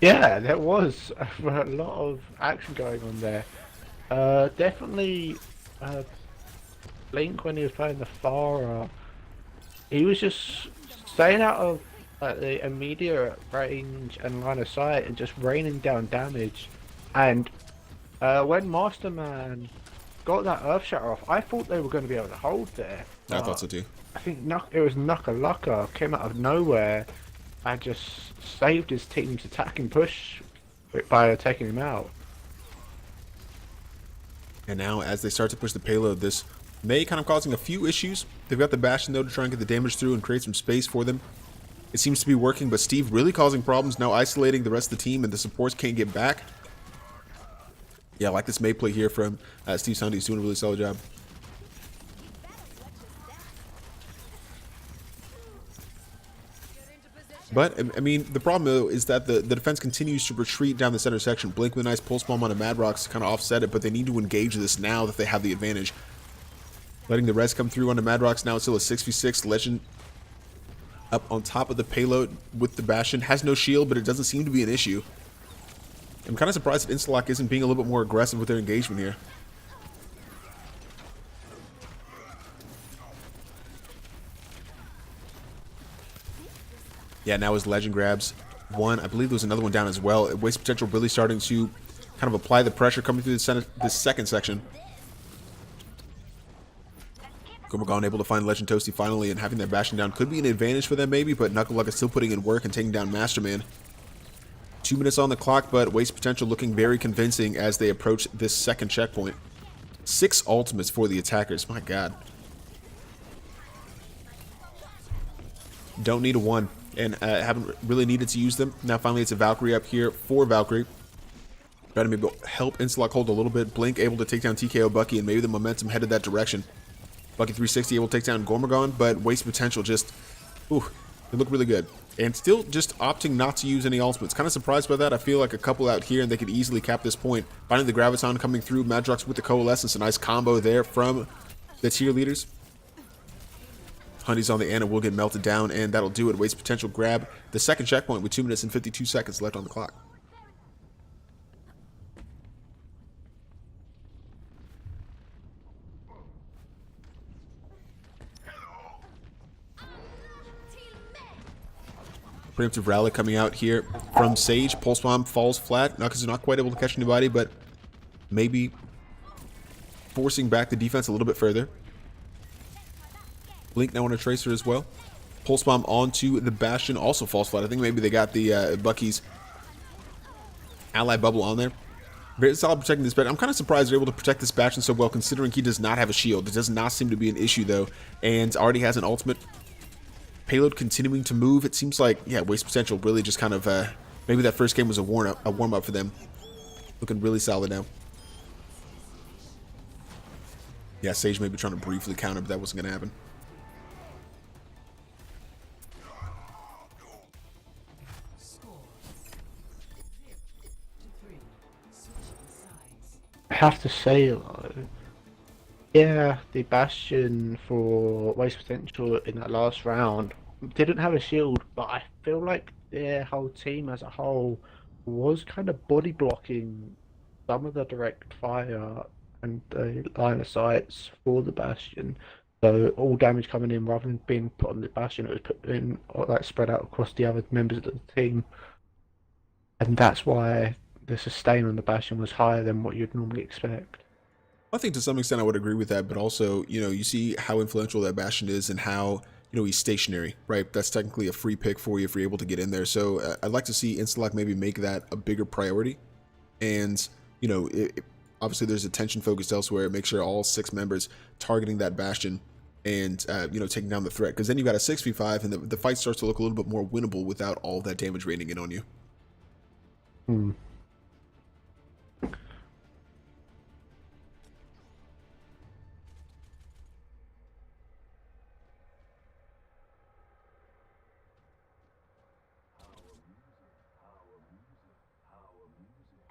Yeah, there was a lot of action going on there. Definitely, Blink when he was playing the Pharah, he was just staying out of the immediate range and line of sight and just raining down damage. And when Masterman got that Earth Shatter off, I thought they were going to be able to hold there.
I thought so too.
I think it was Nuka came out of nowhere and just saved his team's attacking push by taking him out.
And now, as they start to push the payload, this may kind of causing a few issues. They've got the Bastion, though, to try and get the damage through and create some space for them. It seems to be working, but Steve really causing problems, now isolating the rest of the team, and the supports can't get back. Yeah, I like this May play here from Steve Sunday. He's doing a really solid job. But, I mean, the problem, though, is that the defense continues to retreat down the center section. Blink with a nice pulse bomb on a Madrox to kind of offset it, but they need to engage this now that they have the advantage. Letting the res come through onto Madrox. Now it's still a 6v6. Legend up on top of the payload with the Bastion. Has no shield, but it doesn't seem to be an issue. I'm kind of surprised that Instalock isn't being a little bit more aggressive with their engagement here. Yeah, now his Legend grabs one. I believe there was another one down as well. Waste potential really starting to kind of apply the pressure coming through this second section. Gormagon able to find Legend Toasty finally, and having that Bastion down could be an advantage for them maybe, but Knuckleluck is still putting in work and taking down Masterman. 2 minutes on the clock, but waste potential looking very convincing as they approach this second checkpoint. 6 ultimates for the attackers. My God. Don't need a 1. And haven't really needed to use them. Now finally it's a Valkyrie up here for Valkyrie. Try to maybe help Instalock hold a little bit. Blink able to take down TKO Bucky, and maybe the momentum headed that direction. Bucky 360 able to take down Gormagon, but waste potential just, ooh, they look really good. And still just opting not to use any ultimates. Kind of surprised by that. I feel like a couple out here and they could easily cap this point. Finding the Graviton coming through. Madrox with the Coalescence. A nice combo there from the tier leaders. Honey's on the Ana will get melted down, and that'll do it. Waste potential grab the second checkpoint with 2 minutes and 52 seconds left on the clock. Preemptive rally coming out here from Sage. Pulse Bomb falls flat. Knuckles is not quite able to catch anybody, but maybe forcing back the defense a little bit further. Blink now on a Tracer as well. Pulse Bomb onto the Bastion, also falls flat. I think maybe they got the Bucky's ally bubble on there. Very solid protecting this bed. I'm kind of surprised they're able to protect this Bastion so well, considering he does not have a shield. It does not seem to be an issue, though, and already has an ultimate. Payload continuing to move. It seems like, yeah, waste potential really just kind of, maybe that first game was a warm-up for them. Looking really solid now. Yeah, Sage may be trying to briefly counter, but that wasn't going to happen.
I have to say, though, yeah, the Bastion for waste potential in that last round didn't have a shield, but I feel like their whole team as a whole was kind of body blocking some of the direct fire and the line of sights for the Bastion. So all damage coming in rather than being put on the Bastion, it was put in, or like spread out across the other members of the team. And that's why the sustain on the Bastion was higher than what you'd normally expect.
I think to some extent I would agree with that, but also, you know, you see how influential that Bastion is and how, you know, he's stationary, right? That's technically a free pick for you if you're able to get in there. So I'd like to see Instalock maybe make that a bigger priority. And, you know, obviously there's attention focused elsewhere. Make sure all 6 members targeting that Bastion and, you know, taking down the threat. Because then you've got a 6v5 and the fight starts to look a little bit more winnable without all that damage raining in on you.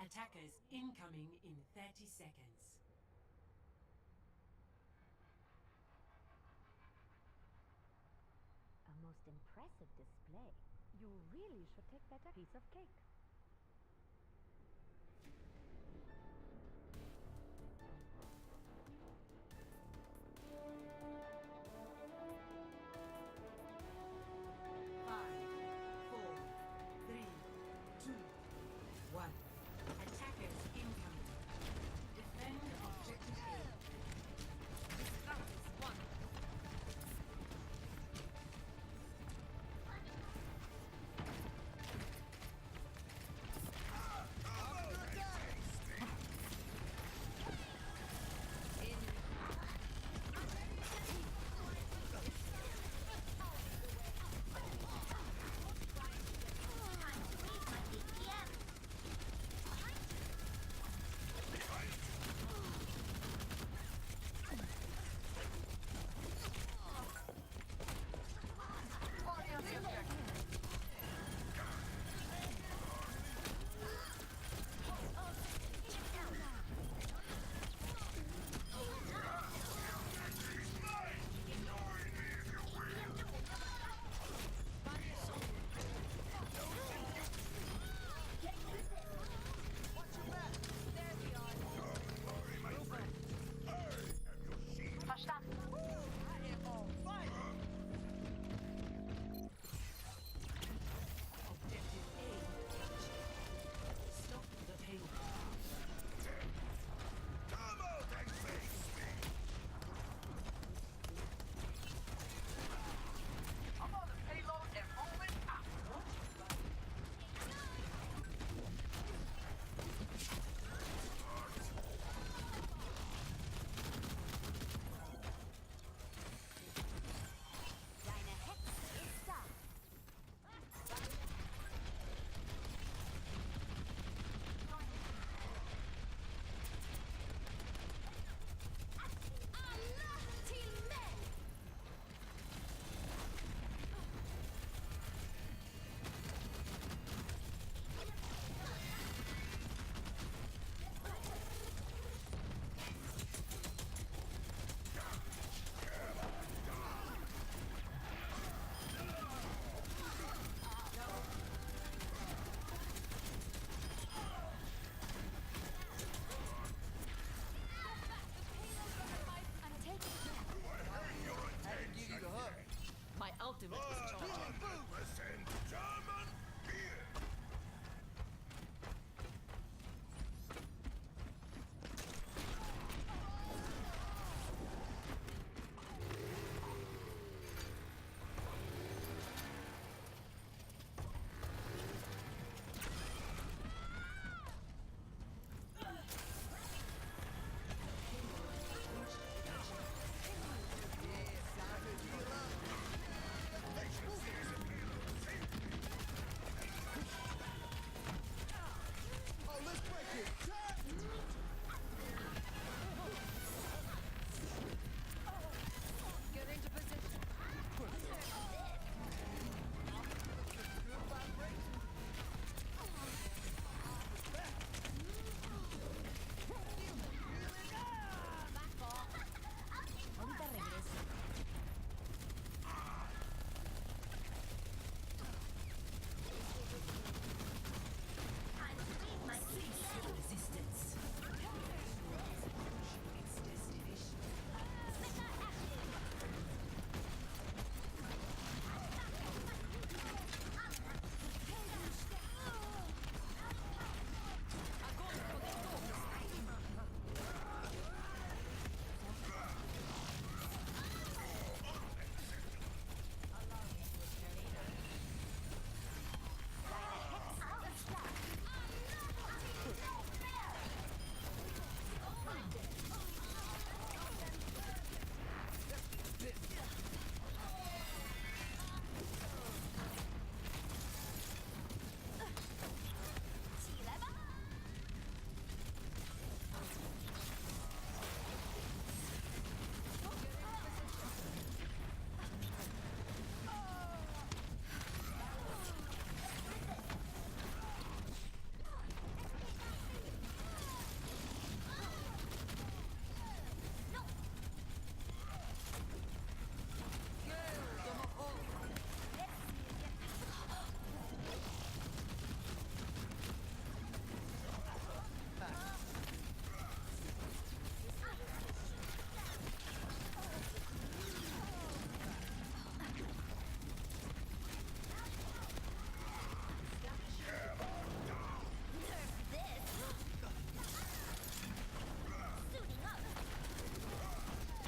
Attackers incoming in 30 seconds.
A most impressive display. You really should take better piece of cake.
Five, four, three, two, one. Attackers incoming. Defend objective A. Disguise one.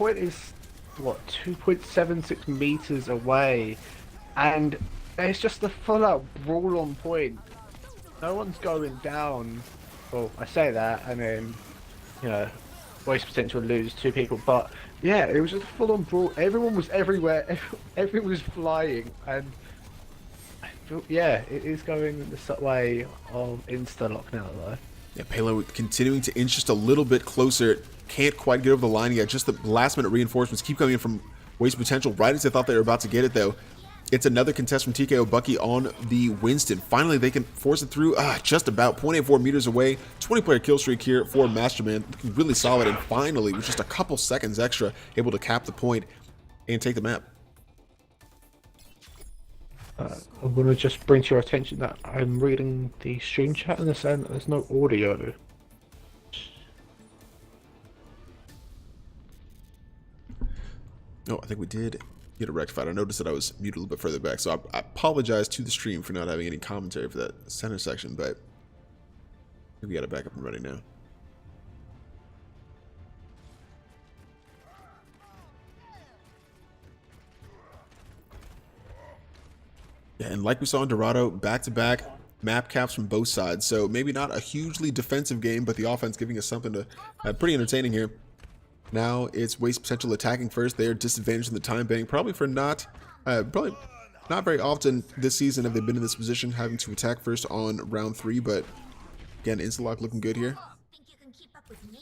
point is what 2.76 meters away, and it's just a full-out brawl on point. No one's going down. Well, I say that, and then waste potential lose 2 people, but yeah, it was just a full-on brawl. Everyone was everywhere. Everyone was flying, and I feel, yeah, it is going the way of Instalock now, though.
Yeah, Palo continuing to inch just a little bit closer. Can't quite get over the line yet. Just the last-minute reinforcements keep coming in from Waste Potential. Right as they thought they were about to get it, though. It's another contest from TKO Bucky on the Winston. Finally, they can force it through just about 0.84 meters away. 20-player kill streak here for Masterman. Looking really solid, and finally, with just a couple seconds extra, able to cap the point and take the map.
I'm going to just bring to your attention that I'm reading the stream chat and they're saying that there's no audio.
Oh, I think we did get it rectified. I noticed that I was muted a little bit further back, so I apologize to the stream for not having any commentary for that center section, but we got it back up and running now. Yeah, and like we saw in Dorado, back-to-back map caps from both sides, so maybe not a hugely defensive game, but the offense giving us something to pretty entertaining here. Now it's Waste Potential attacking first. They are disadvantaged in the time bank, probably not very often this season have they been in this position, having to attack first on round 3, but again, Instalock looking good here.
Think you can keep up with me?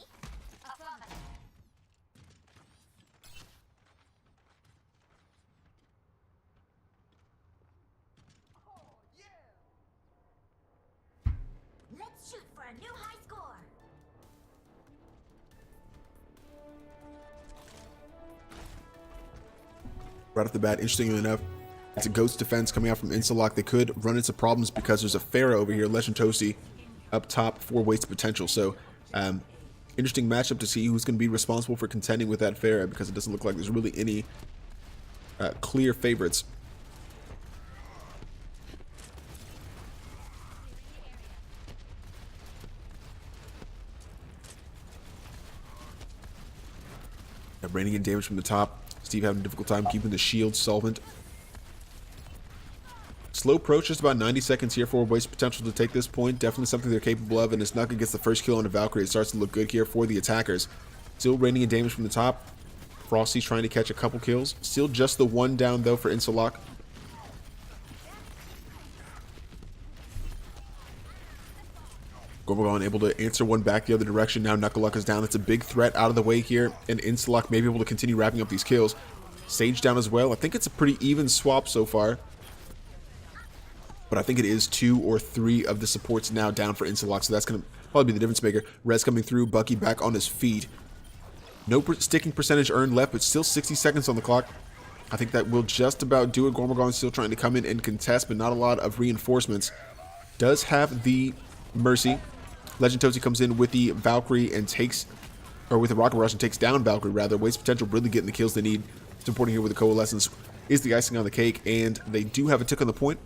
Let's shoot for a new high score.
Right off the bat, interestingly enough, it's a Ghost defense coming out from Instalock. They could run into problems because there's a Pharah over here, Legend Toasty, up top for Waste Potential. So, interesting matchup to see who's going to be responsible for contending with that Pharah, because it doesn't look like there's really any clear favorites. Raining in damage from the top. Steve having a difficult time keeping the shield solvent. Slow approach, just about 90 seconds here for Waste Potential to take this point. Definitely something they're capable of, and as Nugget gets the first kill on a Valkyrie, it starts to look good here for the attackers. Still raining in damage from the top. Frosty's trying to catch a couple kills. Still just the one down, though, for Instalock. Gorgon able to answer one back the other direction. Now Knuckleluck is down. That's a big threat out of the way here, and Instalock may be able to continue wrapping up these kills. Sage down as well. I think it's a pretty even swap so far, but I think it is 2 or 3 of the supports now down for Instalock, so that's going to probably be the difference maker. Rez coming through, Bucky back on his feet. No sticking percentage earned left, but still 60 seconds on the clock. I think that will just about do it. Gorgon still trying to come in and contest, but not a lot of reinforcements. Does have the Mercy. Legend Toasty comes in with the Valkyrie and takes, or with the Rocket Rush and takes down Valkyrie rather. Waste Potential really getting the kills they need. Supporting here with the Coalescence is the icing on the cake, and they do have a tick on the point.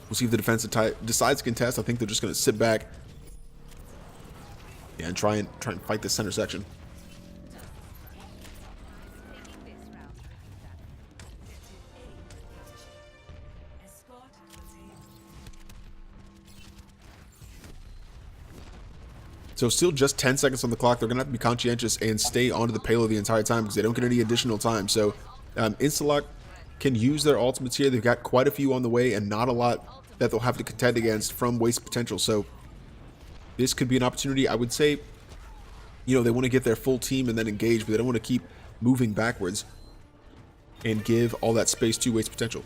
We'll see if the defense decides to contest. I think they're just going to sit back, and try and fight this center section. So still just 10 seconds on the clock. They're going to have to be conscientious and stay onto the payload the entire time because they don't get any additional time. So Instalock can use their ultimates here. They've got quite a few on the way and not a lot that they'll have to contend against from Waste Potential. So this could be an opportunity. I would say, they want to get their full team and then engage, but they don't want to keep moving backwards and give all that space to Waste Potential.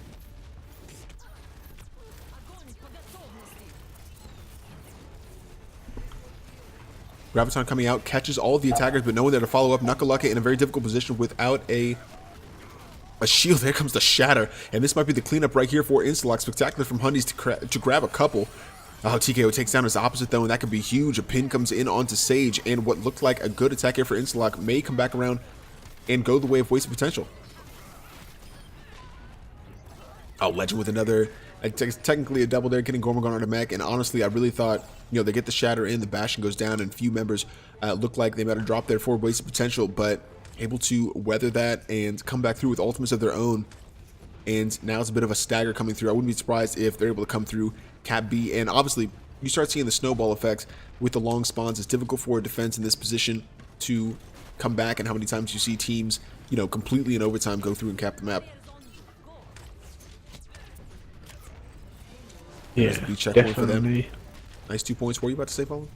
Graviton coming out, catches all of the attackers, but no one there to follow up. Knuckleluck in a very difficult position without a shield. There comes the Shatter, and this might be the cleanup right here for Instalock. Spectacular from Hundies to grab a couple. TKO takes down his opposite, though, and that could be huge. A pin comes in onto Sage, and what looked like a good attack here for Instalock may come back around and go the way of Waste Potential. Oh, Legend with another, technically a double there, getting Gorgon on a mech, and honestly, I really thought, they get the Shatter in, the Bastion goes down, and few members look like they might have dropped there for Waste Potential, but able to weather that and come back through with ultimates of their own. And now it's a bit of a stagger coming through. I wouldn't be surprised if they're able to come through Cap B. And obviously, you start seeing the snowball effects with the long spawns. It's difficult for a defense in this position to come back, and how many times you see teams, you know, completely in overtime go through and cap the map.
Yeah,
Be checkpoint for them.
definitely.
Nice 2 points. What were you about to say, Paul?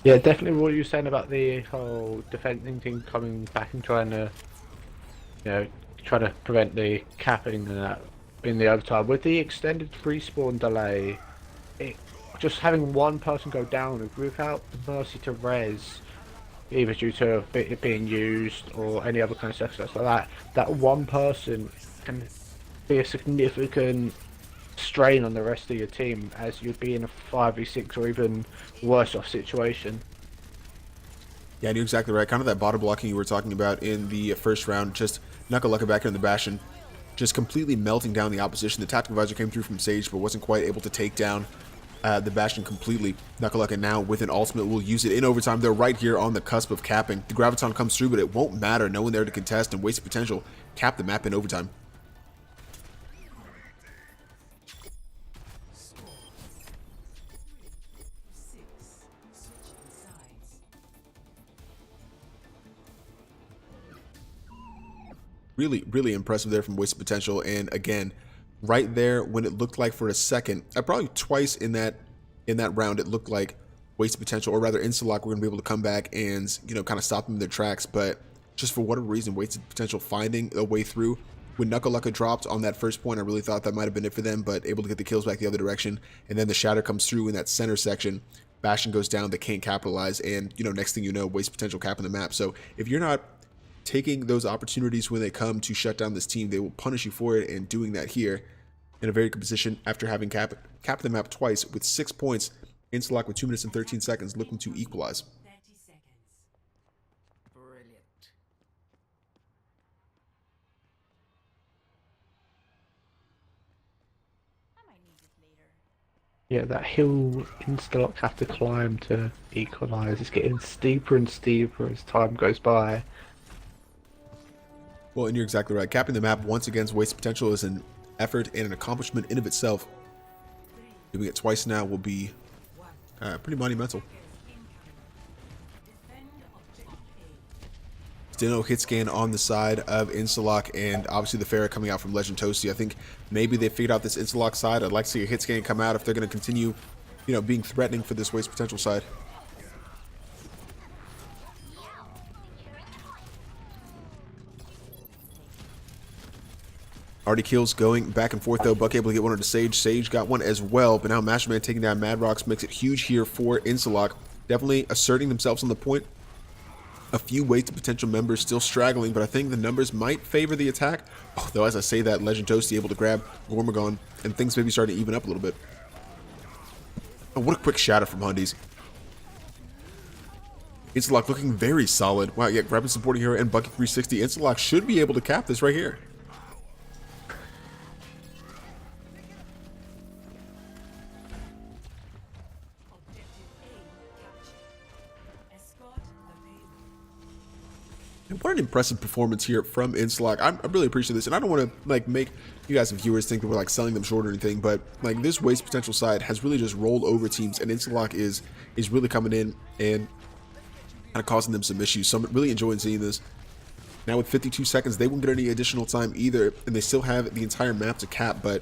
Yeah, definitely what you were saying about the whole defending thing coming back and trying to, you know, try to prevent the capping and that in the overtime. With the extended respawn delay, just having one person go down without the mercy to res, either due to it being used or any other kind of circumstance like that, that one person can be a significant strain on the rest of your team, as you'd be in a 5v6 or even worse off situation.
Yeah, you're exactly right. Kind of that bottom blocking you were talking about in the first round. Just Knuckle back in the Bastion, just completely melting down the opposition. The Tactical Advisor came through from Sage, but wasn't quite able to take down the Bastion completely. Knuckle now with an ultimate will use it in overtime. They're right here on the cusp of capping. The Graviton comes through, but it won't matter. No one there to contest, and wasted potential. Cap the map in overtime. Really impressive there from wasted potential. And again, right there when it looked like for a second, probably twice in that round, it looked like wasted potential, or rather Instalock, were going to be able to come back and, you know, kind of stop them in their tracks. But just for whatever reason, wasted potential finding a way through. When Knuckle dropped on that first point, I really thought that might have been it for them, but able to get the kills back the other direction. And then the shatter comes through in that center section. Bastion goes down, they can't capitalize, and, you know, next thing you know, wasted potential capping the map. So if you're not taking those opportunities when they come to shut down this team, they will punish you for it, and doing that here in a very good position after having capped the map twice with 6 points. Instalock with 2 minutes and 13 seconds looking to equalize.
30 seconds. Brilliant.
I might need it later.
Yeah, that hill Instalock have to climb to equalise. It's getting steeper and steeper as time goes by.
Well, and you're exactly right. Capping the map once against wasted potential is an effort and an accomplishment in of itself. Doing it twice now will be pretty monumental. Dino hit scan on the side of Instalock, and obviously the Pharah coming out from Legend Toasty. I think maybe they figured out this Instalock side. I'd like to see a hit scan come out if they're going to continue, you know, being threatening for this waste potential side. Already kills going back and forth though. Buck able to get one onto Sage. Sage got one as well, but now Masterman taking down Mad Rocks makes it huge here for Instalock. Definitely asserting themselves on the point. A few wasted potential members still straggling, but I think the numbers might favor the attack. Oh, though, as I say that, Legend Toasty able to grab Gormagon, and things maybe starting to even up a little bit. Oh, what a quick shatter from Hundies. Instalock looking very solid. Wow, yeah, grabbing supporting hero and Bucket 360. Instalock should be able to cap this right here. And what an impressive performance here from Instalock. I really appreciate this, and I don't want to like make you guys and viewers think that we're like selling them short or anything, but like this waste potential side has really just rolled over teams, and Instalock is really coming in and kind of causing them some issues. So I'm really enjoying seeing this. Now with 52 seconds, they won't get any additional time either, and they still have the entire map to cap. But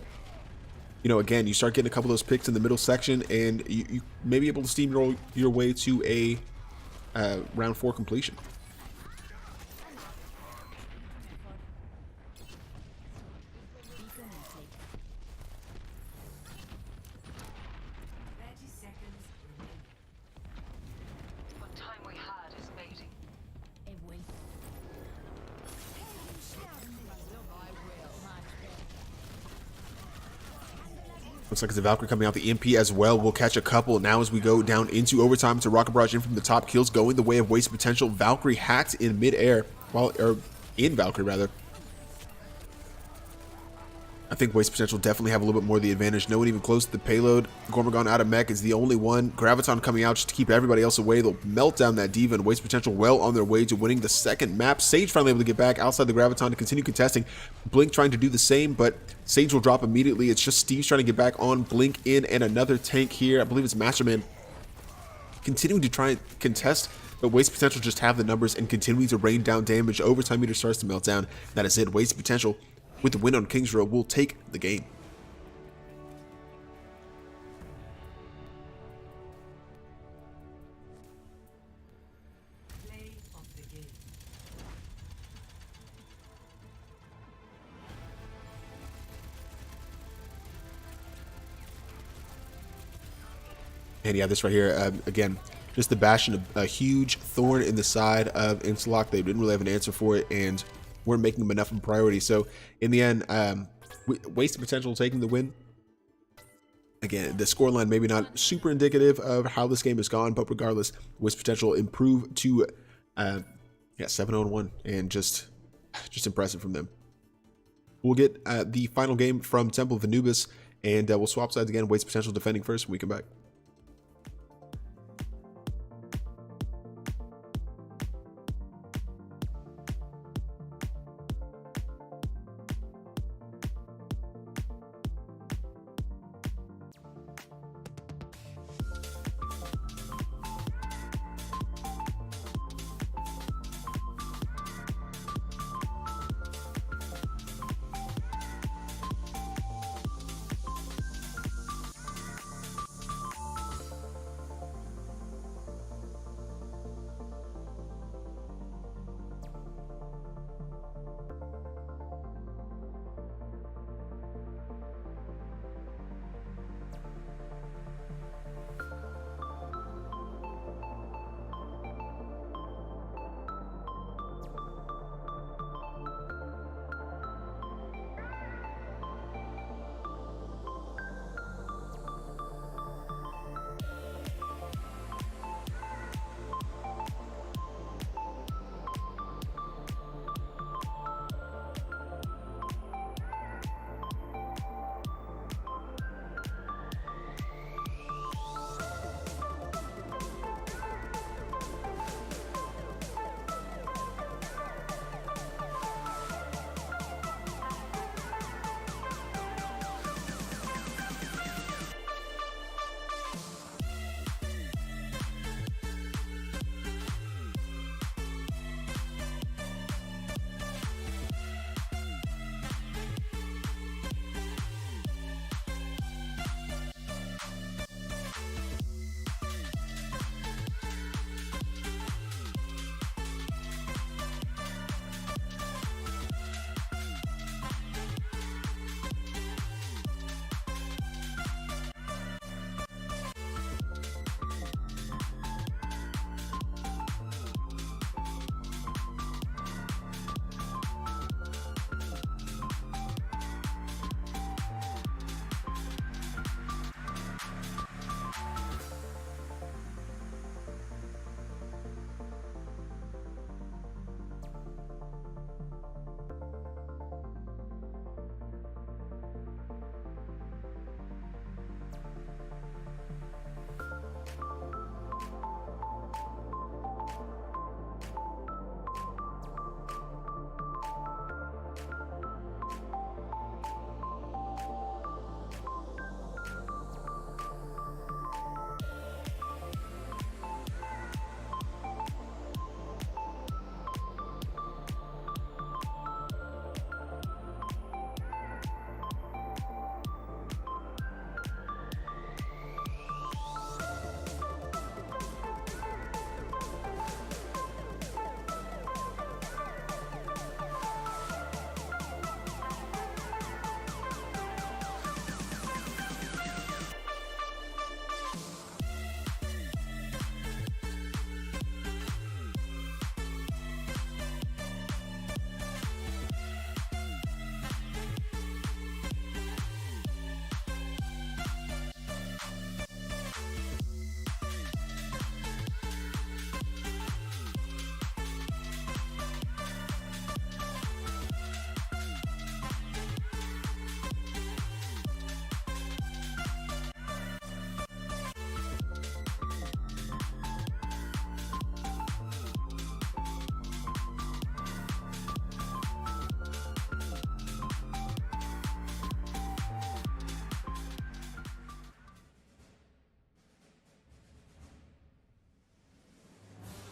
you know, again, you start getting a couple of those picks in the middle section, and you may be able to steamroll your way to a round 4 completion. Looks like it's a Valkyrie coming out. The EMP as well will catch a couple. Now as we go down into overtime, it's a Rocket Barrage in from the top. Kills going the way of wasted potential. Valkyrie hacked in midair, or in Valkyrie rather. I think Waste Potential definitely have a little bit more of the advantage. No one even close to the payload. Gormagon out of mech is the only one. Graviton coming out just to keep everybody else away. They'll melt down that Diva, and Waste Potential well on their way to winning the second map. Sage finally able to get back outside the Graviton to continue contesting. Blink trying to do the same, but Sage will drop immediately. It's just Steve's trying to get back on. Blink in, and another tank here. I believe it's Masterman continuing to try and contest, but Waste Potential just have the numbers and continuing to rain down damage. Overtime meter starts to melt down. That is it. Waste Potential with the win on Kings Row will take the game.
Play of the game.
And yeah, this right here, again, just the Bastion, a huge thorn in the side of Instalock. They didn't really have an answer for it, and weren't making them enough of a priority. So in the end, Waste Potential taking the win. Again, the scoreline maybe not super indicative of how this game has gone, but regardless, Waste Potential improved to 7-0-1, and just impressive from them. We'll get the final game from Temple of Anubis, and we'll swap sides again. Waste Potential defending first when we come back.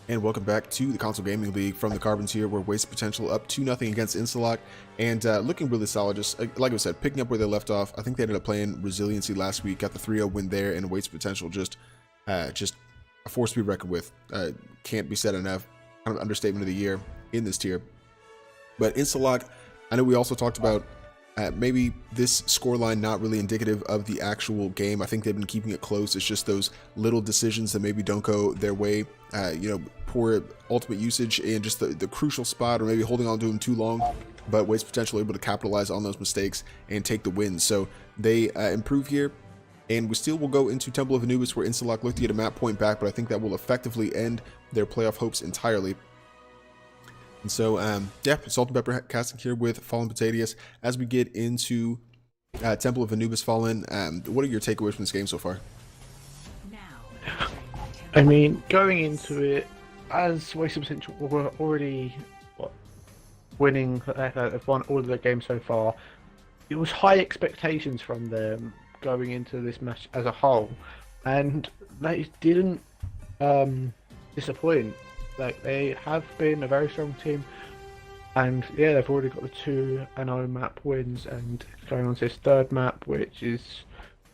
And welcome back to the Console Gaming League from the Carbons here, where Waste Potential up 2-0 against Instalock, and looking really solid. Just like I said, picking up where they left off. I think they ended up playing Resiliency last week, got the 3-0 win there, and Waste Potential just a force to be reckoned with. Can't be said enough. Kind of understatement of the year in this tier. But Instalock, I know we also talked about maybe this scoreline not really indicative of the actual game. I think they've been keeping it close. It's just those little decisions that maybe don't go their way. Poor ultimate usage and just the crucial spot, or maybe holding on to them too long. But Waste Potential able to capitalize on those mistakes and take the win. So they improve here. And we still will go into Temple of Anubis, where Instalock look to get a map point back, but I think that will effectively end their playoff hopes entirely. And so, yeah, Salt and Pepper casting here with Fallen Potatoes. As we get into Temple of Anubis Fallen, what are your takeaways from this game so far?
Now,
I mean, going into it, as Waste Potential were already winning, they've won all of their games so far. It was high expectations from them going into this match as a whole, and they didn't disappoint. Like, they have been a very strong team, and yeah, they've already got the 2-0 map wins, and going on to this third map, which is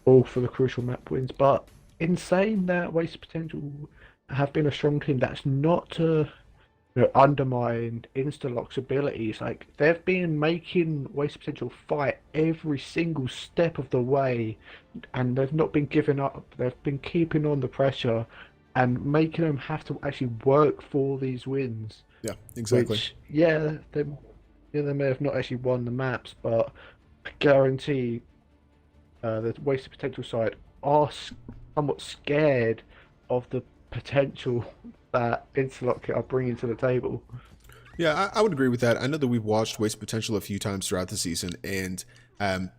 all for the crucial map wins. But in saying that, Waste Potential have been a strong team, that's not to undermine Instalock's abilities. Like, they've been making Waste Potential fight every single step of the way, and they've not been giving up. They've been keeping on the pressure and making them have to actually work for these wins.
Yeah, exactly.
Which, yeah, they may have not actually won the maps, but I guarantee the Waste Potential side are somewhat scared of the potential that Interlock are bringing to the table.
Yeah, I would agree with that. I know that we've watched Waste Potential a few times throughout the season, and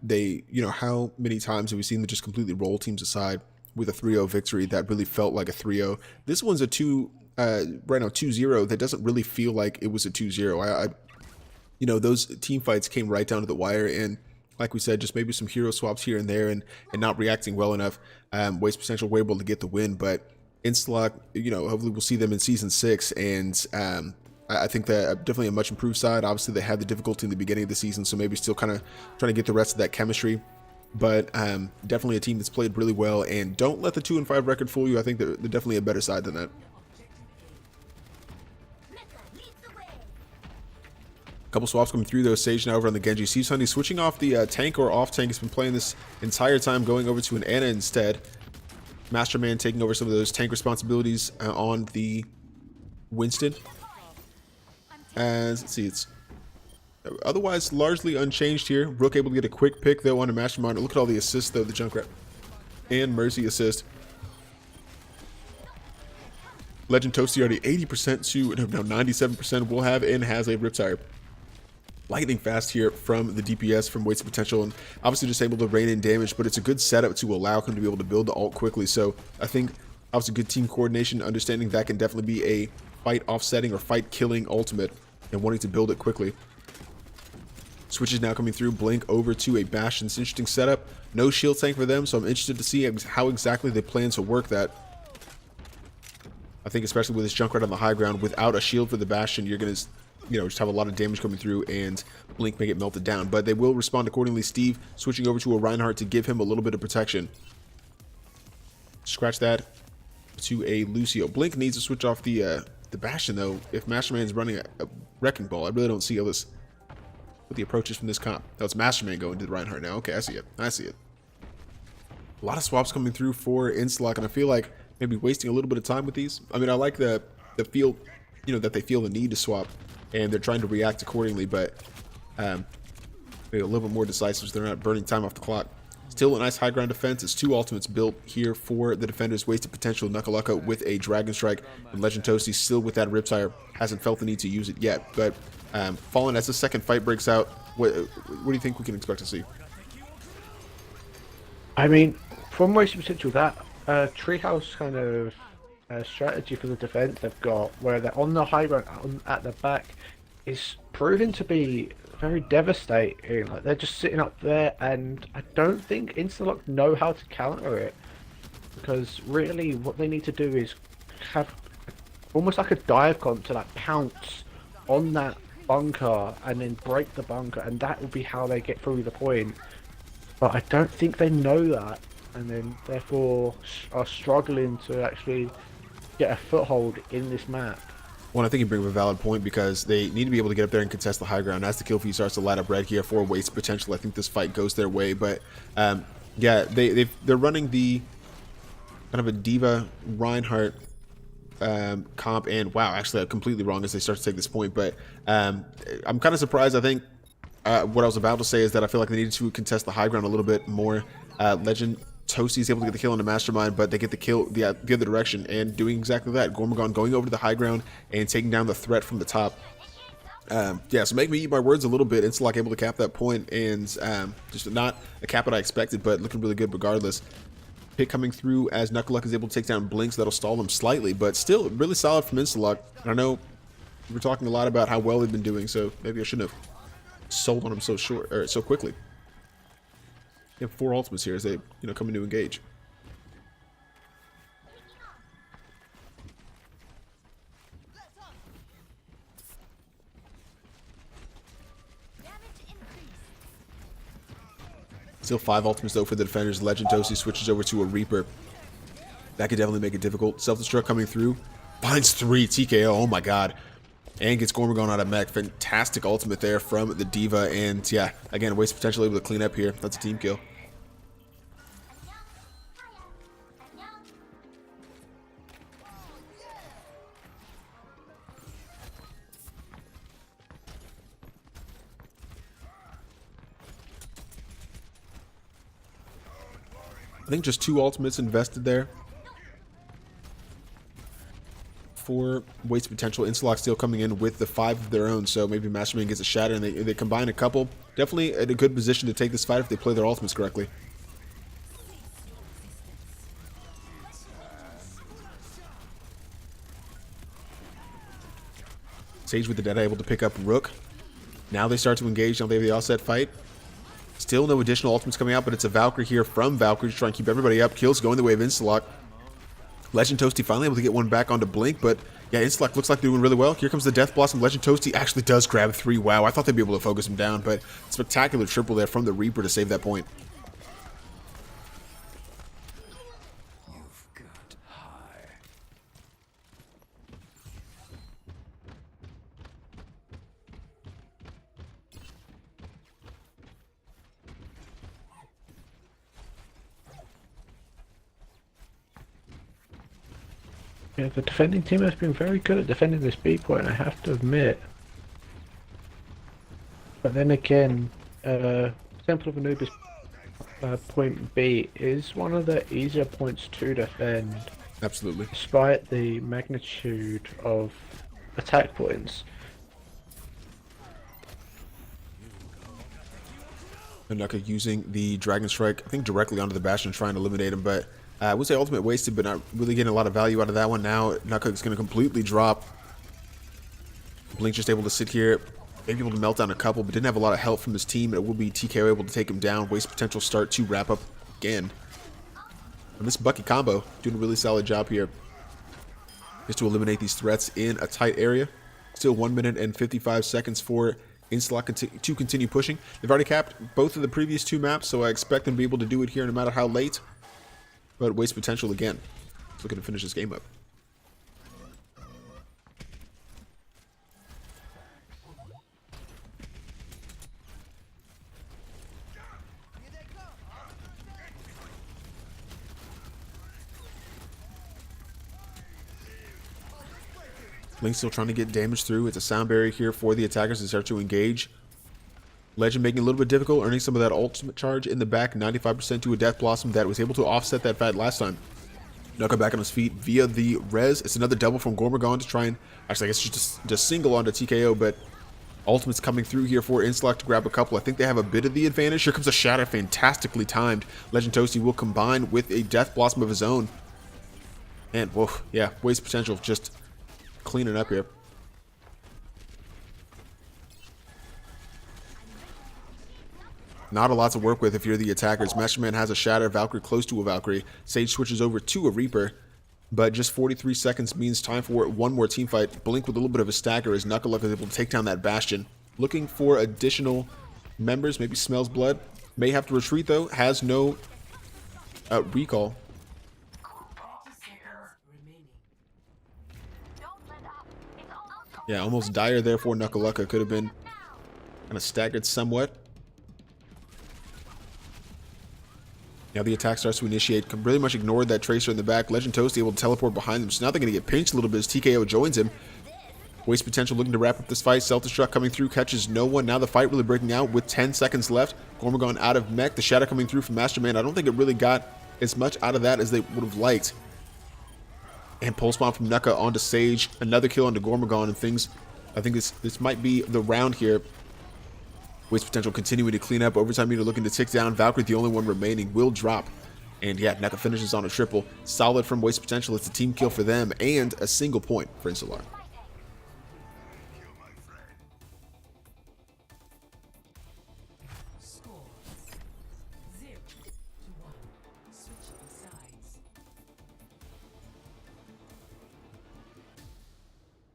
they, how many times have we seen them just completely roll teams aside with a 3-0 victory that really felt like a 3-0. This one's a right now 2-0 that doesn't really feel like it was a 2-0. Those team fights came right down to the wire, and like we said, just maybe some hero swaps here and there, and not reacting well enough. Waste Potential were able to get the win, but Instalock, hopefully we'll see them in Season 6, and I think that definitely a much improved side. Obviously, they had the difficulty in the beginning of the season, so maybe still kind of trying to get the rest of that chemistry. But definitely a team that's played really well, and don't let the 2-5 record fool you. I think they're definitely a better side than that. Couple swaps coming through though. Sage now over on the Genji. Sees Honey switching off the tank or off tank. Has been playing this entire time, going over to an Ana instead. Masterman taking over some of those tank responsibilities on the Winston. As let's see, it's otherwise largely unchanged here. Rook able to get a quick pick though on a Mastermind. Look at all the assists though, the Junkrat and Mercy assist. Legend Toasty already 80% to now 97% will have and has a Riptire. Lightning fast here from the DPS from Waste Potential, and obviously just able to rein in damage, but it's a good setup to allow him to be able to build the ult quickly. So I think obviously good team coordination, understanding that can definitely be a fight offsetting or fight killing ultimate, and wanting to build it quickly. Switches now coming through. Blink over to a Bastion. It's an interesting setup. No shield tank for them, so I'm interested to see how exactly they plan to work that. I think especially with this Junkrat on the high ground, without a shield for the Bastion, you're going to just have a lot of damage coming through, and Blink may get melted down. But they will respond accordingly. Steve switching over to a Reinhardt to give him a little bit of protection. Scratch that to a Lucio. Blink needs to switch off the Bastion, though. If Masterman's running a Wrecking Ball, I really don't see all this with the approaches from this comp. Now it's Masterman going to the Reinhardt now. Okay, I see it. I see it. A lot of swaps coming through for Instalock, and I feel like maybe wasting a little bit of time with these. I mean, I like the feel, that they feel the need to swap, and they're trying to react accordingly, but maybe a little bit more decisive so they're not burning time off the clock. Still a nice high ground defense. It's two ultimates built here for the defenders. Wasted Potential, Knuckalaka with a Dragon Strike, and Legend Toasty still with that Riptire. Hasn't felt the need to use it yet, but Fallen, as the second fight breaks out, what do you think we can expect to see?
I mean, from Wasted Potential, that treehouse kind of strategy for the defense they've got, where they're on the high ground at the back, is proving to be very devastating. Like, they're just sitting up there, and I don't think Instalock know how to counter it, because really what they need to do is have almost like a dive comp to like pounce on that bunker and then break the bunker, and that will be how they get through the point. But I don't think they know that, and then therefore are struggling to actually get a foothold in this map.
Well, I think you bring up a valid point because they need to be able to get up there and contest the high ground. As the kill feed starts to light up red here for waste potential, I think this fight goes their way. But yeah, they're running the kind of a Diva Reinhardt comp, and wow, actually I'm completely wrong as they start to take this point. But I'm kind of surprised. I think what I was about to say is that I feel like they needed to contest the high ground a little bit more. Legend Toasty is able to get the kill on the Mastermind, but they get the kill the other direction and doing exactly that. Gormagon going over to the high ground and taking down the threat from the top. Yeah, so make me eat my words a little bit. Instalock able to cap that point, and just not a cap that I expected, but looking really good regardless. Pick coming through as Knuckleluck is able to take down Blinks. That'll stall them slightly, but still really solid from Instalock. I know we were talking a lot about how well they've been doing, so maybe I shouldn't have sold on them so short or so quickly. They have 4 ultimates here as they, come in to engage. Still 5 ultimates though for the defenders. Legend Toasty switches over to a Reaper. That could definitely make it difficult. Self-destruct coming through. Finds 3 TKO. Oh my god. And gets Gormagon out of mech. Fantastic ultimate there from the Diva. And yeah, again, waste potential able to clean up here. That's a team kill. I think just 2 ultimates invested there for waste potential. Instalock still coming in with the 5 of their own, so maybe Masterman gets a shatter and they combine a couple. Definitely in a good position to take this fight if they play their ultimates correctly. Sage with the Dead able to pick up Rook. Now they start to engage. Now they have the offset fight. Still no additional ultimates coming out, but it's a Valkyrie here from Valkyrie to try and keep everybody up. Kills going the way of Instalock. Legend Toasty finally able to get one back onto Blink, but yeah, Instalock looks like they're doing really well. Here comes the Death Blossom. Legend Toasty actually does grab 3. Wow, I thought they'd be able to focus him down, but spectacular triple there from the Reaper to save that point.
Yeah, the defending team has been very good at defending this B point, I have to admit. But then again, Temple of Anubis point B is one of the easier points to defend.
Absolutely.
Despite the magnitude of attack points.
Nuka using the Dragon Strike, I think directly onto the Bastion, trying to eliminate him, but I would say ultimate wasted, but not really getting a lot of value out of that one. Now Nuka is going to completely drop. Blink just able to sit here, maybe able to melt down a couple, but didn't have a lot of help from his team. It will be TKO able to take him down. Waste potential start to wrap up again. And this Bucky combo doing a really solid job here, just to eliminate these threats in a tight area. Still 1 minute and 55 seconds for Instalock to continue pushing. They've already capped both of the previous 2 maps, so I expect them to be able to do it here no matter how late. But waste potential again. Looking to finish this game up. Link still trying to get damage through. It's a sound barrier here for the attackers to start to engage. Legend making it a little bit difficult, earning some of that ultimate charge in the back, 95% to a Death Blossom that was able to offset that fight last time. Knuckle back on his feet via the res. It's another double from Gormagon to try and, actually I guess just single onto TKO, but ultimate's coming through here for Instalock to grab a couple. I think they have a bit of the advantage. Here comes a shatter, fantastically timed. Legend Toasty will combine with a Death Blossom of his own. And, whoa, yeah, waste potential, just cleaning up here. Not a lot to work with if you're the attackers. Masterman has a shatter, Valkyrie close to a Valkyrie. Sage switches over to a Reaper. But just 43 seconds means time for one more team fight. Blink with a little bit of a stagger as Knuckleluck is able to take down that Bastion. Looking for additional members, maybe smells blood. May have to retreat though, has no recall. Yeah, almost dire there for Knuckleluck. Could have been kind of staggered somewhat. Now the attack starts to initiate. Really much ignored that Tracer in the back. Legend Toast able to teleport behind them. So now they're going to get pinched a little bit as TKO joins him. Waste Potential looking to wrap up this fight. Self-destruct coming through, catches no one. Now the fight really breaking out with 10 seconds left. Gormagon out of mech. The shadow coming through from Masterman. I don't think it really got as much out of that as they would have liked. And Pulse Bomb from Nuka onto Sage. Another kill onto Gormagon and things. I think this might be the round here. Waste Potential continuing to clean up. Overtime meter looking to tick down. Valkyrie, the only one remaining, will drop. And yeah, Nuka finishes on a triple. Solid from Waste Potential. It's a team kill for them and a single point for Instalock.
Score 0-1. Switching sides.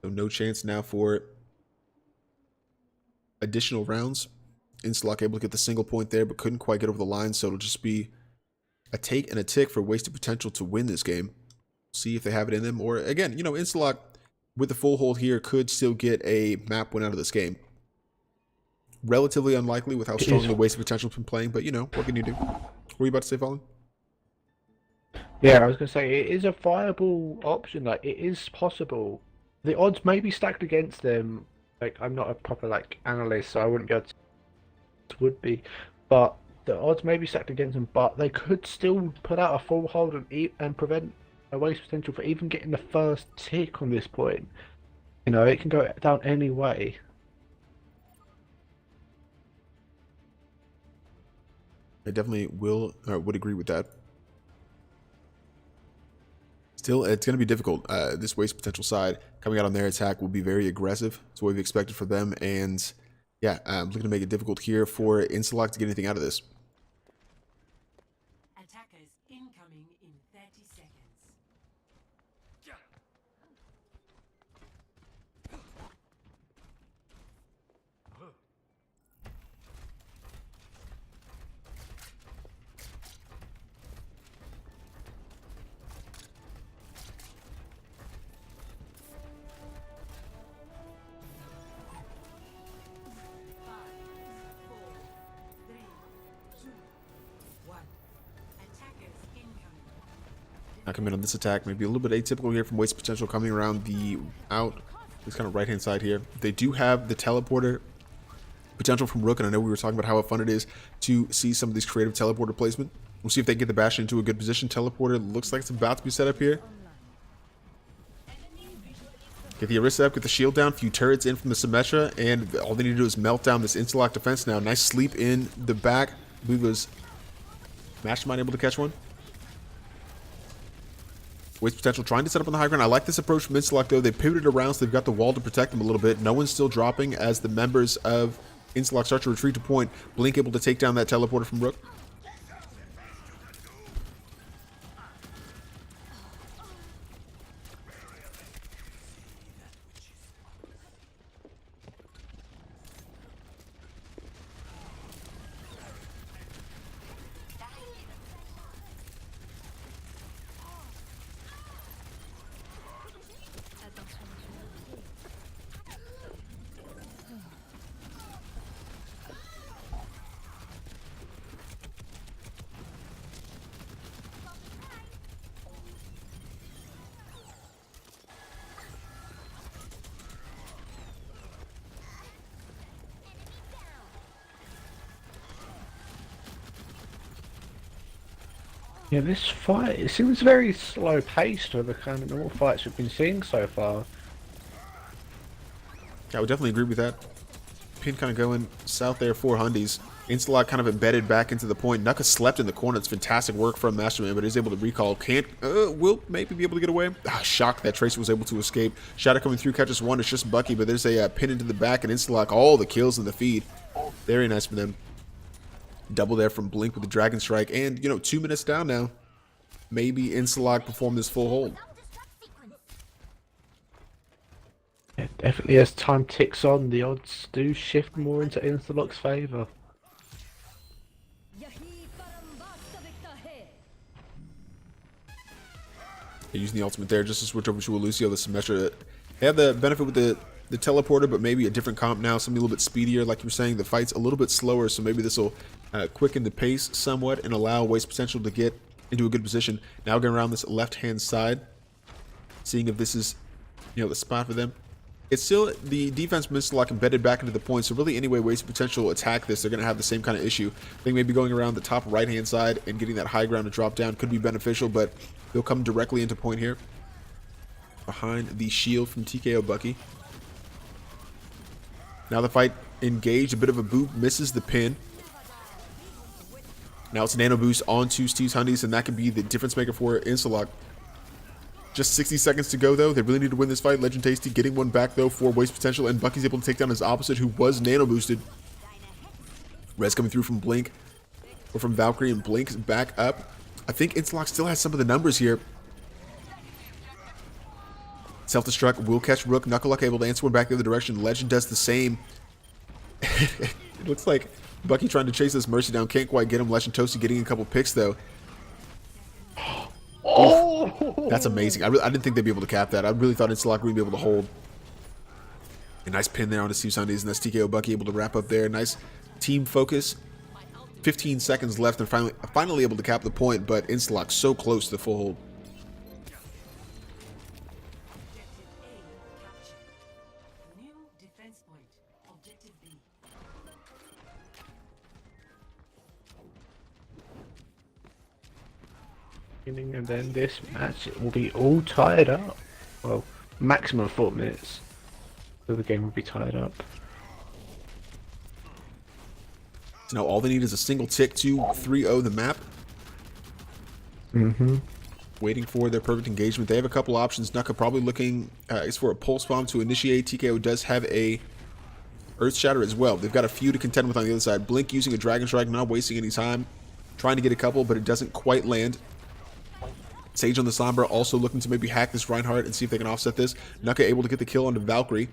So no chance now for additional rounds. Instalock able to get the single point there, but couldn't quite get over the line, so it'll just be a take and a tick for Wasted Potential to win this game. See if they have it in them, or again, you know, Instalock with the full hold here could still get a map win out of this game. Relatively unlikely with how strong the Wasted Potential's been playing, but you know, what can you do? What were you about to say, Fallen?
Yeah, I was going to say, it is a viable option. Like, it is possible. The odds may be stacked against them. Like, I'm not a proper, like, analyst, so I wouldn't be able to... would be, but the odds may be stacked against them, but they could still put out a full hold and prevent a Waste Potential for even getting the first tick on this point. You know, it can go down any way.
I definitely would agree with that. Still, it's going to be difficult. This Waste Potential side coming out on their attack will be very aggressive. That's what we've expected for them, and yeah, I'm looking to make it difficult here for Instalock to get anything out of this.
Attackers incoming in 30 seconds.
Now coming on this attack, maybe a little bit atypical here from Waste Potential coming around the out, this kind of right hand side here. They do have the teleporter potential from Rook, and I know we were talking about how fun it is to see some of these creative teleporter placement. We'll see if they can get the Bastion into a good position. Teleporter looks like it's about to be set up here. Get the Arista up, get the shield down, few turrets in from the Symmetra, and all they need to do is melt down this Instalock defense now. Nice sleep in the back. I believe it was Mastermind able to catch one. Waste Potential trying to set up on the high ground. I like this approach from Instalock though. They pivoted around, so they've got the wall to protect them a little bit. No one's still dropping as the members of Instalock start to retreat to point. Blink able to take down that teleporter from Rook.
Yeah, this fight, it seems very slow paced for the kind of normal fights we've been seeing so far.
I would definitely agree with that. Pin kind of going south there for Hundies. Instalock kind of embedded back into the point. Nuka slept in the corner. It's fantastic work from Masterman, but is able to recall. Can't, will maybe be able to get away. Shocked that Tracer was able to escape. Shadow coming through, catches one. It's just Bucky, but there's a pin into the back, and Instalock, all the kills in the feed. Very nice for them. Double there from Blink with the Dragon Strike, and, you know, 2 minutes down now. Maybe Instalock perform this full hold.
Yeah, definitely as time ticks on, the odds do shift more into Instalock's favour.
Using the ultimate there just to switch over to a Lucio, the Symmetra. They have the benefit with the teleporter, but maybe a different comp now, something a little bit speedier. Like you were saying, the fight's a little bit slower, so maybe this will quicken the pace somewhat and allow Waste Potential to get into a good position. Now going around this left-hand side, seeing if this is, the spot for them. It's still the defense Instalock embedded back into the point, so really any way Waste Potential attack this, they're going to have the same kind of issue. I think maybe going around the top right-hand side and getting that high ground to drop down could be beneficial, but they'll come directly into point here. Behind the shield from TKO Bucky. Now the fight engaged, a bit of a boot, misses the pin. Now it's a nano boost onto Steve's Hundies, and that could be the difference maker for Instalock. Just 60 seconds to go, though. They really need to win this fight. Legend Tasty getting one back, though, for Waste Potential, and Bucky's able to take down his opposite, who was nano boosted. Res coming through from Blink, or from Valkyrie, and Blink's back up. I think Instalock still has some of the numbers here. Self-destruct will catch Rook. Knuckleluck able to answer one back the other direction. Legend does the same. It looks like Bucky trying to chase this Mercy down. Can't quite get him. Legend Toasty getting a couple picks, though.
Oh!
That's amazing. I didn't think they'd be able to cap that. I really thought Instalock would be able to hold. A nice pin there on the Steve Sundays, and that's TKO Bucky able to wrap up there. Nice team focus. 15 seconds left, and finally able to cap the point, but Instalock so close to the full hold.
Objective A captured. New defense point. Objective B.
And then this match will be all tied up. Well, maximum 4 minutes. So the game will be tied up.
So now all they need is a single tick to 3-0 the map. Waiting for their perfect engagement. They have a couple options. Nuka probably looking is for a pulse bomb to initiate. TKO does have a Earth Shatter as well. They've got a few to contend with on the other side. Blink using a Dragon Strike, not wasting any time. Trying to get a couple, but it doesn't quite land. Sage on the Sombra also looking to maybe hack this Reinhardt and see if they can offset this. Nuka able to get the kill onto Valkyrie,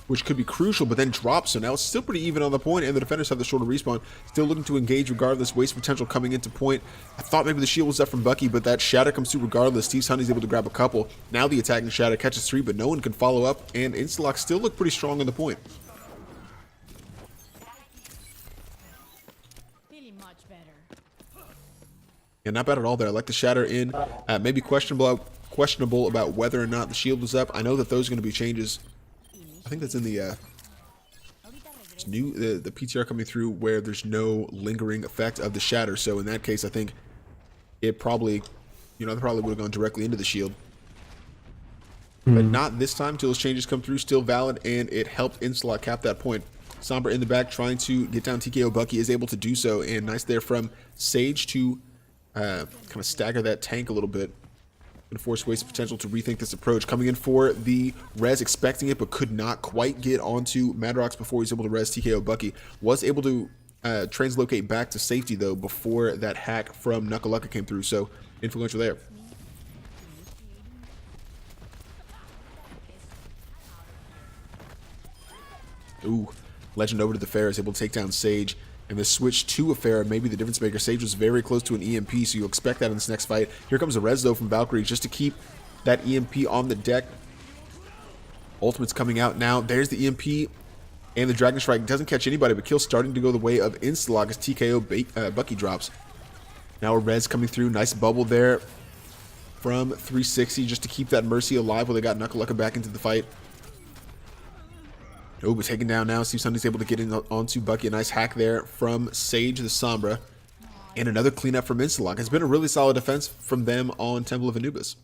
which could be crucial, but then drops. So now it's still pretty even on the point, and the defenders have the shorter respawn. Still looking to engage regardless. Waste Potential coming into point. I thought maybe the shield was up from Bucky, but that Shatter comes through regardless. Steve's Honey's able to grab a couple. Now the attacking Shatter catches 3, but no one can follow up, and Instalock still look pretty strong on the point.
Feeling much better.
Yeah, not bad at all there. I like the Shatter in. Maybe questionable about whether or not the shield was up. I know that those are going to be changes. I think that's in the the PTR coming through where there's no lingering effect of the Shatter. So in that case, I think it probably, they probably would have gone directly into the shield. But not this time till those changes come through. Still valid, and it helped Instalock cap that point. Sombra in the back trying to get down TKO. Bucky is able to do so, and nice there from Sage to kind of stagger that tank a little bit and force Waste Potential to rethink this approach. Coming in for the res, expecting it, but could not quite get onto Madrox before he was able to res TKO Bucky. Was able to translocate back to safety, though, before that hack from Knuckleluck came through, so influential there. Ooh, Legend over to the Fair is able to take down Sage. And the switch to a Fair, maybe the difference maker. Sage was very close to an EMP, so you'll expect that in this next fight. Here comes the res, though, from Valkyrie, just to keep that EMP on the deck. Ultimate's coming out now. There's the EMP, and the Dragon Strike doesn't catch anybody, but kill's starting to go the way of Instalock as TKO Bucky drops. Now a res coming through. Nice bubble there from 360 just to keep that Mercy alive while they got Knuckleluck back into the fight. Oh, but taken down now. Steve Sunny's able to get in onto Bucky. A nice hack there from Sage the Sombra. And another cleanup from Instalock. It's been a really solid defense from them on Temple of Anubis.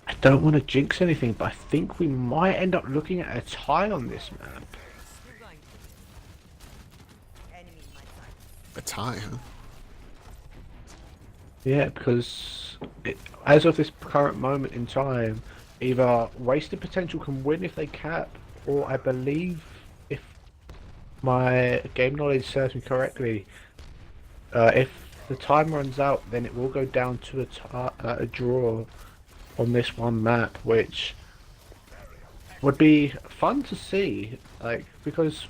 I don't want to jinx anything, but I think we might end up looking at a tie on this map.
A tie, huh?
Yeah, because as of this current moment in time, either Wasted Potential can win if they cap, or I believe, if my game knowledge serves me correctly, if the time runs out, then it will go down to a draw on this one map, which would be fun to see, like, because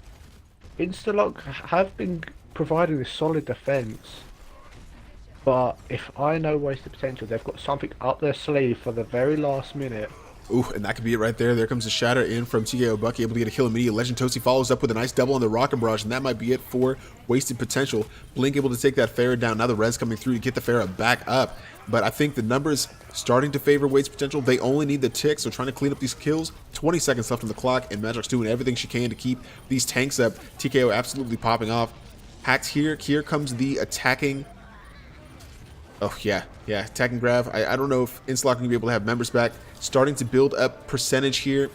Instalock have been providing this solid defense, but if I know Wasted Potential, they've got something up their sleeve for the very last minute.
Ooh, and that could be it right there. There comes the shatter in from TKO Bucky, able to get a kill immediately. Legend Toasty follows up with a nice double on the Rocket Barrage, and that might be it for Wasted Potential. Blink able to take that Pharah down. Now the res coming through to get the Pharah back up. But I think the numbers starting to favor Wasted Potential. They only need the tick, so trying to clean up these kills. 20 seconds left on the clock, and Magic's doing everything she can to keep these tanks up. TKO absolutely popping off. Hacked here. Here comes the attacking. Oh, yeah, attacking grab. I don't know if Instalock can be able to have members back. Starting to build up percentage here.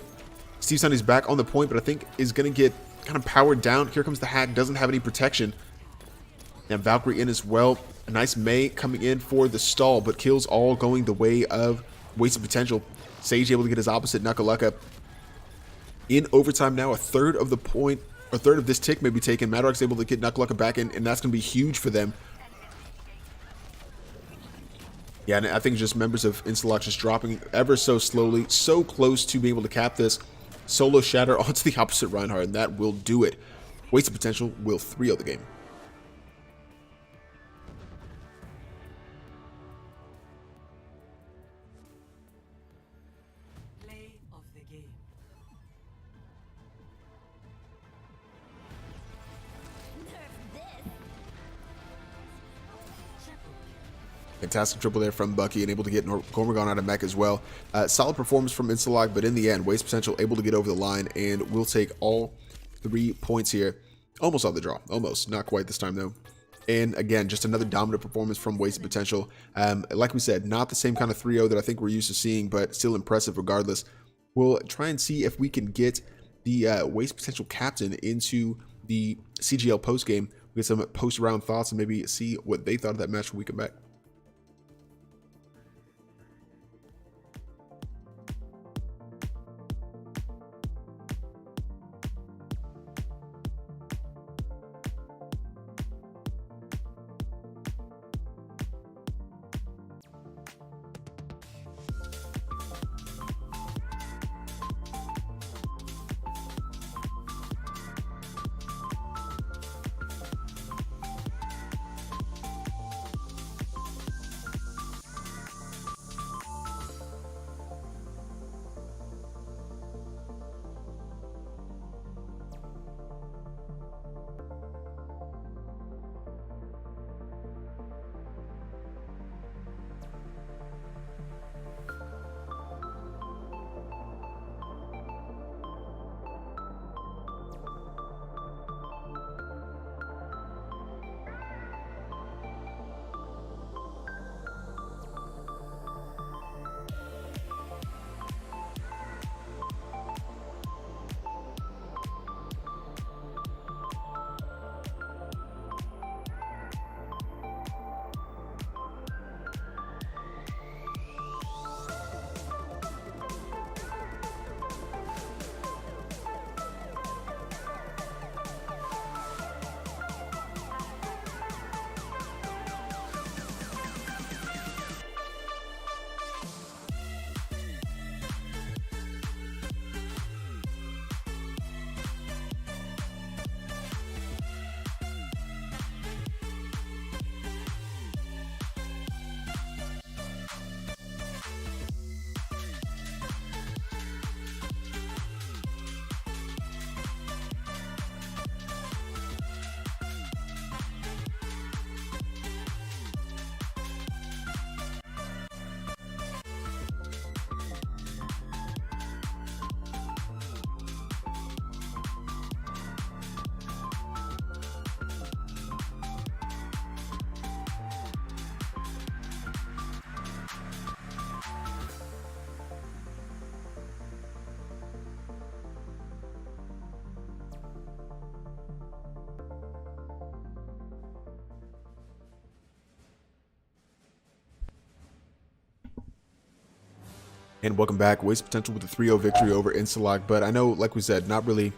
Steve Sunny's back on the point, but I think is going to get kind of powered down. Here comes the hack. Doesn't have any protection. And Valkyrie in as well. A nice May coming in for the stall, but kills all going the way of Wasted Potential. Sage able to get his opposite Knuckle in overtime now. A third of the point, or a third of this tick may be taken. Madrock's able to get Knuckle back in, and that's going to be huge for them. Yeah, and I think just members of Instalock just dropping ever so slowly, so close to being able to cap this. Solo shatter onto the opposite Reinhardt, and that will do it. Wasted Potential will 3-0 the game.
Play of the game.
Fantastic triple there from Bucky, and able to get Gormagon out of mech as well. Solid performance from Instalock, but in the end, Waste Potential able to get over the line, and we'll take all 3 points here. Almost on the draw. Almost. Not quite this time, though. And again, just another dominant performance from Wasted Potential. Like we said, not the same kind of 3-0 that I think we're used to seeing, but still impressive regardless. We'll try and see if we can get the Waste Potential captain into the CGL postgame. We'll get some post-round thoughts and maybe see what they thought of that match when we come back. And welcome back. Waste Potential with a 3-0 victory over Instalock. But I know, like we said, not really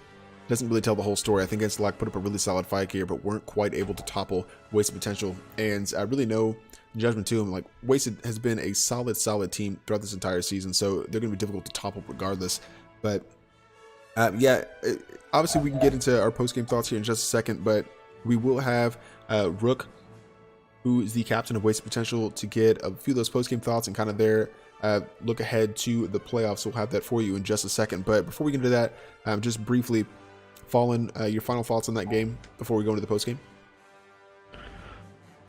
doesn't really tell the whole story. I think Instalock put up a really solid fight here, but weren't quite able to topple Wasted Potential. And I really know judgment to him. Like, Wasted has been a solid team throughout this entire season, so they're going to be difficult to topple regardless. But yeah, obviously we can get into our post-game thoughts here in just a second, but we will have Rook, who is the captain of Wasted Potential, to get a few of those post-game thoughts and kind of their look ahead to the playoffs. We'll have that for you in just a second. But before we get into that, just briefly, Fallen, your final thoughts on that game before we go into the post-game?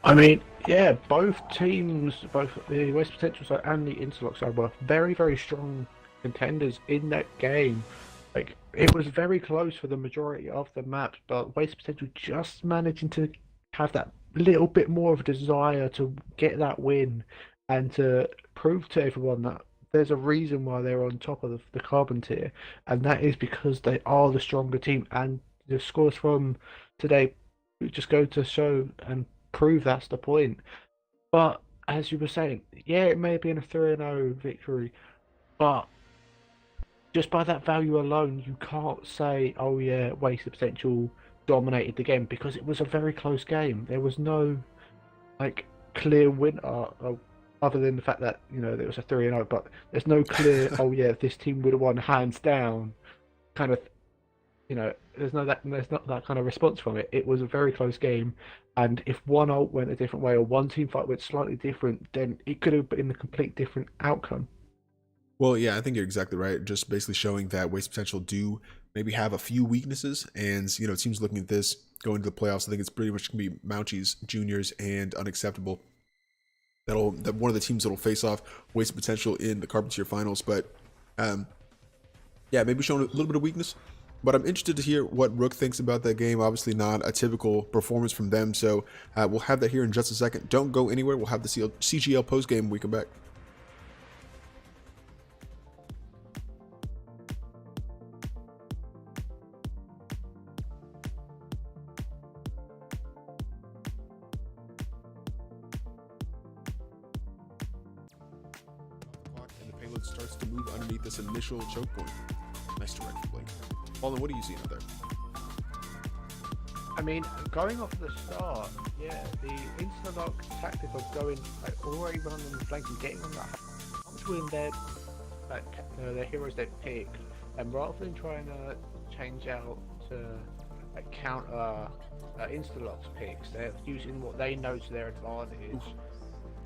I mean, yeah, both teams, both the Wasted Potential side and the Instalock side, were very strong contenders in that game. Like, it was very close for the majority of the maps, but Wasted Potential just managing to have that little bit more of a desire to get that win and to prove to everyone that there's a reason why they're on top of the carbon tier, and that is because they are the stronger team. And the scores from today just go to show and prove that's the point. But as you were saying, yeah, it may have been a 3-0 victory, but just by that value alone, you can't say, oh yeah, Wasted Potential dominated the game, because it was a very close game. There was no like clear winner, other than the fact that, you know, there was a 3-0, but there's no clear, oh yeah, this team would have won hands down kind of, you know, there's not that kind of response from it. It was a very close game, and if one ult went a different way or one team fight went slightly different, then it could have been a complete different outcome.
Well, yeah, I think you're exactly right. Just basically showing that Wasted Potential do maybe have a few weaknesses, and, you know, teams looking at this going to the playoffs, I think it's pretty much going to be Mouchies, Juniors, and Unacceptable. That one of the teams that'll face off Wasted Potential in the Carbon Tier Finals. But yeah, maybe showing a little bit of weakness. But I'm interested to hear what Rook thinks about that game. Obviously not a typical performance from them, so we'll have that here in just a second. Don't go anywhere. We'll have the CGL post game when we come back. Starts to move underneath this initial choke point. Nice direction, Blake. Fallen, what are you seeing out there?
I mean, going off the start, yeah, the Instalock tactic of going like already running on the flank and getting on that between their their heroes they pick, and rather than trying to change out to like counter Instalock's picks, they're using what they know to their advantage.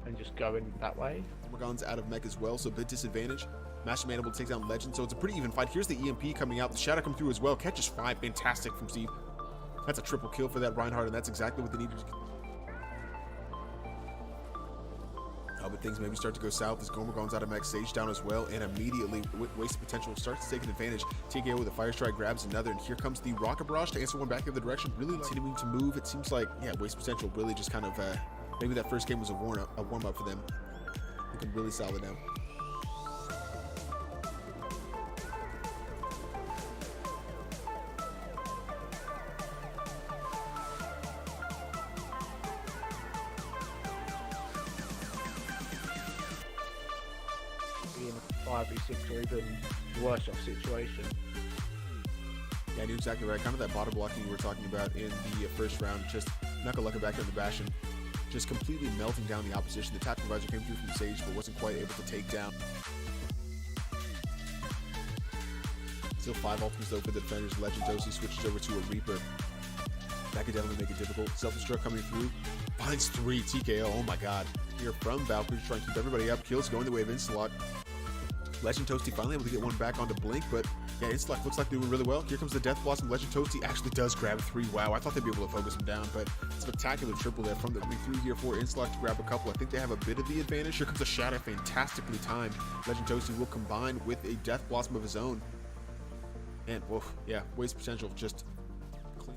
And just going that way.
Morgan's out of mech as well, so a bit disadvantage. Master Man able to take down Legend, so it's a pretty even fight. Here's the EMP coming out. The Shadow come through as well. Catches 5. Fantastic from Steve. That's a triple kill for that Reinhardt, and that's exactly what they needed. Oh, but things maybe start to go south as Gormagon's out of mech. Sage down as well, and immediately Wasted Potential starts taking advantage. TKO with a Fire Strike grabs another, and here comes the Rocket Barrage to answer one back the other direction. Really continuing to move. It seems like, yeah, Wasted Potential really just kind of maybe that first game was a warm-up for them. Looking really solid now.
Being a 5v6 or even worse off situation.
Yeah, you're exactly right. Kind of that bottom blocking we were talking about in the first round. Just knuckle-lucking back on the Bastion. Just completely melting down the opposition. The Tactical Advisor came through from Sage, but wasn't quite able to take down. Still 5 ultimates though for the defenders. Legend Dosi switches over to a Reaper. That could definitely make it difficult. Self-destruct coming through. Finds 3 TKO. Oh my god. Here from Valkyrie trying to keep everybody up. Kills going the way of Instalock. Legend Toasty finally able to get one back onto Blink, but yeah, Instalock looks like they're doing really well. Here comes the Death Blossom. Legend Toasty actually does grab 3. Wow, I thought they'd be able to focus him down, but spectacular triple there from the coming through here for Instalock to grab a couple. I think they have a bit of the advantage. Here comes a Shadow, fantastically timed. Legend Toasty will combine with a Death Blossom of his own. And, woof, yeah, Wasted Potential just clean.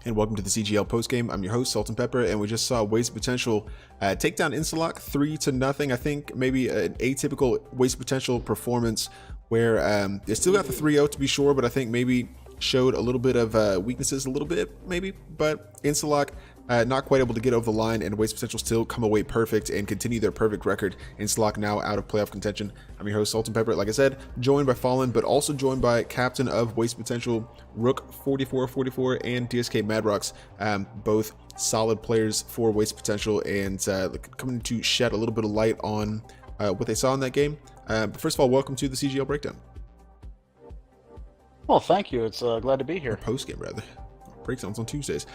And welcome to the CGL postgame. I'm your host, Salt and Pepper, and we just saw Waste Potential take down Instalock 3-0. I think maybe an atypical Waste Potential performance where they still got the 3-0 to be sure, but I think maybe showed a little bit of weaknesses, a little bit maybe, but Instalock not quite able to get over the line, and Waste Potential still come away perfect and continue their perfect record. Instalock now out of playoff contention. I'm your host, Salt and Pepper, like I said, joined by Fallen, but also joined by captain of Waste Potential, Rook 4444, and DSK Madrocks, both solid players for Waste Potential, and coming to shed a little bit of light on what they saw in that game. But first of all, welcome to the CGL Breakdown.
Well, thank you. It's glad to be here.
Post game, rather. Breakdowns on Tuesdays.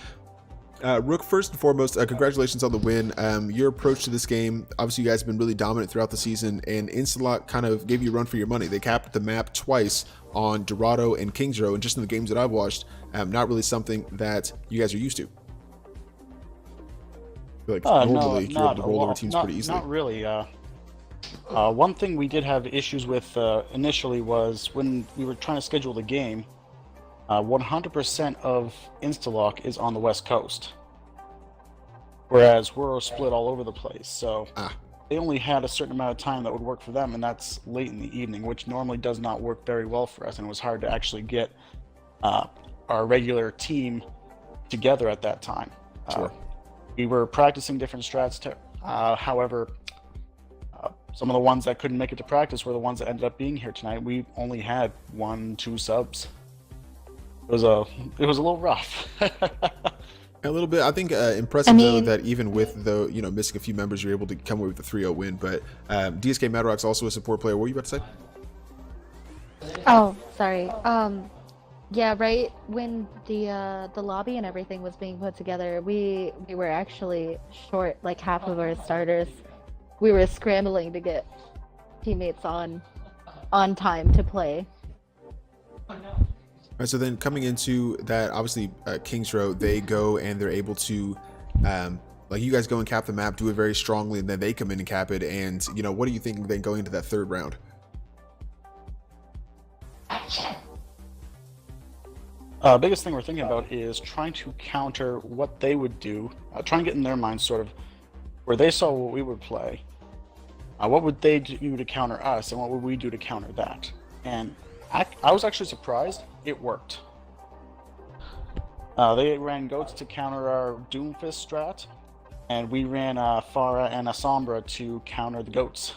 Rook, first and foremost, congratulations on the win. Your approach to this game, obviously you guys have been really dominant throughout the season, and Instalock kind of gave you a run for your money. They capped the map twice on Dorado and Kings Row, and just in the games that I've watched, not really something that you guys are used to. I feel like normally you're able to roll over teams pretty easily.
Not really. One thing we did have issues with initially was when we were trying to schedule the game, 100% of Instalock is on the West Coast, whereas we're split all over the place. So they only had a certain amount of time that would work for them, and that's late in the evening, which normally does not work very well for us, and it was hard to actually get our regular team together at that time.
Sure.
We were practicing different strats. However, some of the ones that couldn't make it to practice were the ones that ended up being here tonight. We only had 1-2 subs. It was a little rough.
A little bit. I think impressive though that even with the missing a few members, you're able to come away with a 3-0 win. But DSK Madrock's also a support player. What were you about to say?
Oh, sorry. Yeah, right when the lobby and everything was being put together, we were actually short like half of our starters. We were scrambling to get teammates on time to play.
All right, so then coming into that, obviously Kings Row, they go and they're able to, like you guys go and cap the map, do it very strongly, and then they come in and cap it. And what do you think then going into that third round?
Biggest thing we're thinking about is trying to counter what they would do, trying to get in their minds sort of where they saw what we would play. What would they do to counter us, and what would we do to counter that? And I was actually surprised it worked. They ran goats to counter our Doomfist strat, and we ran Pharah and a Sombra to counter the goats.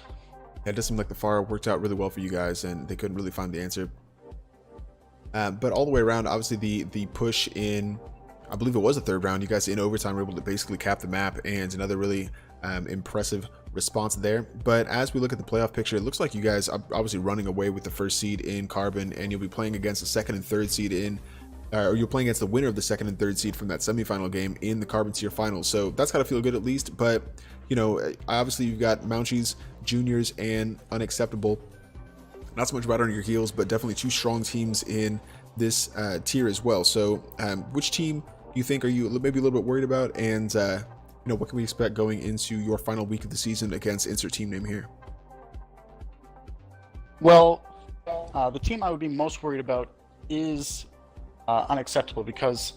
Yeah, it does seem like the Pharah worked out really well for you guys, and they couldn't really find the answer. But all the way around, obviously the push in, I believe it was the third round, you guys in overtime were able to basically cap the map, and another really impressive response there. But as we look at the playoff picture, it looks like you guys are obviously running away with the first seed in Carbon, and you'll be playing against the second and third seed in, or you're playing against the winner of the second and third seed from that semifinal game in the Carbon tier finals. So that's got to feel good at least. But obviously you've got Mounchies, Juniors, and Unacceptable. Not so much right on your heels, but definitely two strong teams in this tier as well. So which team do you think are you maybe a little bit worried about, and what can we expect going into your final week of the season against insert team name here?
Well, the team I would be most worried about is Unacceptable, because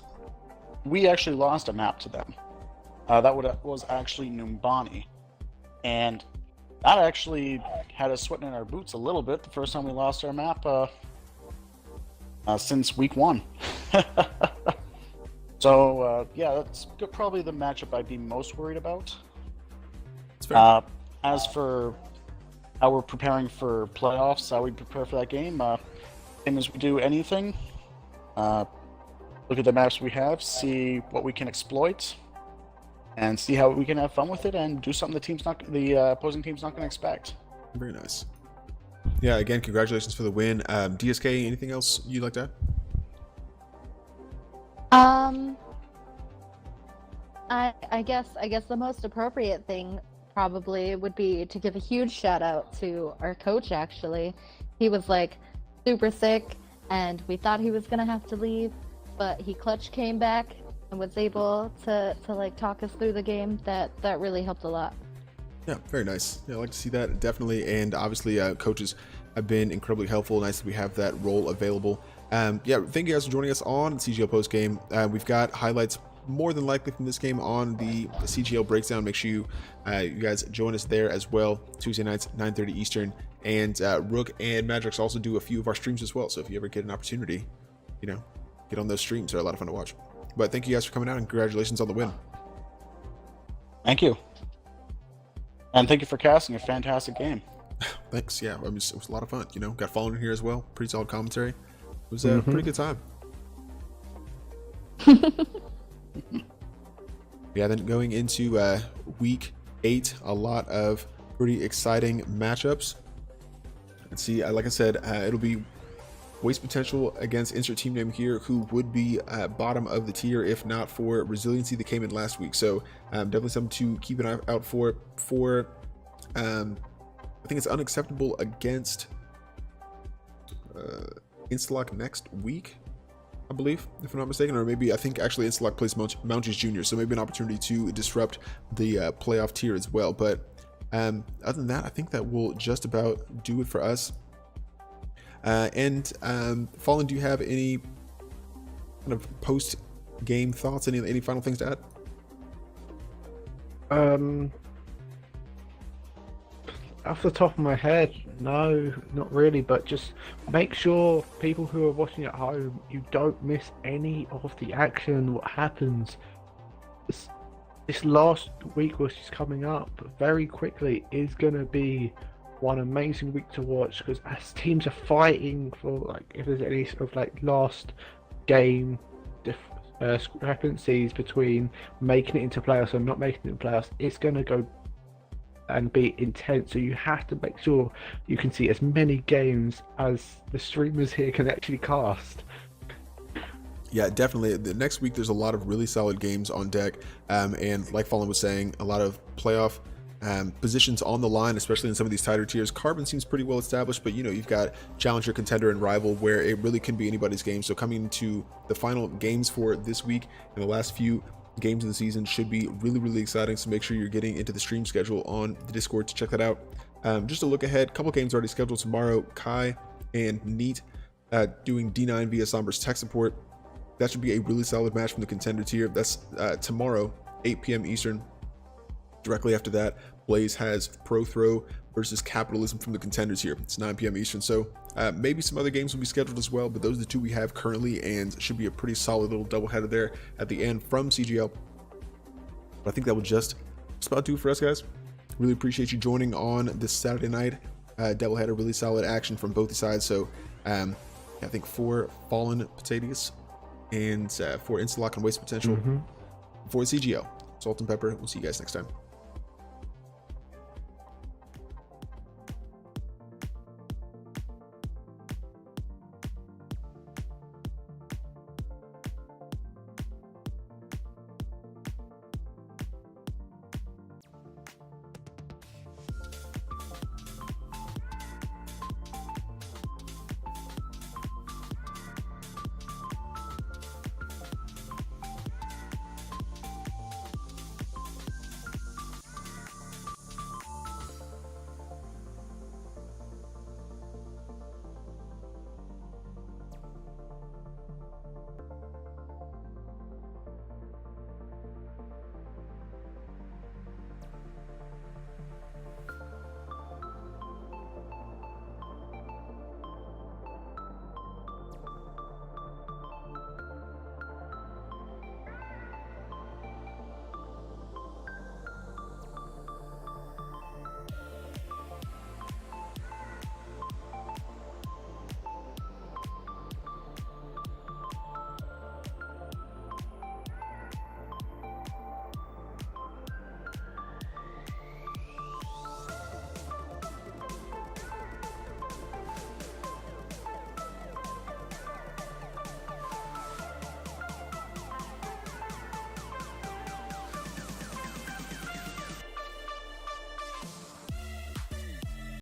we actually lost a map to them. That was actually Numbani, and that actually had us sweating in our boots a little bit the first time we lost our map since week 1. So yeah, that's probably the matchup I'd be most worried about. As for how we're preparing for playoffs, how we prepare for that game, same as we do anything. Look at the maps we have, see what we can exploit, and see how we can have fun with it, and do something the opposing team's not going to expect.
Very nice. Yeah, again, congratulations for the win. DSK, anything else you'd like to add?
I guess the most appropriate thing probably would be to give a huge shout out to our coach. Actually, he was like super sick, and we thought he was gonna have to leave, but he clutch came back and was able to like talk us through the game. That really helped a lot.
Yeah, very nice. Yeah, I like to see that, definitely. And obviously coaches have been incredibly helpful. Nice that we have that role available Yeah, thank you guys for joining us on CGL post game. We've got highlights more than likely from this game on the CGL breakdown. Make sure you guys join us there as well. Tuesday nights, 9:30 Eastern, and Rook and Magix also do a few of our streams as well. So if you ever get an opportunity, get on those streams. They're a lot of fun to watch. But thank you guys for coming out, and congratulations on the win.
Thank you. And thank you for casting a fantastic game.
Thanks. Yeah, it was a lot of fun. Got Fallen in here as well. Pretty solid commentary. It was a pretty good time. Yeah, then going into week 8, a lot of pretty exciting matchups. Let's see, like I said, it'll be Waste Potential against insert team name here, who would be bottom of the tier if not for Resiliency that came in last week. So definitely something to keep an eye out for. I think it's unacceptable against Instalock next week, I believe, if I'm not mistaken, or maybe I think actually Instalock plays Mounties Jr., so maybe an opportunity to disrupt the playoff tier as well. But other than that, I think that will just about do it for us. Fallen, do you have any kind of post-game thoughts? Any final things to add?
Off the top of my head, no, not really, but just make sure people who are watching at home, you don't miss any of the action, what happens. This last week which is coming up very quickly is going to be one amazing week to watch, because as teams are fighting for, if there's any sort of last game discrepancies between making it into playoffs and not making it into playoffs, it's going to go and be intense. So you have to make sure you can see as many games as the streamers here can actually cast.
Yeah, definitely. The next week there's a lot of really solid games on deck, and like Fallen was saying, a lot of playoff positions on the line, especially in some of these tighter tiers. Carbon seems pretty well established, but you've got challenger, contender, and rival, where it really can be anybody's game. So coming to the final games for this week and the last few games of the season should be really exciting. So make sure you're getting into the stream schedule on the Discord to check that out. Just a look ahead, a couple games already scheduled tomorrow. Kai and Neat doing D9 via Somber's tech support. That should be a really solid match from the contender tier. That's tomorrow, 8 p.m. Eastern. Directly after that, Blaze has Pro Throw versus Capitalism from the contenders here. It's 9 p.m. Eastern, so maybe some other games will be scheduled as well, but those are the two we have currently, and should be a pretty solid little doubleheader there at the end from CGL. But I think that will just about do it for us, guys. Really appreciate you joining on this Saturday night doubleheader. Really solid action from both sides. So I think for Fallen Potatoes and for Instalock and Waste Potential, for CGL, Salt and Pepper. We'll see you guys next time.